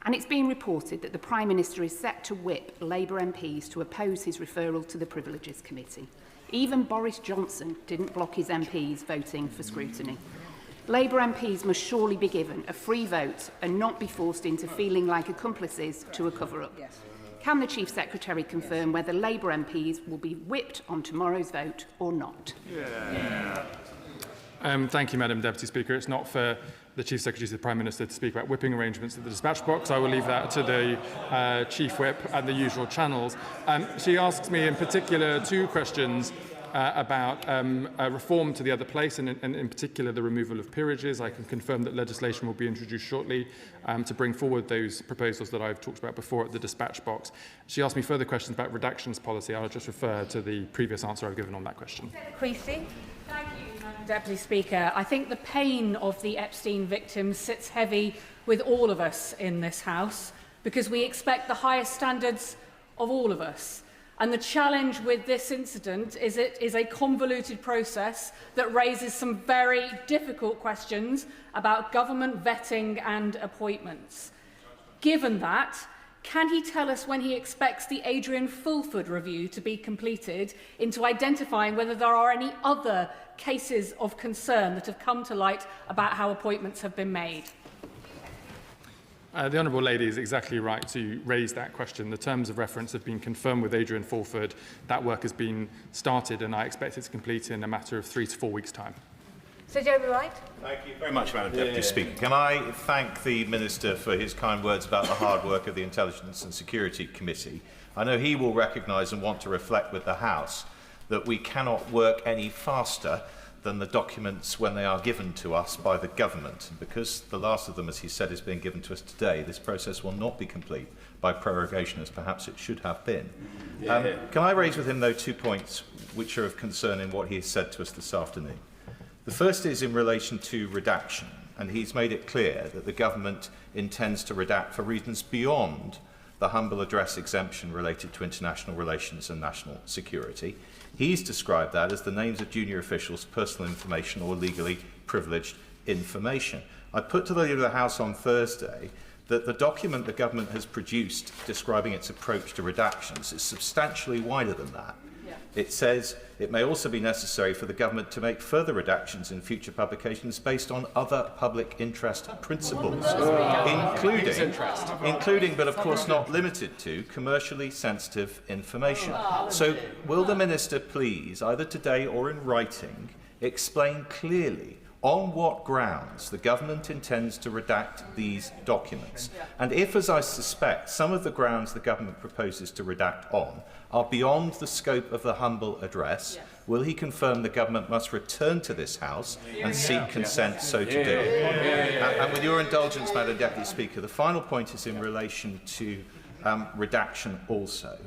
And it's been reported that the Prime Minister is set to whip Labour MPs to oppose his referral to the Privileges Committee. Even Boris Johnson didn't block his MPs voting for scrutiny. Labour MPs must surely be given a free vote and not be forced into feeling like accomplices to a cover-up. Can the Chief Secretary confirm whether Labour MPs will be whipped on tomorrow's vote or not? Thank you, Madam Deputy Speaker. It's not for the Chief Secretary to the Prime Minister to speak about whipping arrangements at the dispatch box. I will leave that to the Chief Whip and the usual channels. She asks me in particular two questions about reform to the other place, and in particular the removal of peerages. I can confirm that legislation will be introduced shortly to bring forward those proposals that I've talked about before at the dispatch box. She asked me further questions about redactions policy. I'll just refer to the previous answer I've given on that question. Creasy. Thank you, Madam Deputy Speaker. I think the pain of the Epstein victims sits heavy with all of us in this House, because we expect the highest standards of all of us. And the challenge with this incident is it is a convoluted process that raises some very difficult questions about government vetting and appointments. Given that, can he tell us when he expects the Adrian Fulford review to be completed into identifying whether there are any other cases of concern that have come to light about how appointments have been made? The Honourable Lady is exactly right to raise that question. The terms of reference have been confirmed with Adrian Fulford. That work has been started, and I expect it to complete in a matter of 3 to 4 weeks' time. Sir Jeremy Wright. Thank you very much, Madam Deputy Speaker. Can I thank the Minister for his kind words about the hard work of the Intelligence and Security Committee. I know he will recognise and want to reflect with the House that we cannot work any faster than the documents when they are given to us by the government. And because the last of them, as he said, is being given to us today, this process will not be complete by prorogation as perhaps it should have been. Can I raise with him, though, 2 points which are of concern in what he has said to us this afternoon? The first is in relation to redaction, and he's made it clear that the government intends to redact for reasons beyond the humble address exemption related to international relations and national security. He's described that as the names of junior officials, personal information or legally privileged information. I put to the Leader of the House on Thursday that the document the government has produced describing its approach to redactions is substantially wider than that. It says it may also be necessary for the government to make further redactions in future publications based on other public interest principles, including, but of course not limited to, commercially sensitive information. So will the Minister please, either today or in writing, explain clearly on what grounds the government intends to redact these documents? And if, as I suspect, some of the grounds the government proposes to redact on are beyond the scope of the humble address, will he confirm the government must return to this House and seek consent so to do? And with your indulgence, Madam Deputy Speaker, the final point is in relation to redaction also.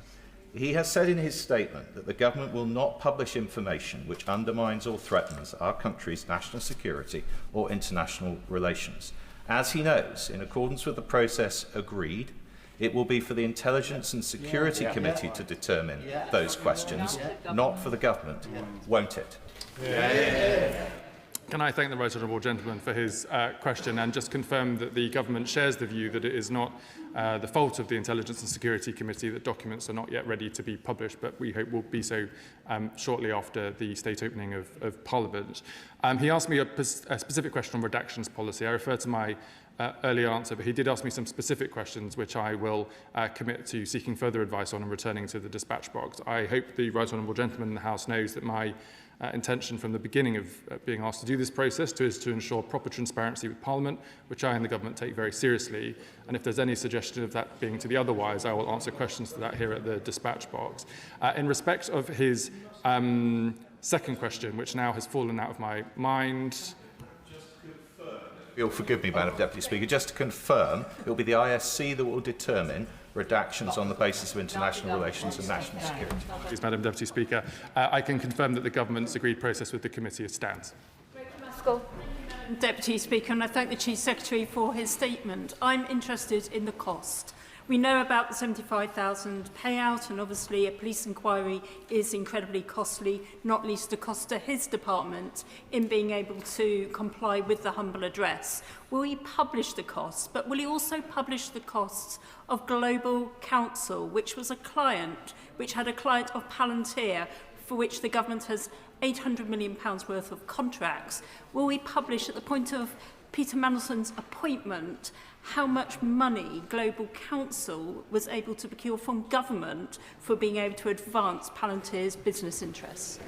He has said in his statement that the government will not publish information which undermines or threatens our country's national security or international relations. As he knows, in accordance with the process agreed, it will be for the Intelligence and Security Committee to determine those questions, not for the government, won't it? Can I thank the Right Honourable Gentleman for his question and just confirm that the government shares the view that it is not the fault of the Intelligence and Security Committee that documents are not yet ready to be published, but we hope will be so shortly after the state opening of Parliament. He asked me a specific question on redactions policy. I refer to my earlier answer, but he did ask me some specific questions which I will commit to seeking further advice on and returning to the dispatch box. I hope the Right Honourable Gentleman in the House knows that my intention from the beginning of being asked to do this process is to ensure proper transparency with Parliament, which I and the government take very seriously. And if there's any suggestion of that being to the otherwise, I will answer questions to that here at the dispatch box. In respect of his second question, which now has fallen out of my mind. You'll forgive me, Madam Deputy Speaker. Just to confirm, it will be the ISC that will determine redactions on the basis of international relations and national security. Please, Madam Deputy Speaker. I can confirm that the government's agreed process with the committee stands. Deputy Speaker, and I thank the Chief Secretary for his statement. I'm interested in the cost. We know about the £75,000 payout, and obviously a police inquiry is incredibly costly, not least the cost to his department in being able to comply with the humble address. Will he publish the costs, but will he also publish the costs of Global Counsel, which was a client, which had a client of Palantir, for which the government has £800 million worth of contracts? Will we publish at the point of Peter Mandelson's appointment how much money Global Counsel was able to procure from government for being able to advance Palantir's business interests?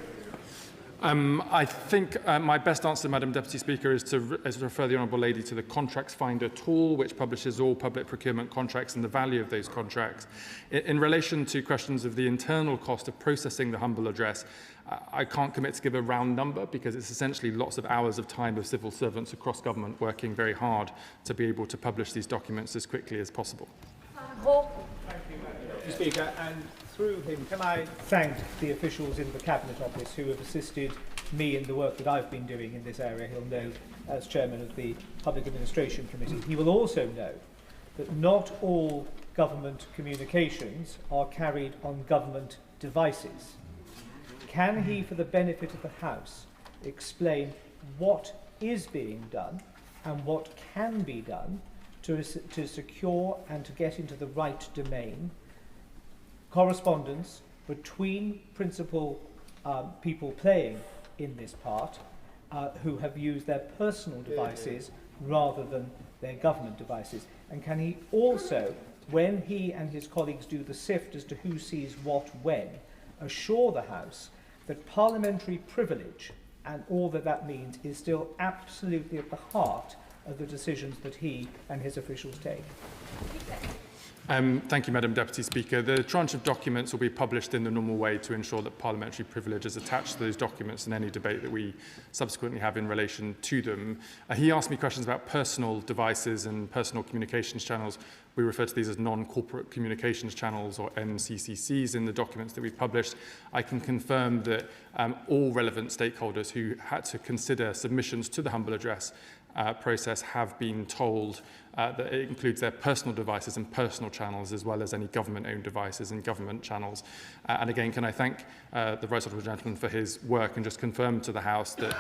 I think my best answer, Madam Deputy Speaker, is to refer the Honourable Lady to the Contracts Finder tool, which publishes all public procurement contracts and the value of those contracts. In relation to questions of the internal cost of processing the humble address, I can't commit to give a round number because it's essentially lots of hours of time of civil servants across government working very hard to be able to publish these documents as quickly as possible. Thank you, Madam Speaker, and through him, can I thank the officials in the Cabinet Office who have assisted me in the work that I've been doing in this area. He'll know as Chairman of the Public Administration Committee. He will also know that not all government communications are carried on government devices. Can he, for the benefit of the House, explain what is being done and what can be done to secure and to get into the right domain correspondence between principal people playing in this part who have used their personal devices rather than their government devices? And can he also, when he and his colleagues do the sift as to who sees what when, assure the House that parliamentary privilege and all that that means is still absolutely at the heart of the decisions that he and his officials take? Thank you, Madam Deputy Speaker. The tranche of documents will be published in the normal way to ensure that parliamentary privilege is attached to those documents in any debate that we subsequently have in relation to them. He asked me questions about personal devices and personal communications channels. We refer to these as non-corporate communications channels, or NCCCs, in the documents that we've published. I can confirm that all relevant stakeholders who had to consider submissions to the humble address process have been told that it includes their personal devices and personal channels, as well as any government-owned devices and government channels. And again, can I thank the Right Honourable Gentleman for his work and just confirm to the House that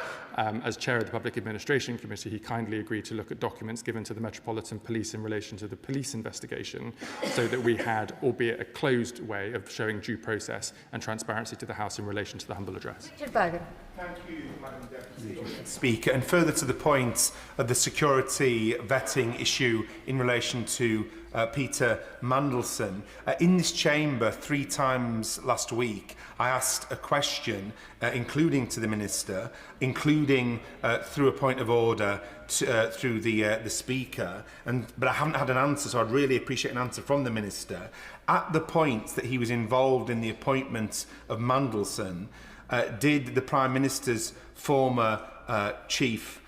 as Chair of the Public Administration Committee, he kindly agreed to look at documents given to the Metropolitan Police in relation to the police investigation, so that we had, albeit a closed way, of showing due process and transparency to the House in relation to the humble address. Thank you, Madam Deputy Speaker. And further to the point of the security vetting issue in relation to Peter Mandelson, in this chamber 3 times last week, I asked a question, including to the Minister, including through a point of order through the Speaker, but I haven't had an answer, so I'd really appreciate an answer from the Minister. At the point that he was involved in the appointment of Mandelson, did the Prime Minister's former chief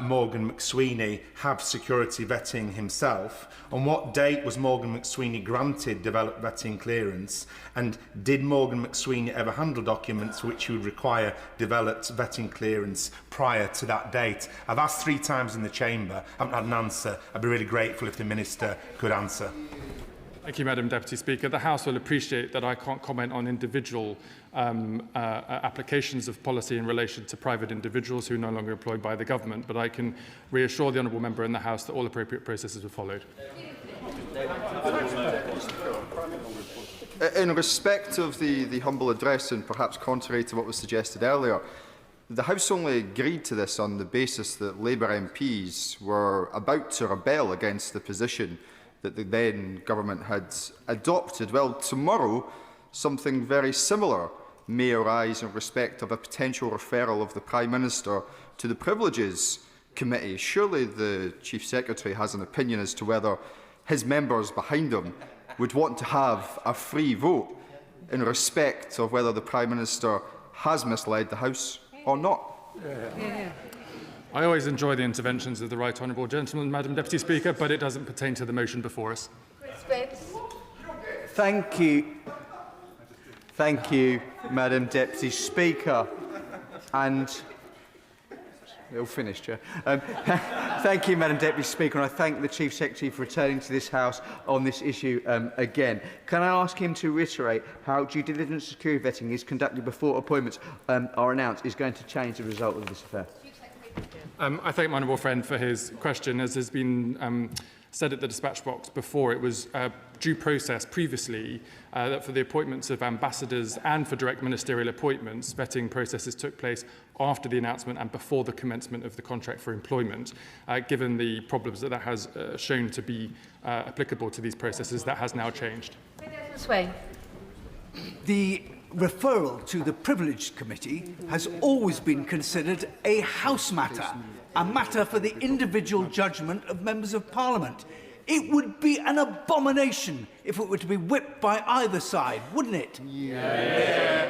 Morgan McSweeney have security vetting himself? On what date was Morgan McSweeney granted developed vetting clearance? And did Morgan McSweeney ever handle documents which would require developed vetting clearance prior to that date? I've asked 3 times in the chamber. I haven't had an answer. I'd be really grateful if the Minister could answer. Thank you, Madam Deputy Speaker. The House will appreciate that I can't comment on individual applications of policy in relation to private individuals who are no longer employed by the government, but I can reassure the honourable member in the House that all appropriate processes were followed. In respect of the humble address, and perhaps contrary to what was suggested earlier, the House only agreed to this on the basis that Labour MPs were about to rebel against the position that the then government had adopted. Well, tomorrow, something very similar may arise in respect of a potential referral of the Prime Minister to the Privileges Committee. Surely the Chief Secretary has an opinion as to whether his members behind him would want to have a free vote in respect of whether the Prime Minister has misled the House or not. I always enjoy the interventions of the right honourable gentleman, Madam Deputy Speaker, but it doesn't pertain to the motion before us. Thank you, Madam Deputy Speaker. And we'll finish, Chair. Thank you, Madam Deputy Speaker, and I thank the Chief Secretary for returning to this House on this issue again. Can I ask him to reiterate how due diligence security vetting is conducted before appointments are announced is going to change the result of this affair? I thank my honourable friend for his question. As has been said at the dispatch box before, it was due process previously that for the appointments of ambassadors and for direct ministerial appointments, vetting processes took place after the announcement and before the commencement of the contract for employment. Given the problems that has shown to be applicable to these processes, that has now changed. The referral to the Privileged Committee has always been considered a House matter, a matter for the individual judgment of members of Parliament. It would be an abomination if it were to be whipped by either side, wouldn't it? Yeah.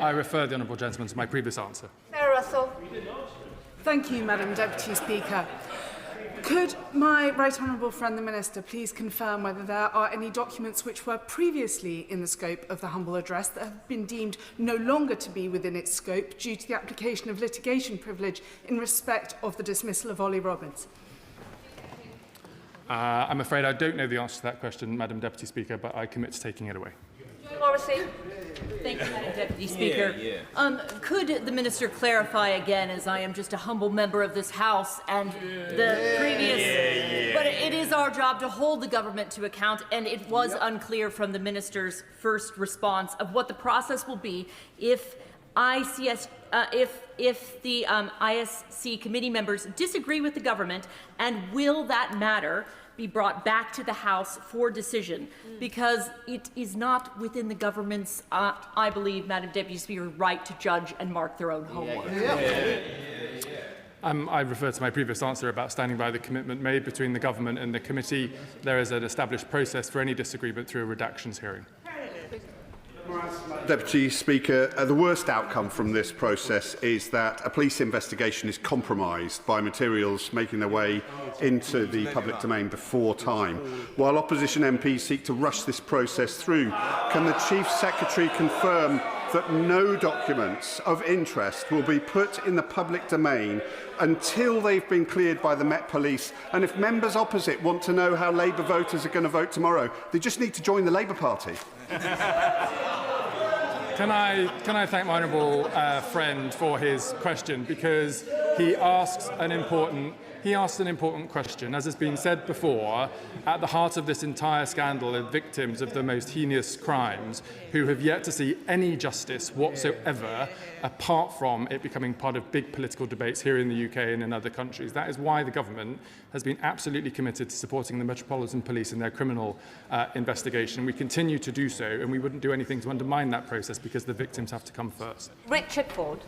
I refer the honourable gentleman to my previous answer. Sarah Russell. Thank you, Madam Deputy Speaker. Could my right honourable friend the Minister please confirm whether there are any documents which were previously in the scope of the humble address that have been deemed no longer to be within its scope due to the application of litigation privilege in respect of the dismissal of Ollie Robbins? I'm afraid I don't know the answer to that question, Madam Deputy Speaker, but I commit to taking it away. Morrissey. Thank you, Madam Deputy Speaker. Could the Minister clarify again, as I am just a humble member of this House and the previous... But it is our job to hold the government to account, and it was unclear from the Minister's first response of what the process will be if if the ISC committee members disagree with the government, and will that matter be brought back to the House for decision, because it is not within the government's, I believe, Madam Deputy Speaker, right to judge and mark their own homework. I refer to my previous answer about standing by the commitment made between the government and the committee. There is an established process for any disagreement through a redactions hearing. Deputy Speaker, the worst outcome from this process is that a police investigation is compromised by materials making their way into the public domain before time. While opposition MPs seek to rush this process through, can the Chief Secretary confirm that no documents of interest will be put in the public domain until they've been cleared by the Met Police? And if members opposite want to know how Labour voters are going to vote tomorrow, they just need to join the Labour Party. Can I thank my honourable friend for his question, because he asks an important question. As has been said before, at the heart of this entire scandal are victims of the most heinous crimes who have yet to see any justice whatsoever, apart from it becoming part of big political debates here in the UK and in other countries. That is why the government has been absolutely committed to supporting the Metropolitan Police in their criminal investigation. We continue to do so, and we wouldn't do anything to undermine that process, because the victims have to come first. Richard Ford.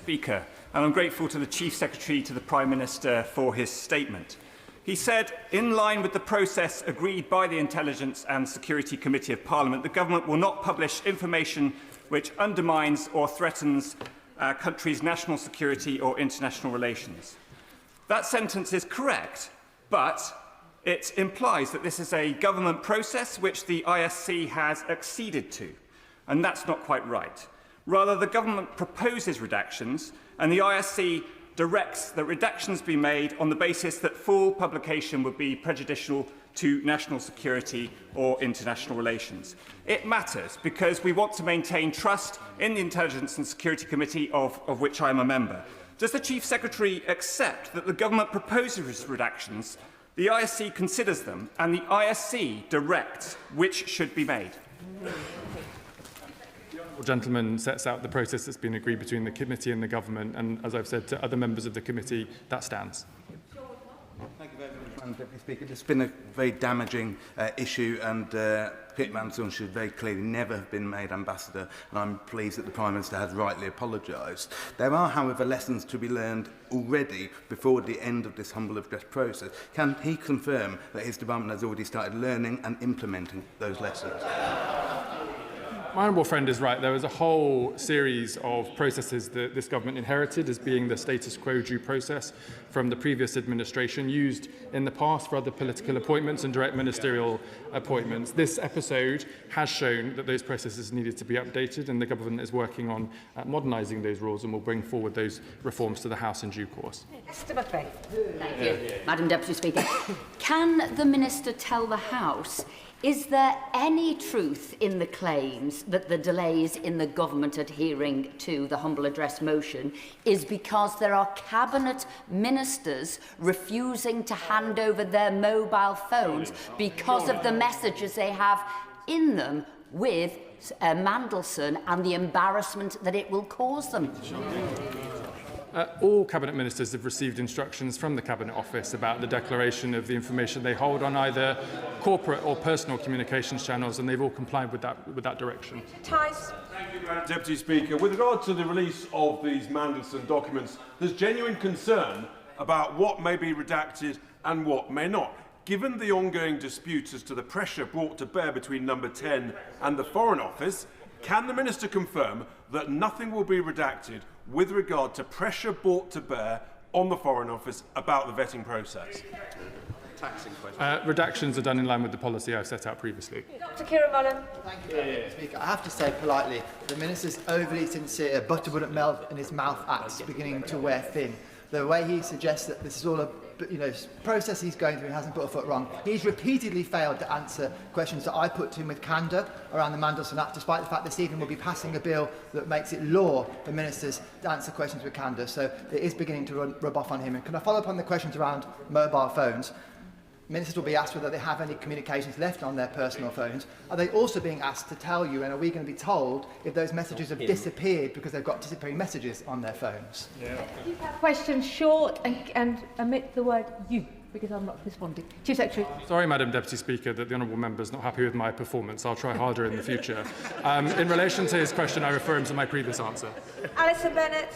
Speaker, and I'm grateful to the Chief Secretary to the Prime Minister for his statement. He said, in line with the process agreed by the Intelligence and Security Committee of Parliament, the government will not publish information which undermines or threatens our country's national security or international relations. That sentence is correct, but it implies that this is a government process which the ISC has acceded to, and that's not quite right. Rather, the government proposes redactions, and the ISC directs that redactions be made on the basis that full publication would be prejudicial to national security or international relations. It matters because we want to maintain trust in the Intelligence and Security Committee, of which I am a member. Does the Chief Secretary accept that the government proposes redactions, the ISC considers them, and the ISC directs which should be made? The gentleman sets out the process that's been agreed between the committee and the government, and as I've said to other members of the committee, that stands. Thank you very much, Madam Deputy Speaker. It's been a very damaging issue, and Pete Mandelson should very clearly never have been made ambassador, and I'm pleased that the Prime Minister has rightly apologised. There are, however, lessons to be learned already before the end of this humble address process. Can he confirm that his department has already started learning and implementing those lessons? My honourable friend is right. There was a whole series of processes that this government inherited as being the status quo due process from the previous administration, used in the past for other political appointments and direct ministerial appointments. This episode has shown that those processes needed to be updated, and the government is working on modernising those rules and will bring forward those reforms to the House in due course. Thank you. Madam Deputy Speaker, can the Minister tell the House, is there any truth in the claims that the delays in the government adhering to the humble address motion is because there are cabinet ministers refusing to hand over their mobile phones because of the messages they have in them with Mandelson and the embarrassment that it will cause them? All Cabinet Ministers have received instructions from the Cabinet Office about the declaration of the information they hold on either corporate or personal communications channels, and they've all complied with that direction. Ties. Thank you, Madam Deputy Speaker. With regard to the release of these Mandelson documents, there's genuine concern about what may be redacted and what may not. Given the ongoing disputes as to the pressure brought to bear between Number 10 and the Foreign Office, can the Minister confirm that nothing will be redacted with regard to pressure brought to bear on the Foreign Office about the vetting process? Redactions are done in line with the policy I've set out previously. Dr. Keir Starmer. Thank you, Madam Speaker. I have to say politely, the Minister's overly sincere, butter wouldn't melt in his mouth acts beginning to wear thin. The way he suggests that this is all a process he's going through and hasn't put a foot wrong. He's repeatedly failed to answer questions that I put to him with candour around the Mandelson Act, despite the fact this evening we'll be passing a bill that makes it law for ministers to answer questions with candour. So it is beginning to rub off on him. And can I follow up on the questions around mobile phones? Ministers will be asked whether they have any communications left on their personal phones. Are they also being asked to tell you, and are we going to be told, if those messages have disappeared because they've got disappearing messages on their phones? Question short and omit the word you, because I'm not responding. Chief Secretary. Sorry, Madam Deputy Speaker, that the honourable member is not happy with my performance. I'll try harder in the future. In relation to his question, I refer him to my previous answer. Alison Bennett.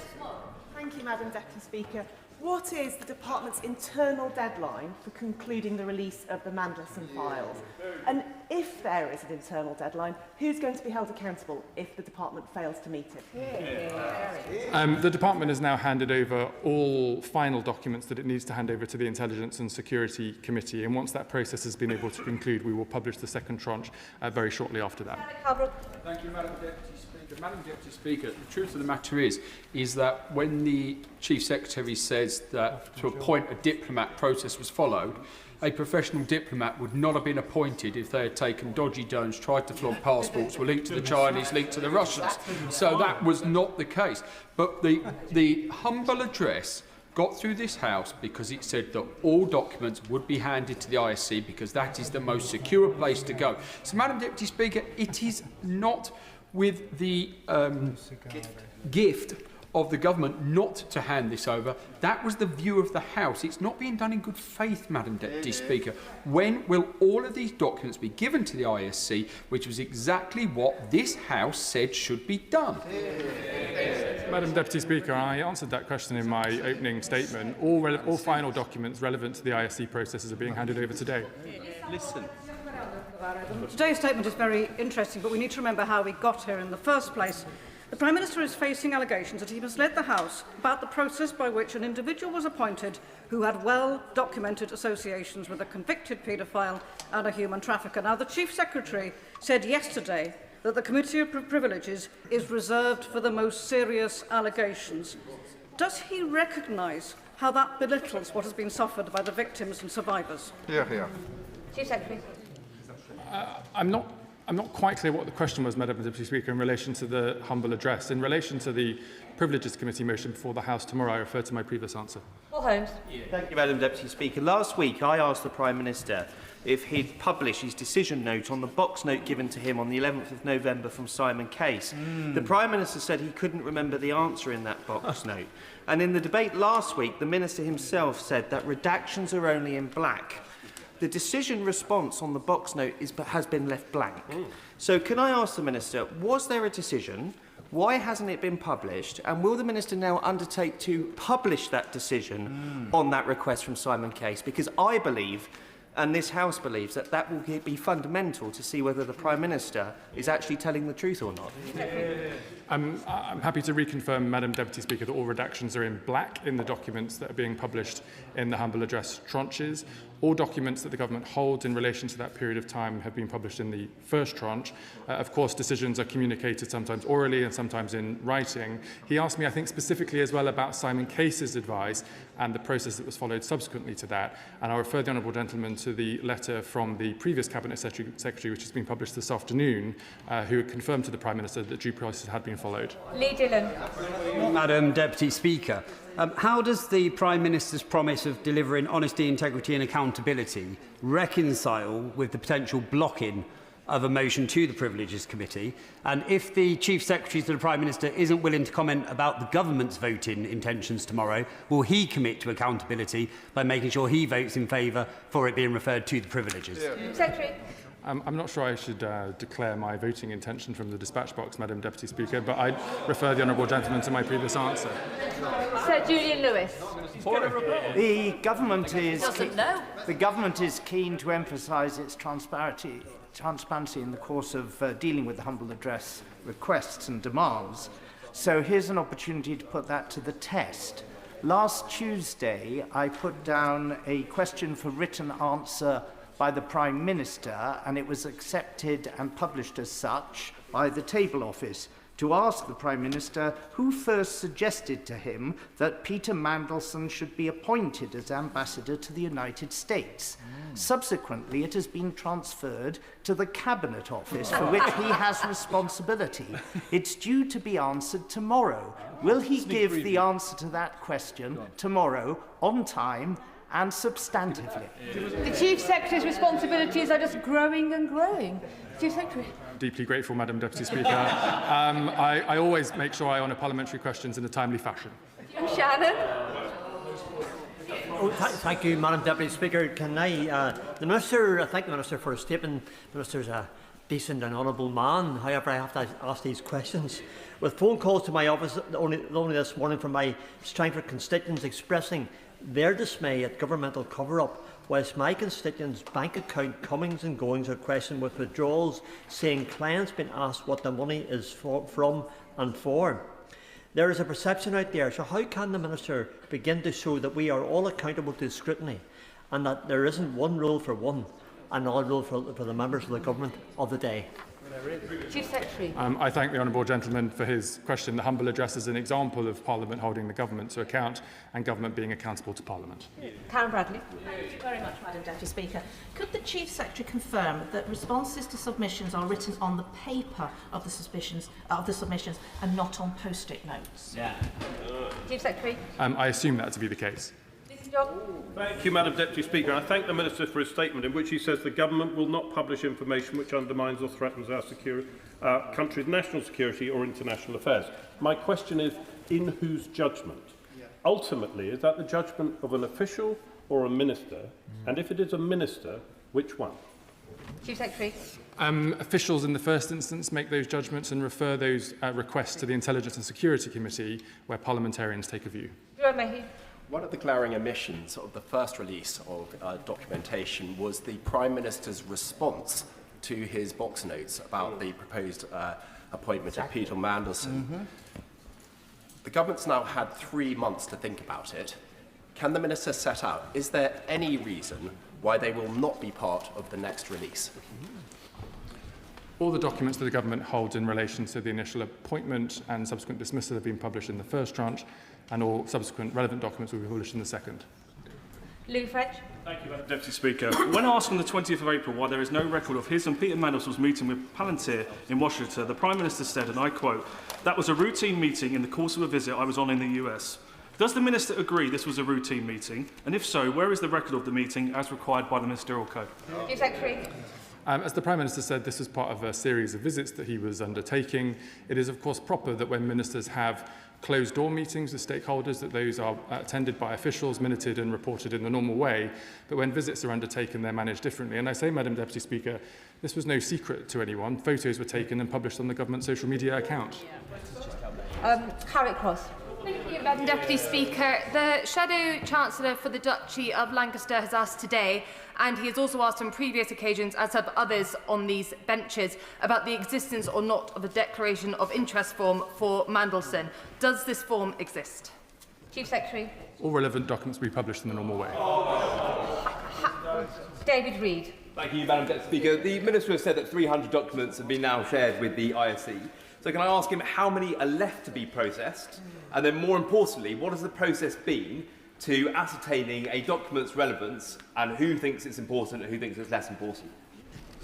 Thank you, Madam Deputy Speaker. What is the Department's internal deadline for concluding the release of the Mandelson files? And if there is an internal deadline, who's going to be held accountable if the Department fails to meet it? The Department has now handed over all final documents that it needs to hand over to the Intelligence and Security Committee, and once that process has been able to conclude, we will publish the second tranche very shortly after that. Thank you, Madam Deputy Speaker. Madam Deputy Speaker, the truth of the matter is that when the Chief Secretary says that to appoint a diplomat process was followed, a professional diplomat would not have been appointed if they had taken dodgy don'ts, tried to flog passports, were linked to the Chinese, linked to the Russians. So that was not the case. But the humble address got through this House because it said that all documents would be handed to the ISC because that is the most secure place to go. So, Madam Deputy Speaker, it is not with the gift of the government not to hand this over. That was the view of the House. It's not being done in good faith, Madam Deputy Speaker. When will all of these documents be given to the ISC, which was exactly what this House said should be done? Madam Deputy Speaker, I answered that question in my opening statement. All final documents relevant to the ISC processes are being handed over today. Listen. Today's statement is very interesting, but we need to remember how we got here in the first place. The Prime Minister is facing allegations that he misled the House about the process by which an individual was appointed who had well-documented associations with a convicted paedophile and a human trafficker. Now, the Chief Secretary said yesterday that the Committee of Privileges is reserved for the most serious allegations. Does he recognise how that belittles what has been suffered by the victims and survivors? Hear, hear. Chief Secretary. I'm not quite clear what the question was, Madam Deputy Speaker, in relation to the humble address. In relation to the Privileges Committee motion before the House tomorrow, I refer to my previous answer. Paul Holmes. Thank you, Madam Deputy Speaker. Last week, I asked the Prime Minister if he'd publish his decision note on the box note given to him on the 11th of November from Simon Case. The Prime Minister said he couldn't remember the answer in that box note. And in the debate last week, the Minister himself said that redactions are only in black. The decision response on the box note has been left blank. So can I ask the Minister, was there a decision? Why hasn't it been published? And will the Minister now undertake to publish that decision on that request from Simon Case? Because I believe, and this House believes, that that will be fundamental to see whether the Prime Minister is actually telling the truth or not. I'm happy to reconfirm, Madam Deputy Speaker, that all redactions are in black in the documents that are being published in the humble address tranches. All documents that the government holds in relation to that period of time have been published in the first tranche. Of course, decisions are communicated sometimes orally and sometimes in writing. He asked me, I think, specifically as well about Simon Case's advice and the process that was followed subsequently to that. And I'll refer the honourable gentleman to the letter from the previous Cabinet Secretary, which has been published this afternoon, who had confirmed to the Prime Minister that due process had been followed. Lee Dillon. Madam Deputy Speaker, how does the Prime Minister's promise of delivering honesty, integrity and accountability reconcile with the potential blocking of a motion to the Privileges Committee? And if the Chief Secretary to the Prime Minister isn't willing to comment about the government's voting intentions tomorrow, will he commit to accountability by making sure he votes in favour for it being referred to the Privileges? Secretary. I'm not sure I should declare my voting intention from the dispatch box, Madam Deputy Speaker, but I refer the honourable gentleman to my previous answer. Sir Julian Lewis. The government is keen to emphasise its transparency in the course of dealing with the humble address requests and demands. So here's an opportunity to put that to the test. Last Tuesday, I put down a question for written answer by the Prime Minister, and it was accepted and published as such by the Table Office, to ask the Prime Minister who first suggested to him that Peter Mandelson should be appointed as Ambassador to the United States. Subsequently, it has been transferred to the Cabinet Office, for which he has responsibility. It's due to be answered tomorrow. Will he give the answer to that question tomorrow, on time, and substantively? The Chief Secretary's responsibilities are just growing and growing. Chief Secretary. Deeply grateful, Madam Deputy Speaker. I always make sure I honour parliamentary questions in a timely fashion. Shannon. Thank you, Madam Deputy Speaker. Can I, the Minister, I thank the Minister for his statement. The Minister's a decent and honourable man. However, I have to ask these questions. With phone calls to my office only this morning from my Strangford constituents expressing their dismay at governmental cover-up, whilst my constituents' bank account comings and goings are questioned with withdrawals, saying clients been asked what the money is from and for. There is a perception out there, so how can the Minister begin to show that we are all accountable to scrutiny and that there isn't one rule for one and another rule for the members of the government of the day? Chief Secretary. I thank the honourable gentleman for his question. The humble address is an example of Parliament holding the government to account and government being accountable to Parliament. Karen Bradley. Thank you very much, Madam Deputy Speaker. Could the Chief Secretary confirm that responses to submissions are written on the paper of the submissions and not on post-it notes? Yeah. Chief Secretary. I assume that to be the case. Thank you, Madam Deputy Speaker. I thank the Minister for his statement in which he says the government will not publish information which undermines or threatens our country's national security or international affairs. My question is, in whose judgment? Ultimately, is that the judgment of an official or a minister? And if it is a minister, which one? Chief Secretary. Officials in the first instance make those judgments and refer those requests to the Intelligence and Security Committee, where parliamentarians take a view. One of the glaring omissions of the first release of documentation was the Prime Minister's response to his box notes about the proposed appointment of Peter Mandelson. The government's now had 3 months to think about it. Can the Minister set out, is there any reason why they will not be part of the next release? All the documents that the government holds in relation to the initial appointment and subsequent dismissal have been published in the first tranche, and all subsequent relevant documents will be published in the second. Lou French. Thank you, Madam Deputy Speaker. When asked on the 20th of April why there is no record of his and Peter Mandelson's meeting with Palantir in Washington, the Prime Minister said, and I quote, "That was a routine meeting in the course of a visit I was on in the US." Does the Minister agree this was a routine meeting? And if so, where is the record of the meeting as required by the Ministerial Code? Chief Secretary. As the Prime Minister said, this was part of a series of visits that he was undertaking. It is, of course, proper that when ministers have closed-door meetings with stakeholders, that those are attended by officials, minuted and reported in the normal way. But when visits are undertaken, they're managed differently. And I say, Madam Deputy Speaker, this was no secret to anyone. Photos were taken and published on the government social media account. Harriet Cross. Thank you, Madam Deputy Speaker. The Shadow Chancellor for the Duchy of Lancaster has asked today, and he has also asked on previous occasions, as have others on these benches, about the existence or not of a declaration of interest form for Mandelson. Does this form exist? Chief Secretary. All relevant documents will be published in the normal way. David Reid. Thank you, Madam Deputy Speaker. The Minister has said that 300 documents have been now shared with the ISC. So can I ask him how many are left to be processed? And then more importantly, what has the process been to ascertaining a document's relevance and who thinks it's important and who thinks it's less important?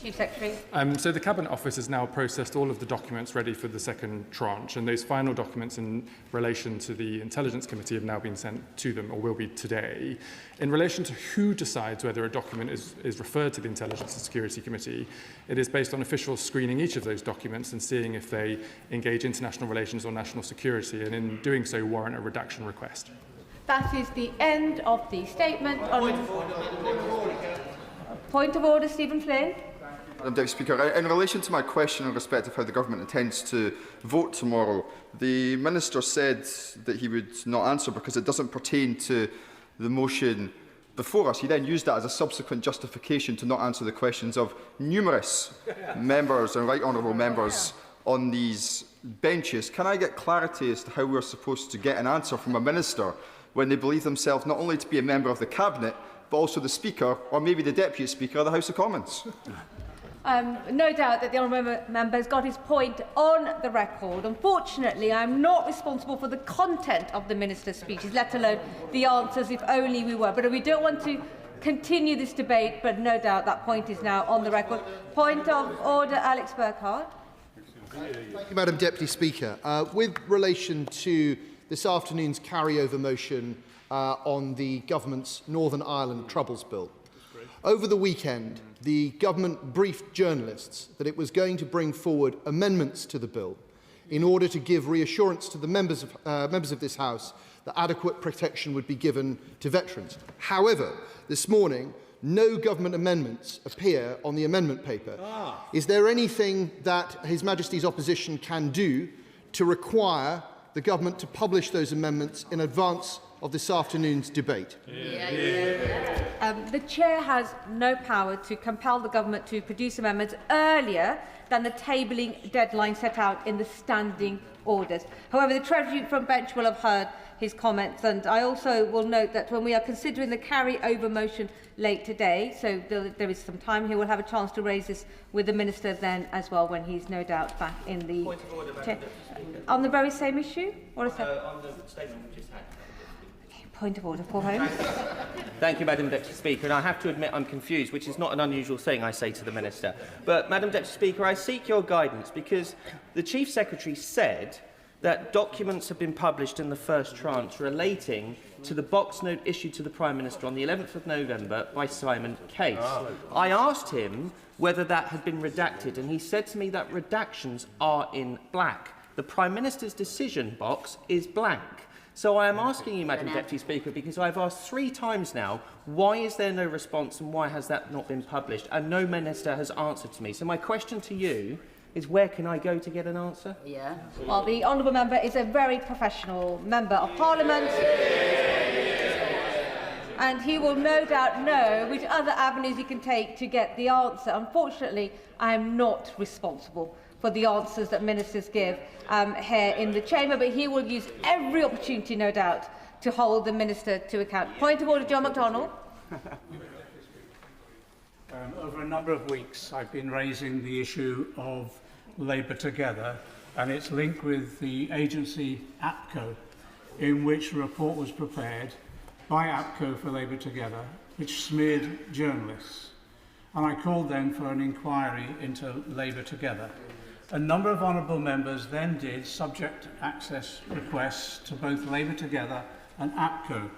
Chief Secretary. So the Cabinet Office has now processed all of the documents ready for the second tranche, and those final documents in relation to the Intelligence Committee have now been sent to them, or will be today. In relation to who decides whether a document is referred to the Intelligence and Security Committee, it is based on officials screening each of those documents and seeing if they engage international relations or national security, and in doing so warrant a redaction request. That is the end of the statement. Point of order, Stephen Flynn. Madam Deputy Speaker, in relation to my question in respect of how the government intends to vote tomorrow, the Minister said that he would not answer because it doesn't pertain to the motion before us. He then used that as a subsequent justification to not answer the questions of numerous members and right honourable members on these benches. Can I get clarity as to how we're supposed to get an answer from a Minister when they believe themselves not only to be a member of the Cabinet, but also the Speaker, or maybe the Deputy Speaker of the House of Commons? No doubt that the honourable member has got his point on the record. Unfortunately, I am not responsible for the content of the Minister's speeches, let alone the answers, if only we were. But we don't want to continue this debate, but no doubt that point is now on the record. Point of order, Alex Burkhardt. Thank you, Madam Deputy Speaker. With relation to this afternoon's carryover motion on the government's Northern Ireland Troubles Bill, over the weekend, the government briefed journalists that it was going to bring forward amendments to the bill in order to give reassurance to the members of this House that adequate protection would be given to veterans. However, this morning, no government amendments appear on the amendment paper. Is there anything that His Majesty's opposition can do to require the government to publish those amendments in advance of this afternoon's debate? The Chair has no power to compel the government to produce amendments earlier than the tabling deadline set out in the standing orders. However, the Treasury front bench will have heard his comments, and I also will note that when we are considering the carry-over motion late today, so there is some time, he will have a chance to raise this with the Minister then as well, when he's no doubt back in the... Point of order, Madam Deputy Speaker. On the very same issue? Or is that... On the statement we just had. Point of order, Paul Holmes. Thank you, Madam Deputy Speaker, and I have to admit I'm confused, which is not an unusual thing I say to the Minister. But, Madam Deputy Speaker, I seek your guidance because the Chief Secretary said that documents have been published in the first tranche relating to the box note issued to the Prime Minister on the 11th of November by Simon Case. I asked him whether that had been redacted, and he said to me that redactions are in black. The Prime Minister's decision box is blank. So I am asking you, Madam Deputy Speaker, because I've asked 3 times now, why is there no response and why has that not been published? And no Minister has answered to me. So my question to you is, where can I go to get an answer? Yeah. Well, the honourable member is a very professional member of Parliament. And he will no doubt know which other avenues he can take to get the answer. Unfortunately, I am not responsible for the answers that ministers give here in the chamber, but he will use every opportunity, no doubt, to hold the minister to account. Point of order, John McDonnell. Over a number of weeks, I've been raising the issue of Labour Together and its link with the agency APCO, in which a report was prepared by APCO for Labour Together, which smeared journalists. And I called then for an inquiry into Labour Together. A number of honourable members then did subject access requests to both Labour Together and APCO.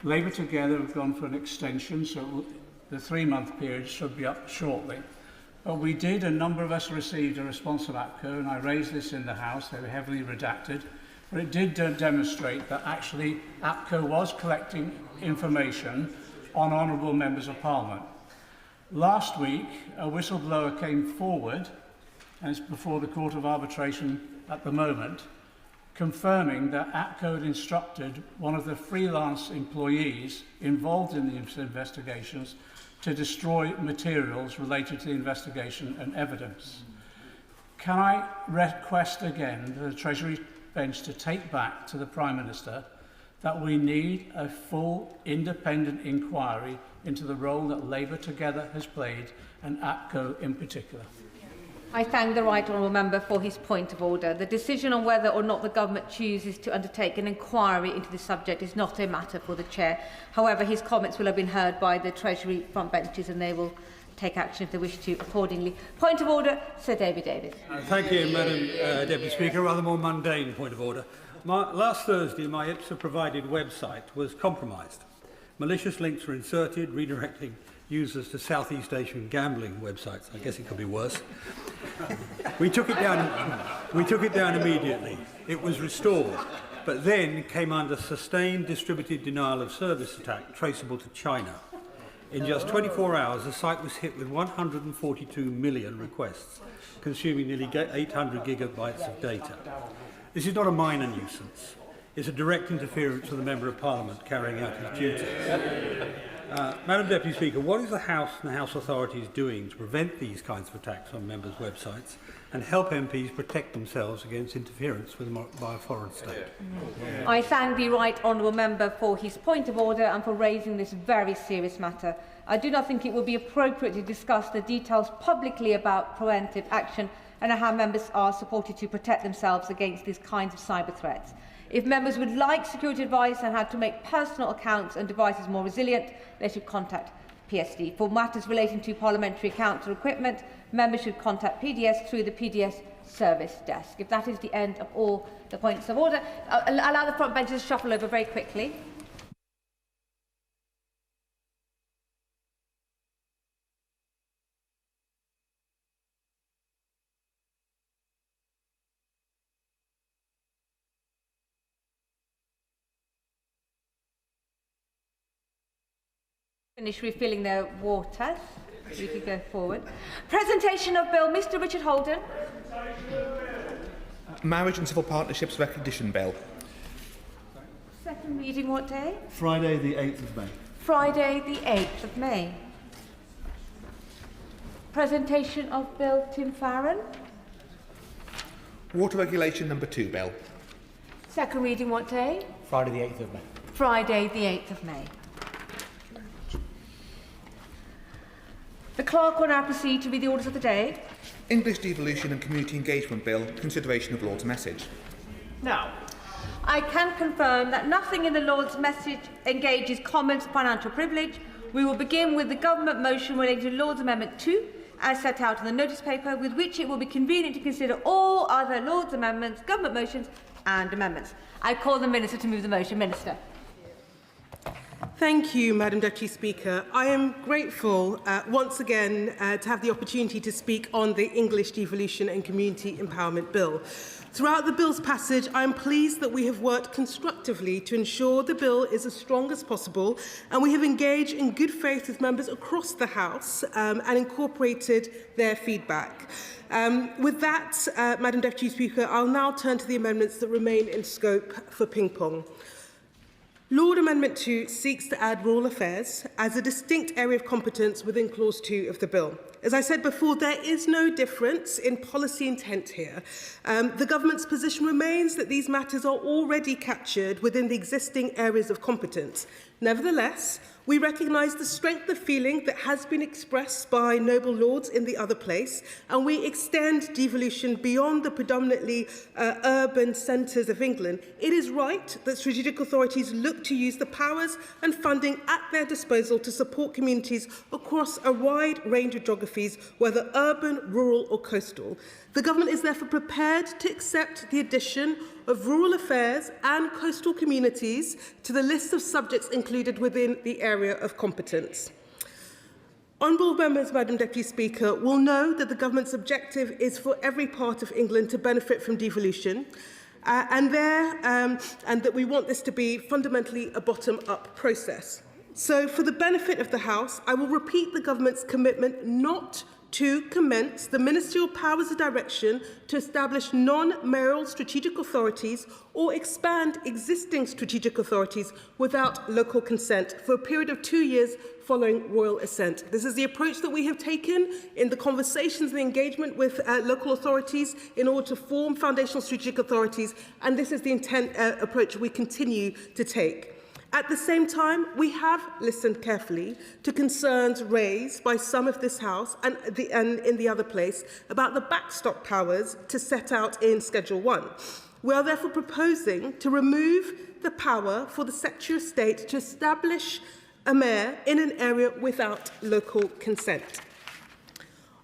Labour Together have gone for an extension, so the 3-month period should be up shortly. But we did, a number of us received a response from APCO, and I raised this in the House. They were heavily redacted, but it did demonstrate that actually APCO was collecting information on honourable members of Parliament. Last week, a whistleblower came forward, and it's before the Court of Arbitration at the moment, confirming that APCO had instructed one of the freelance employees involved in the investigations to destroy materials related to the investigation and evidence. Can I request again the Treasury bench to take back to the Prime Minister that we need a full independent inquiry into the role that Labour Together has played, and APCO in particular? I thank the right honourable member for his point of order. The decision on whether or not the government chooses to undertake an inquiry into this subject is not a matter for the chair. However, his comments will have been heard by the Treasury front benches, and they will take action if they wish to accordingly. Point of order, Sir David Davis. Thank you, Madam Deputy Speaker. A rather more mundane point of order. Last Thursday, my IPSA-provided website was compromised. Malicious links were inserted, redirecting users to Southeast Asian gambling websites. I guess it could be worse. We took it down immediately. It was restored, but then came under sustained distributed denial of service attack traceable to China. In just 24 hours, the site was hit with 142 million requests, consuming nearly 800 gigabytes of data. This is not a minor nuisance. It's a direct interference with the Member of Parliament carrying out his duties. Madam Deputy Speaker, what is the House and the House authorities doing to prevent these kinds of attacks on members' websites and help MPs protect themselves against interference by a foreign state? I thank the right honourable member for his point of order and for raising this very serious matter. I do not think it would be appropriate to discuss the details publicly about preventive action and how members are supported to protect themselves against these kinds of cyber threats. If members would like security advice on how to make personal accounts and devices more resilient, they should contact PSD. For matters relating to parliamentary accounts or equipment, members should contact PDS through the PDS service desk. If that is the end of all the points of order, I'll allow the front benches to shuffle over very quickly. Finish refilling their water. We could go forward. Presentation of Bill, Mr. Richard Holden. Marriage and Civil Partnerships Recognition Bill. Second reading what day? Friday the 8th of May. Friday the 8th of May. Presentation of Bill, Tim Farron. Water Regulation Number 2 Bill. Second reading what day? Friday the 8th of May. Friday the 8th of May. The clerk will now proceed to read the orders of the day. English Devolution and Community Engagement Bill, consideration of Lord's message. Now, I can confirm that nothing in the Lord's message engages comments on financial privilege. We will begin with the government motion relating to Lord's Amendment 2, as set out in the notice paper, with which it will be convenient to consider all other Lord's amendments, government motions and amendments. I call the Minister to move the motion. Minister. Thank you, Madam Deputy Speaker. I am grateful once again to have the opportunity to speak on the English Devolution and Community Empowerment Bill. Throughout the bill's passage, I am pleased that we have worked constructively to ensure the bill is as strong as possible, and we have engaged in good faith with members across the House and incorporated their feedback. With that, Madam Deputy Speaker, I'll now turn to the amendments that remain in scope for ping-pong. Lord Amendment 2 seeks to add rural affairs as a distinct area of competence within Clause 2 of the bill. As I said before, there is no difference in policy intent here. The government's position remains that these matters are already captured within the existing areas of competence. Nevertheless, we recognise the strength of feeling that has been expressed by noble lords in the other place, and we extend devolution beyond the predominantly urban centres of England. It is right that strategic authorities look to use the powers and funding at their disposal to support communities across a wide range of geographies, whether urban, rural or coastal. The government is therefore prepared to accept the addition of rural affairs and coastal communities to the list of subjects included within the area of competence. Honourable members, Madam Deputy Speaker, will know that the government's objective is for every part of England to benefit from devolution, and that we want this to be fundamentally a bottom-up process. So, for the benefit of the House, I will repeat the government's commitment not to commence the ministerial powers of direction to establish non-mayoral strategic authorities or expand existing strategic authorities without local consent for a period of 2 years following royal assent. This is the approach that we have taken in the conversations and the engagement with local authorities in order to form foundational strategic authorities, and this is the approach we continue to take. At the same time, we have listened carefully to concerns raised by some of this House and in the other place about the backstop powers to set out in Schedule 1. We are therefore proposing to remove the power for the Secretary of State to establish a mayor in an area without local consent.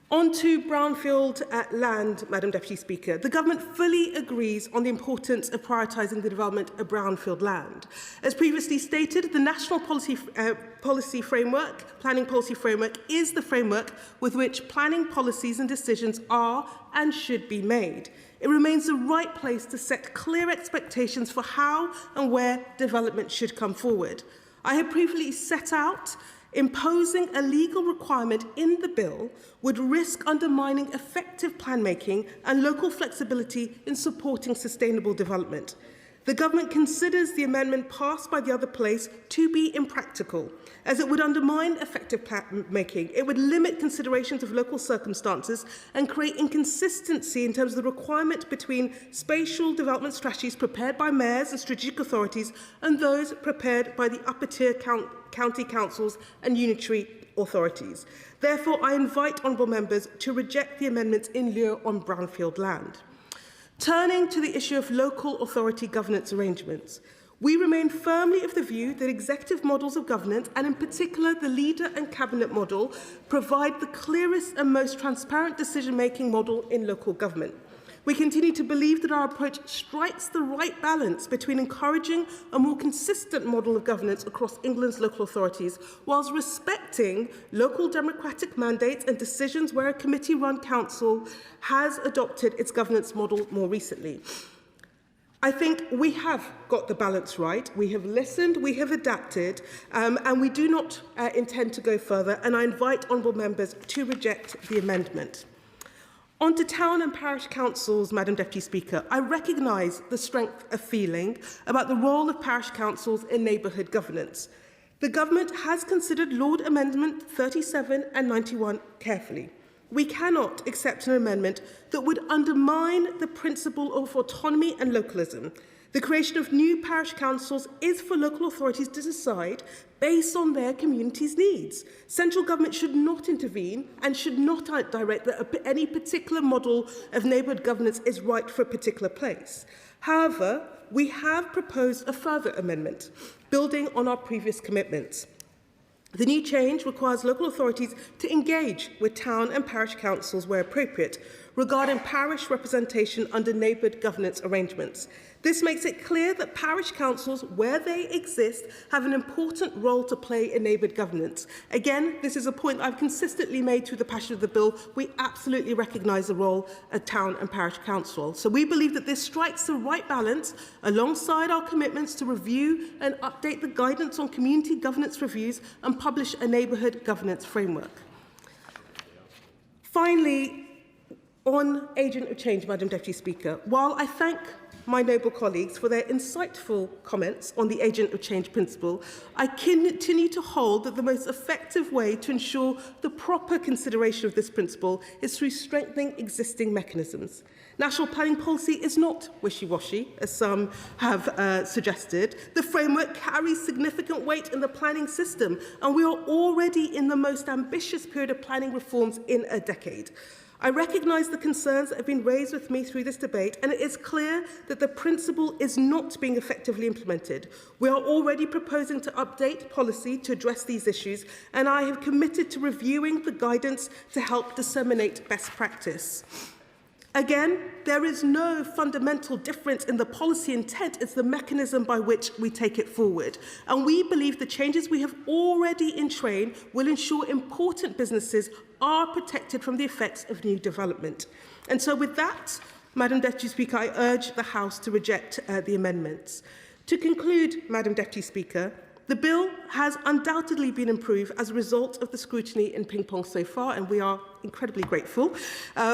On to brownfield land, Madam Deputy Speaker. The government fully agrees on the importance of prioritising the development of brownfield land. As previously stated, the National Planning Policy Framework is the framework with which planning policies and decisions are and should be made. It remains the right place to set clear expectations for how and where development should come forward. I have previously set out imposing a legal requirement in the bill would risk undermining effective plan-making and local flexibility in supporting sustainable development. The government considers the amendment passed by the other place to be impractical, as it would undermine effective plan-making. It would limit considerations of local circumstances and create inconsistency in terms of the requirement between spatial development strategies prepared by mayors and strategic authorities and those prepared by the upper-tier county councils and unitary authorities. Therefore, I invite honourable members to reject the amendments in lieu on brownfield land. Turning to the issue of local authority governance arrangements, we remain firmly of the view that executive models of governance, and in particular the leader and cabinet model, provide the clearest and most transparent decision-making model in local government. We continue to believe that our approach strikes the right balance between encouraging a more consistent model of governance across England's local authorities, whilst respecting local democratic mandates and decisions where a committee-run council has adopted its governance model more recently. I think we have got the balance right. We have listened, we have adapted, and we do not intend to go further, and I invite honourable members to reject the amendment. On to town and parish councils, Madam Deputy Speaker. I recognise the strength of feeling about the role of parish councils in neighbourhood governance. The government has considered Lord Amendment 37 and 91 carefully. We cannot accept an amendment that would undermine the principle of autonomy and localism. The creation of new parish councils is for local authorities to decide based on their community's needs. Central government should not intervene and should not direct that any particular model of neighbourhood governance is right for a particular place. However, we have proposed a further amendment, building on our previous commitments. The new change requires local authorities to engage with town and parish councils where appropriate regarding parish representation under neighbourhood governance arrangements. This makes it clear that parish councils, where they exist, have an important role to play in neighbourhood governance. Again, this is a point I've consistently made through the passage of the bill. We absolutely recognise the role of town and parish council. So we believe that this strikes the right balance alongside our commitments to review and update the guidance on community governance reviews and publish a neighbourhood governance framework. Finally, on agent of change, Madam Deputy Speaker, while I thank my noble colleagues for their insightful comments on the agent of change principle, I continue to hold that the most effective way to ensure the proper consideration of this principle is through strengthening existing mechanisms. National planning policy is not wishy-washy, as some have suggested. The framework carries significant weight in the planning system, and we are already in the most ambitious period of planning reforms in a decade. I recognise the concerns that have been raised with me through this debate, and it is clear that the principle is not being effectively implemented. We are already proposing to update policy to address these issues, and I have committed to reviewing the guidance to help disseminate best practice. Again, there is no fundamental difference in the policy intent, it's the mechanism by which we take it forward. And we believe the changes we have already in train will ensure important businesses are protected from the effects of new development. And so with that, Madam Deputy Speaker, I urge the House to reject the amendments. To conclude, Madam Deputy Speaker, the bill has undoubtedly been improved as a result of the scrutiny in ping-pong so far, and we are incredibly grateful.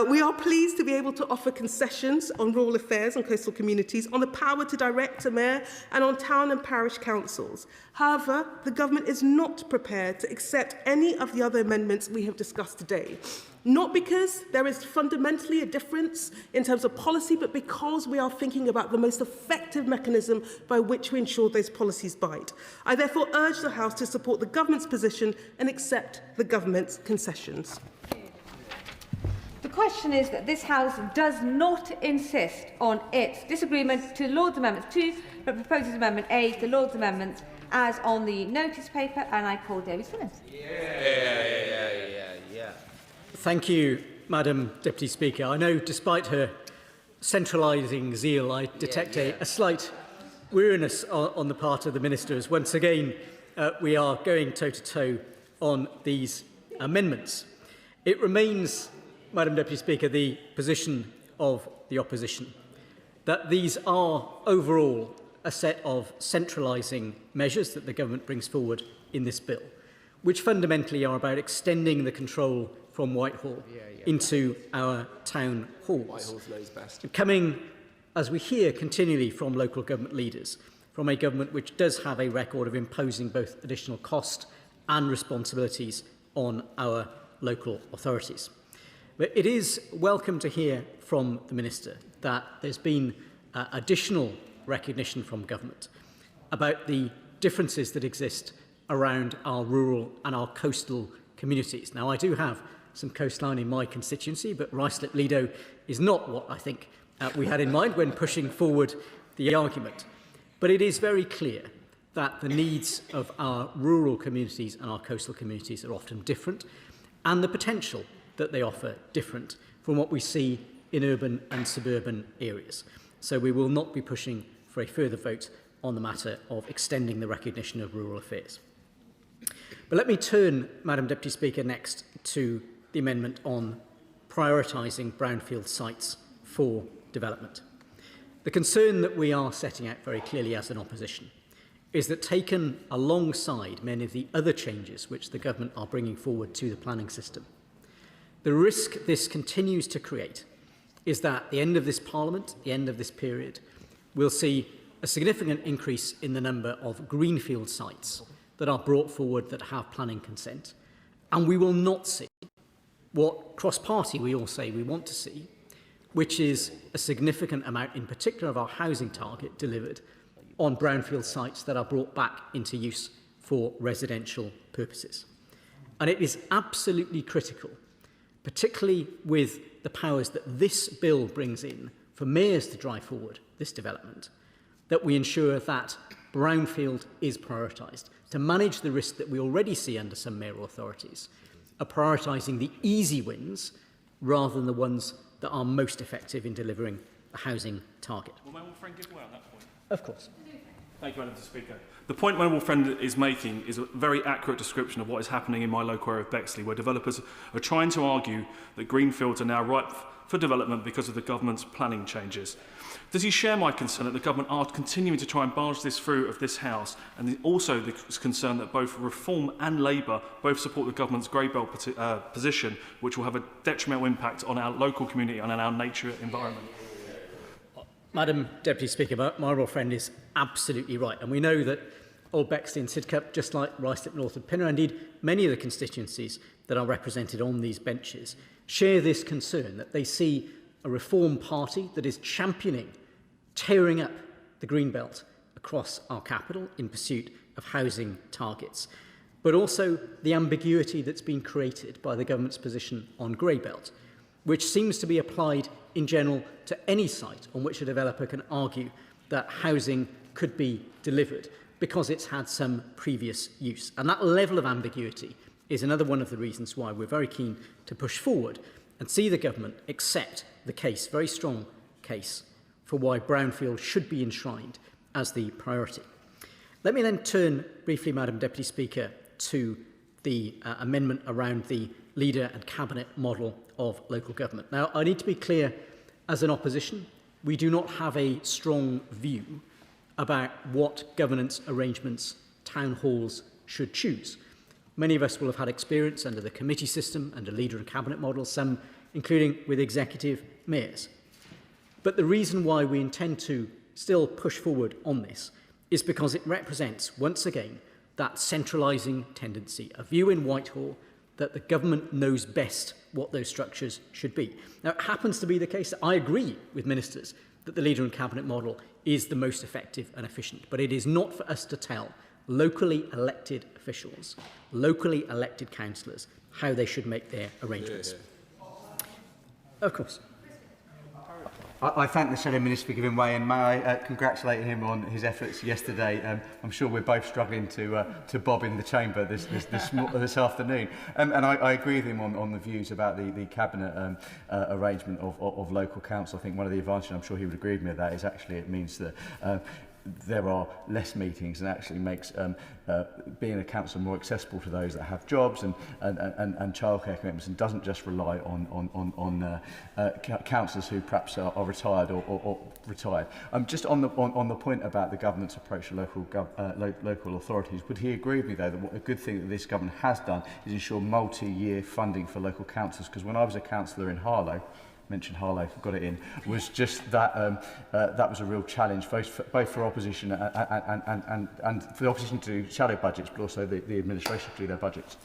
We are pleased to be able to offer concessions on rural affairs and coastal communities, on the power to direct a mayor, and on town and parish councils. However, the government is not prepared to accept any of the other amendments we have discussed today. Not because there is fundamentally a difference in terms of policy, but because we are thinking about the most effective mechanism by which we ensure those policies bite. I therefore urge the House to support the government's position and accept the government's concessions. The question is that this House does not insist on its disagreement to Lord's Amendment 2, but proposes Amendment A to Lord's Amendment as on the notice paper, and I call David Simmons. Thank you, Madam Deputy Speaker. I know, despite her centralising zeal, I detect a slight weariness on the part of the Minister, as once again we are going toe-to-toe on these amendments. It remains, Madam Deputy Speaker, the position of the opposition that these are overall a set of centralising measures that the government brings forward in this bill, which fundamentally are about extending the control from Whitehall into our town halls. Whitehall's knows best. Coming, as we hear continually from local government leaders, from a government which does have a record of imposing both additional cost and responsibilities on our local authorities. But it is welcome to hear from the Minister that there's been additional recognition from government about the differences that exist around our rural and our coastal communities. Now, I do have some coastline in my constituency, but Ruislip-Lido is not what I think we had in mind when pushing forward the argument. But it is very clear that the needs of our rural communities and our coastal communities are often different, and the potential that they offer different from what we see in urban and suburban areas. So we will not be pushing for a further vote on the matter of extending the recognition of rural affairs. But let me turn, Madam Deputy Speaker, next to the amendment on prioritising brownfield sites for development. The concern that we are setting out very clearly as an opposition is that, taken alongside many of the other changes which the government are bringing forward to the planning system, the risk this continues to create is that at the end of this Parliament, the end of this period, we'll see a significant increase in the number of greenfield sites that are brought forward that have planning consent, and we will not see what cross-party we all say we want to see, which is a significant amount, in particular of our housing target, delivered on brownfield sites that are brought back into use for residential purposes. And it is absolutely critical, particularly with the powers that this bill brings in for mayors to drive forward this development, that we ensure that brownfield is prioritised to manage the risk that we already see under some mayoral authorities of prioritising the easy wins rather than the ones that are most effective in delivering the housing target. Will my old friend give way on that point? Of course. Thank you, Madam Speaker. The point my old friend is making is a very accurate description of what is happening in my local area of Bexley, where developers are trying to argue that greenfields are now ripe for development because of the government's planning changes. Does he share my concern that the government are continuing to try and barge this through of this House, and also the concern that both Reform and Labour both support the government's grey belt position, which will have a detrimental impact on our local community and on our nature environment? Madam Deputy Speaker, my honourable friend is absolutely right. And we know that Old Bexley and Sidcup, just like Ruislip North and Pinner, indeed many of the constituencies that are represented on these benches, share this concern that they see a Reform Party that is championing tearing up the green belt across our capital in pursuit of housing targets, but also the ambiguity that's been created by the government's position on grey belt, which seems to be applied in general to any site on which a developer can argue that housing could be delivered because it's had some previous use. And that level of ambiguity is another one of the reasons why we're very keen to push forward and see the government accept the case, very strong case, for why brownfield should be enshrined as the priority. Let me then turn briefly, Madam Deputy Speaker, to the amendment around the leader and cabinet model of local government. Now, I need to be clear, as an opposition, we do not have a strong view about what governance arrangements town halls should choose. Many of us will have had experience under the committee system, under leader and cabinet model, some including with executive mayors. But the reason why we intend to still push forward on this is because it represents, once again, that centralising tendency, a view in Whitehall that the government knows best what those structures should be. Now, it happens to be the case that I agree with ministers that the leader and cabinet model is the most effective and efficient, but it is not for us to tell locally elected officials, locally elected councillors, how they should make their arrangements. Of course. I thank the Shadow Minister for giving way, and may I congratulate him on his efforts yesterday. I'm sure we're both struggling to bob in the chamber this afternoon. And I agree with him on the views about the cabinet arrangement of local council. I think one of the advantages, I'm sure he would agree with me with that, is actually it means that there are less meetings and actually makes being a council more accessible to those that have jobs and childcare commitments, and doesn't just rely on councillors who perhaps are retired or retired. Just on the point about the government's approach to local authorities, would he agree with me though that a good thing that this government has done is ensure multi-year funding for local councils? Because when I was a councillor in Harlow, mentioned Harlow, got it in, was just that that was a real challenge, both for opposition and for the opposition to shadow budgets, but also the administration to do their budgets.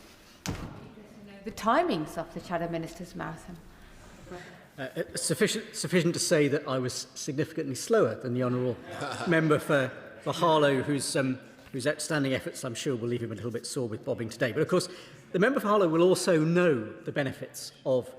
The timings of the Shadow Minister's marathon. Sufficient to say that I was significantly slower than the honourable member for Harlow, whose outstanding efforts I'm sure will leave him a little bit sore with bobbing today. But of course, the member for Harlow will also know the benefits of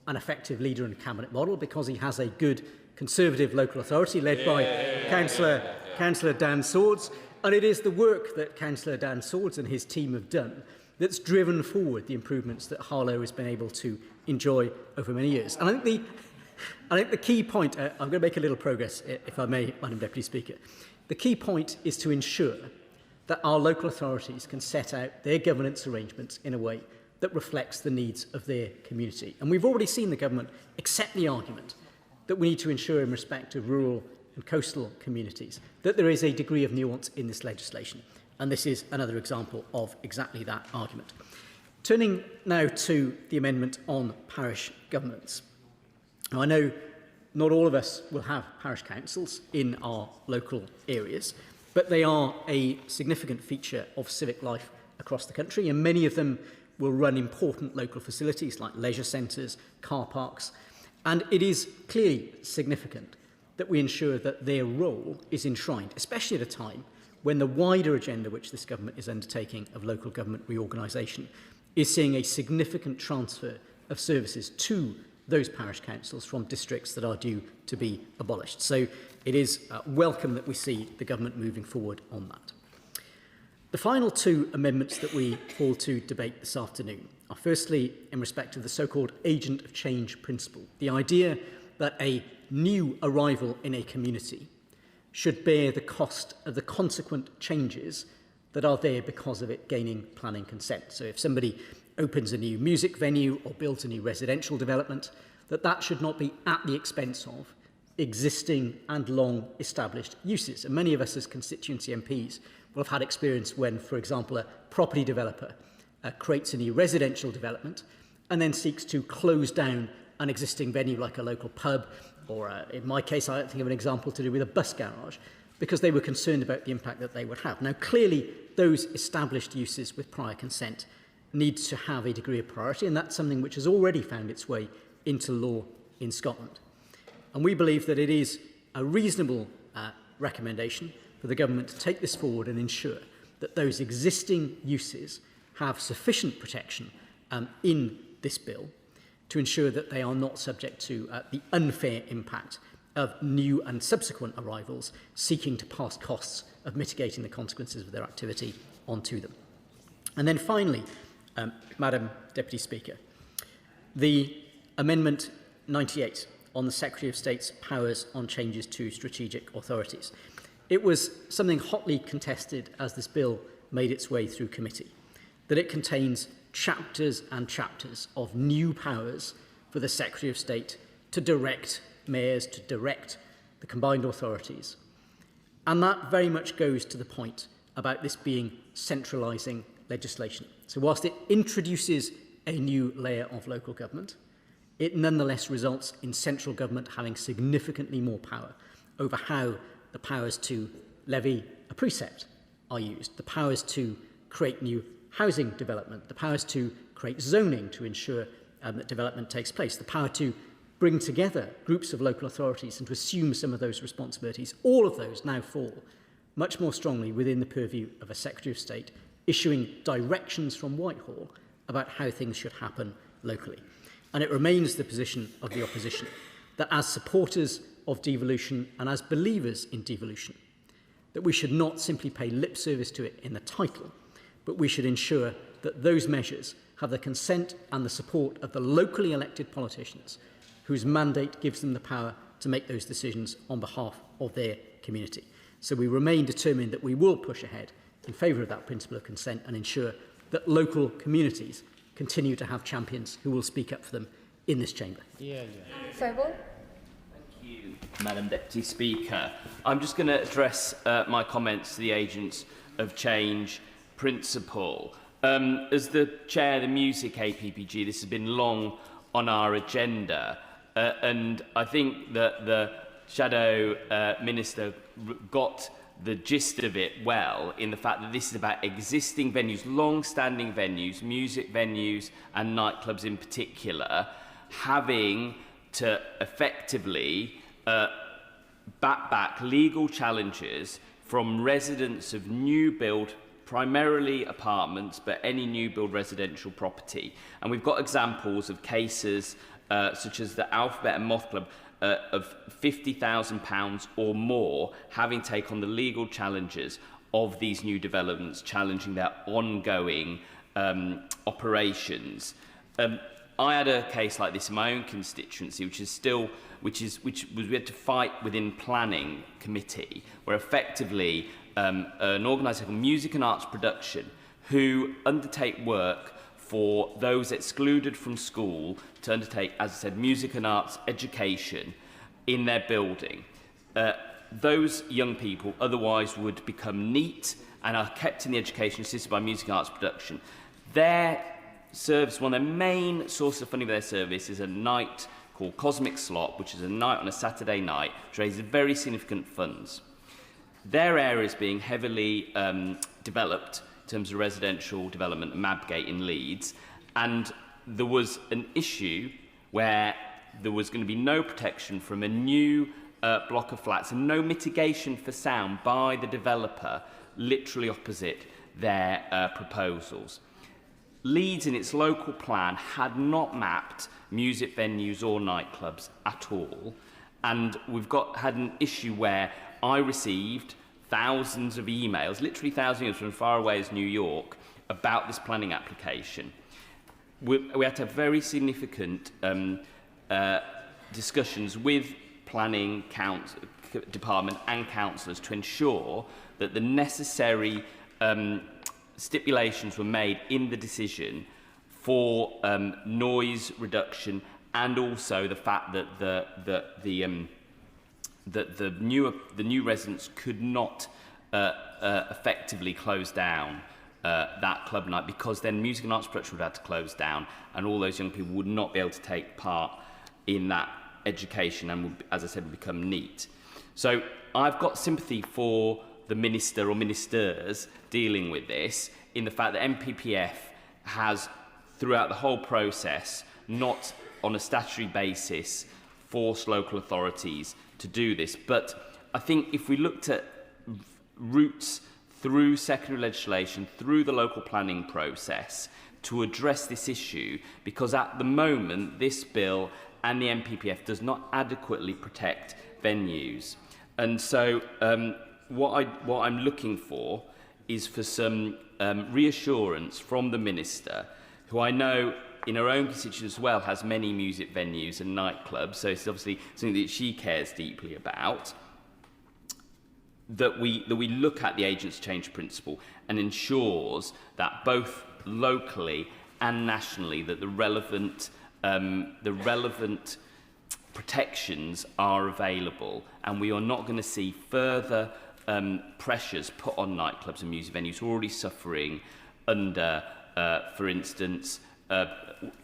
an effective leader and cabinet model because he has a good Conservative local authority led by Councillor Dan Swords, and it is the work that Councillor Dan Swords and his team have done that's driven forward the improvements that Harlow has been able to enjoy over many years. And I think the key point, I'm going to make a little progress, if I may, Madam Deputy Speaker. The key point is to ensure that our local authorities can set out their governance arrangements in a way that reflects the needs of their community. And we've already seen the government accept the argument that we need to ensure in respect of rural and coastal communities that there is a degree of nuance in this legislation. And this is another example of exactly that argument. Turning now to the amendment on parish governments. Now, I know not all of us will have parish councils in our local areas, but they are a significant feature of civic life across the country, and many of them will run important local facilities like leisure centres, car parks, and it is clearly significant that we ensure that their role is enshrined, especially at a time when the wider agenda which this government is undertaking of local government reorganisation is seeing a significant transfer of services to those parish councils from districts that are due to be abolished. So it is welcome that we see the government moving forward on that. The final two amendments that we call to debate this afternoon are firstly in respect of the so-called agent of change principle, the idea that a new arrival in a community should bear the cost of the consequent changes that are there because of it gaining planning consent. So if somebody opens a new music venue or builds a new residential development, that should not be at the expense of existing and long established uses. And many of us as constituency MPs will have had experience when, for example, a property developer creates a new residential development and then seeks to close down an existing venue like a local pub, or in my case, I think of an example to do with a bus garage, because they were concerned about the impact that they would have. Now, clearly, those established uses with prior consent need to have a degree of priority, and that's something which has already found its way into law in Scotland. And we believe that it is a reasonable recommendation for the government to take this forward and ensure that those existing uses have sufficient protection in this bill to ensure that they are not subject to the unfair impact of new and subsequent arrivals seeking to pass costs of mitigating the consequences of their activity onto them. And then finally, Madam Deputy Speaker, the Amendment 98 on the Secretary of State's powers on changes to strategic authorities. It was something hotly contested as this bill made its way through committee, that it contains chapters and chapters of new powers for the Secretary of State to direct mayors, to direct the combined authorities. And that very much goes to the point about this being centralising legislation. So whilst it introduces a new layer of local government, it nonetheless results in central government having significantly more power over how the powers to levy a precept are used, the powers to create new housing development, the powers to create zoning to ensure that development takes place, the power to bring together groups of local authorities and to assume some of those responsibilities. All of those now fall much more strongly within the purview of a Secretary of State issuing directions from Whitehall about how things should happen locally. And it remains the position of the opposition that as supporters of devolution and as believers in devolution, that we should not simply pay lip service to it in the title, but we should ensure that those measures have the consent and the support of the locally elected politicians whose mandate gives them the power to make those decisions on behalf of their community. So we remain determined that we will push ahead in favour of that principle of consent and ensure that local communities continue to have champions who will speak up for them in this chamber. Sobel. Thank you, Madam Deputy Speaker. I'm just going to address my comments to the Agents of Change principle. As the Chair of the Music APPG, this has been long on our agenda, and I think that the Shadow Minister got the gist of it well, in the fact that this is about existing venues, long-standing venues, music venues and nightclubs in particular, having to effectively back legal challenges from residents of new build, primarily apartments, but any new build residential property. And we've got examples of cases such as the Alphabet and Moth Club of £50,000 or more having taken on the legal challenges of these new developments, challenging their ongoing operations. I had a case like this in my own constituency, which we had to fight within planning committee, where effectively an organisation called Music and Arts Production, who undertake work for those excluded from school to undertake, as I said, music and arts education in their building. Those young people otherwise would become neat and are kept in the education assisted by Music and Arts Production. Their service, one of their main sources of funding for their service is a night called Cosmic Slot, which is a night on a Saturday night, which raises very significant funds. Their area is being heavily developed in terms of residential development, Mabgate in Leeds, and there was an issue where there was going to be no protection from a new block of flats and no mitigation for sound by the developer literally opposite their proposals. Leeds in its local plan had not mapped music venues or nightclubs at all, and we've had an issue where I received thousands of emails, literally thousands from as far away as New York, about this planning application. We had to have very significant discussions with planning department and councillors to ensure that the necessary stipulations were made in the decision for noise reduction, and also the fact that the new residents could not effectively close down that club night, because then Music and Arts Production would have to close down and all those young people would not be able to take part in that education and, will, as I said, will become neat. So I've got sympathy for the minister or ministers dealing with this in the fact that MPPF has, throughout the whole process, not on a statutory basis forced local authorities to do this. But I think if we looked at routes through secondary legislation, through the local planning process, to address this issue, because at the moment this bill and the MPPF does not adequately protect venues. And so what I'm looking for is for some reassurance from the Minister, who I know in her own constituency as well has many music venues and nightclubs, so it's obviously something that she cares deeply about, that we look at the agents change principle and ensures that both locally and nationally that the relevant protections are available, and we are not going to see further pressures put on nightclubs and music venues who are already suffering under, for instance,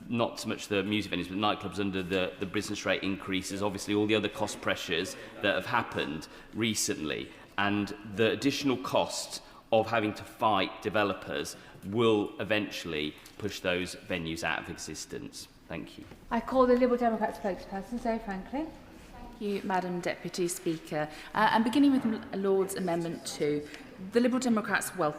not so much the music venues, but nightclubs under the business rate increases, obviously all the other cost pressures that have happened recently, and the additional costs of having to fight developers will eventually push those venues out of existence. Thank you. I call the Liberal Democrat spokesperson, Zoe Franklin. Thank you, Madam Deputy Speaker. And beginning with Lord's Amendment 2, the Liberal Democrats welcome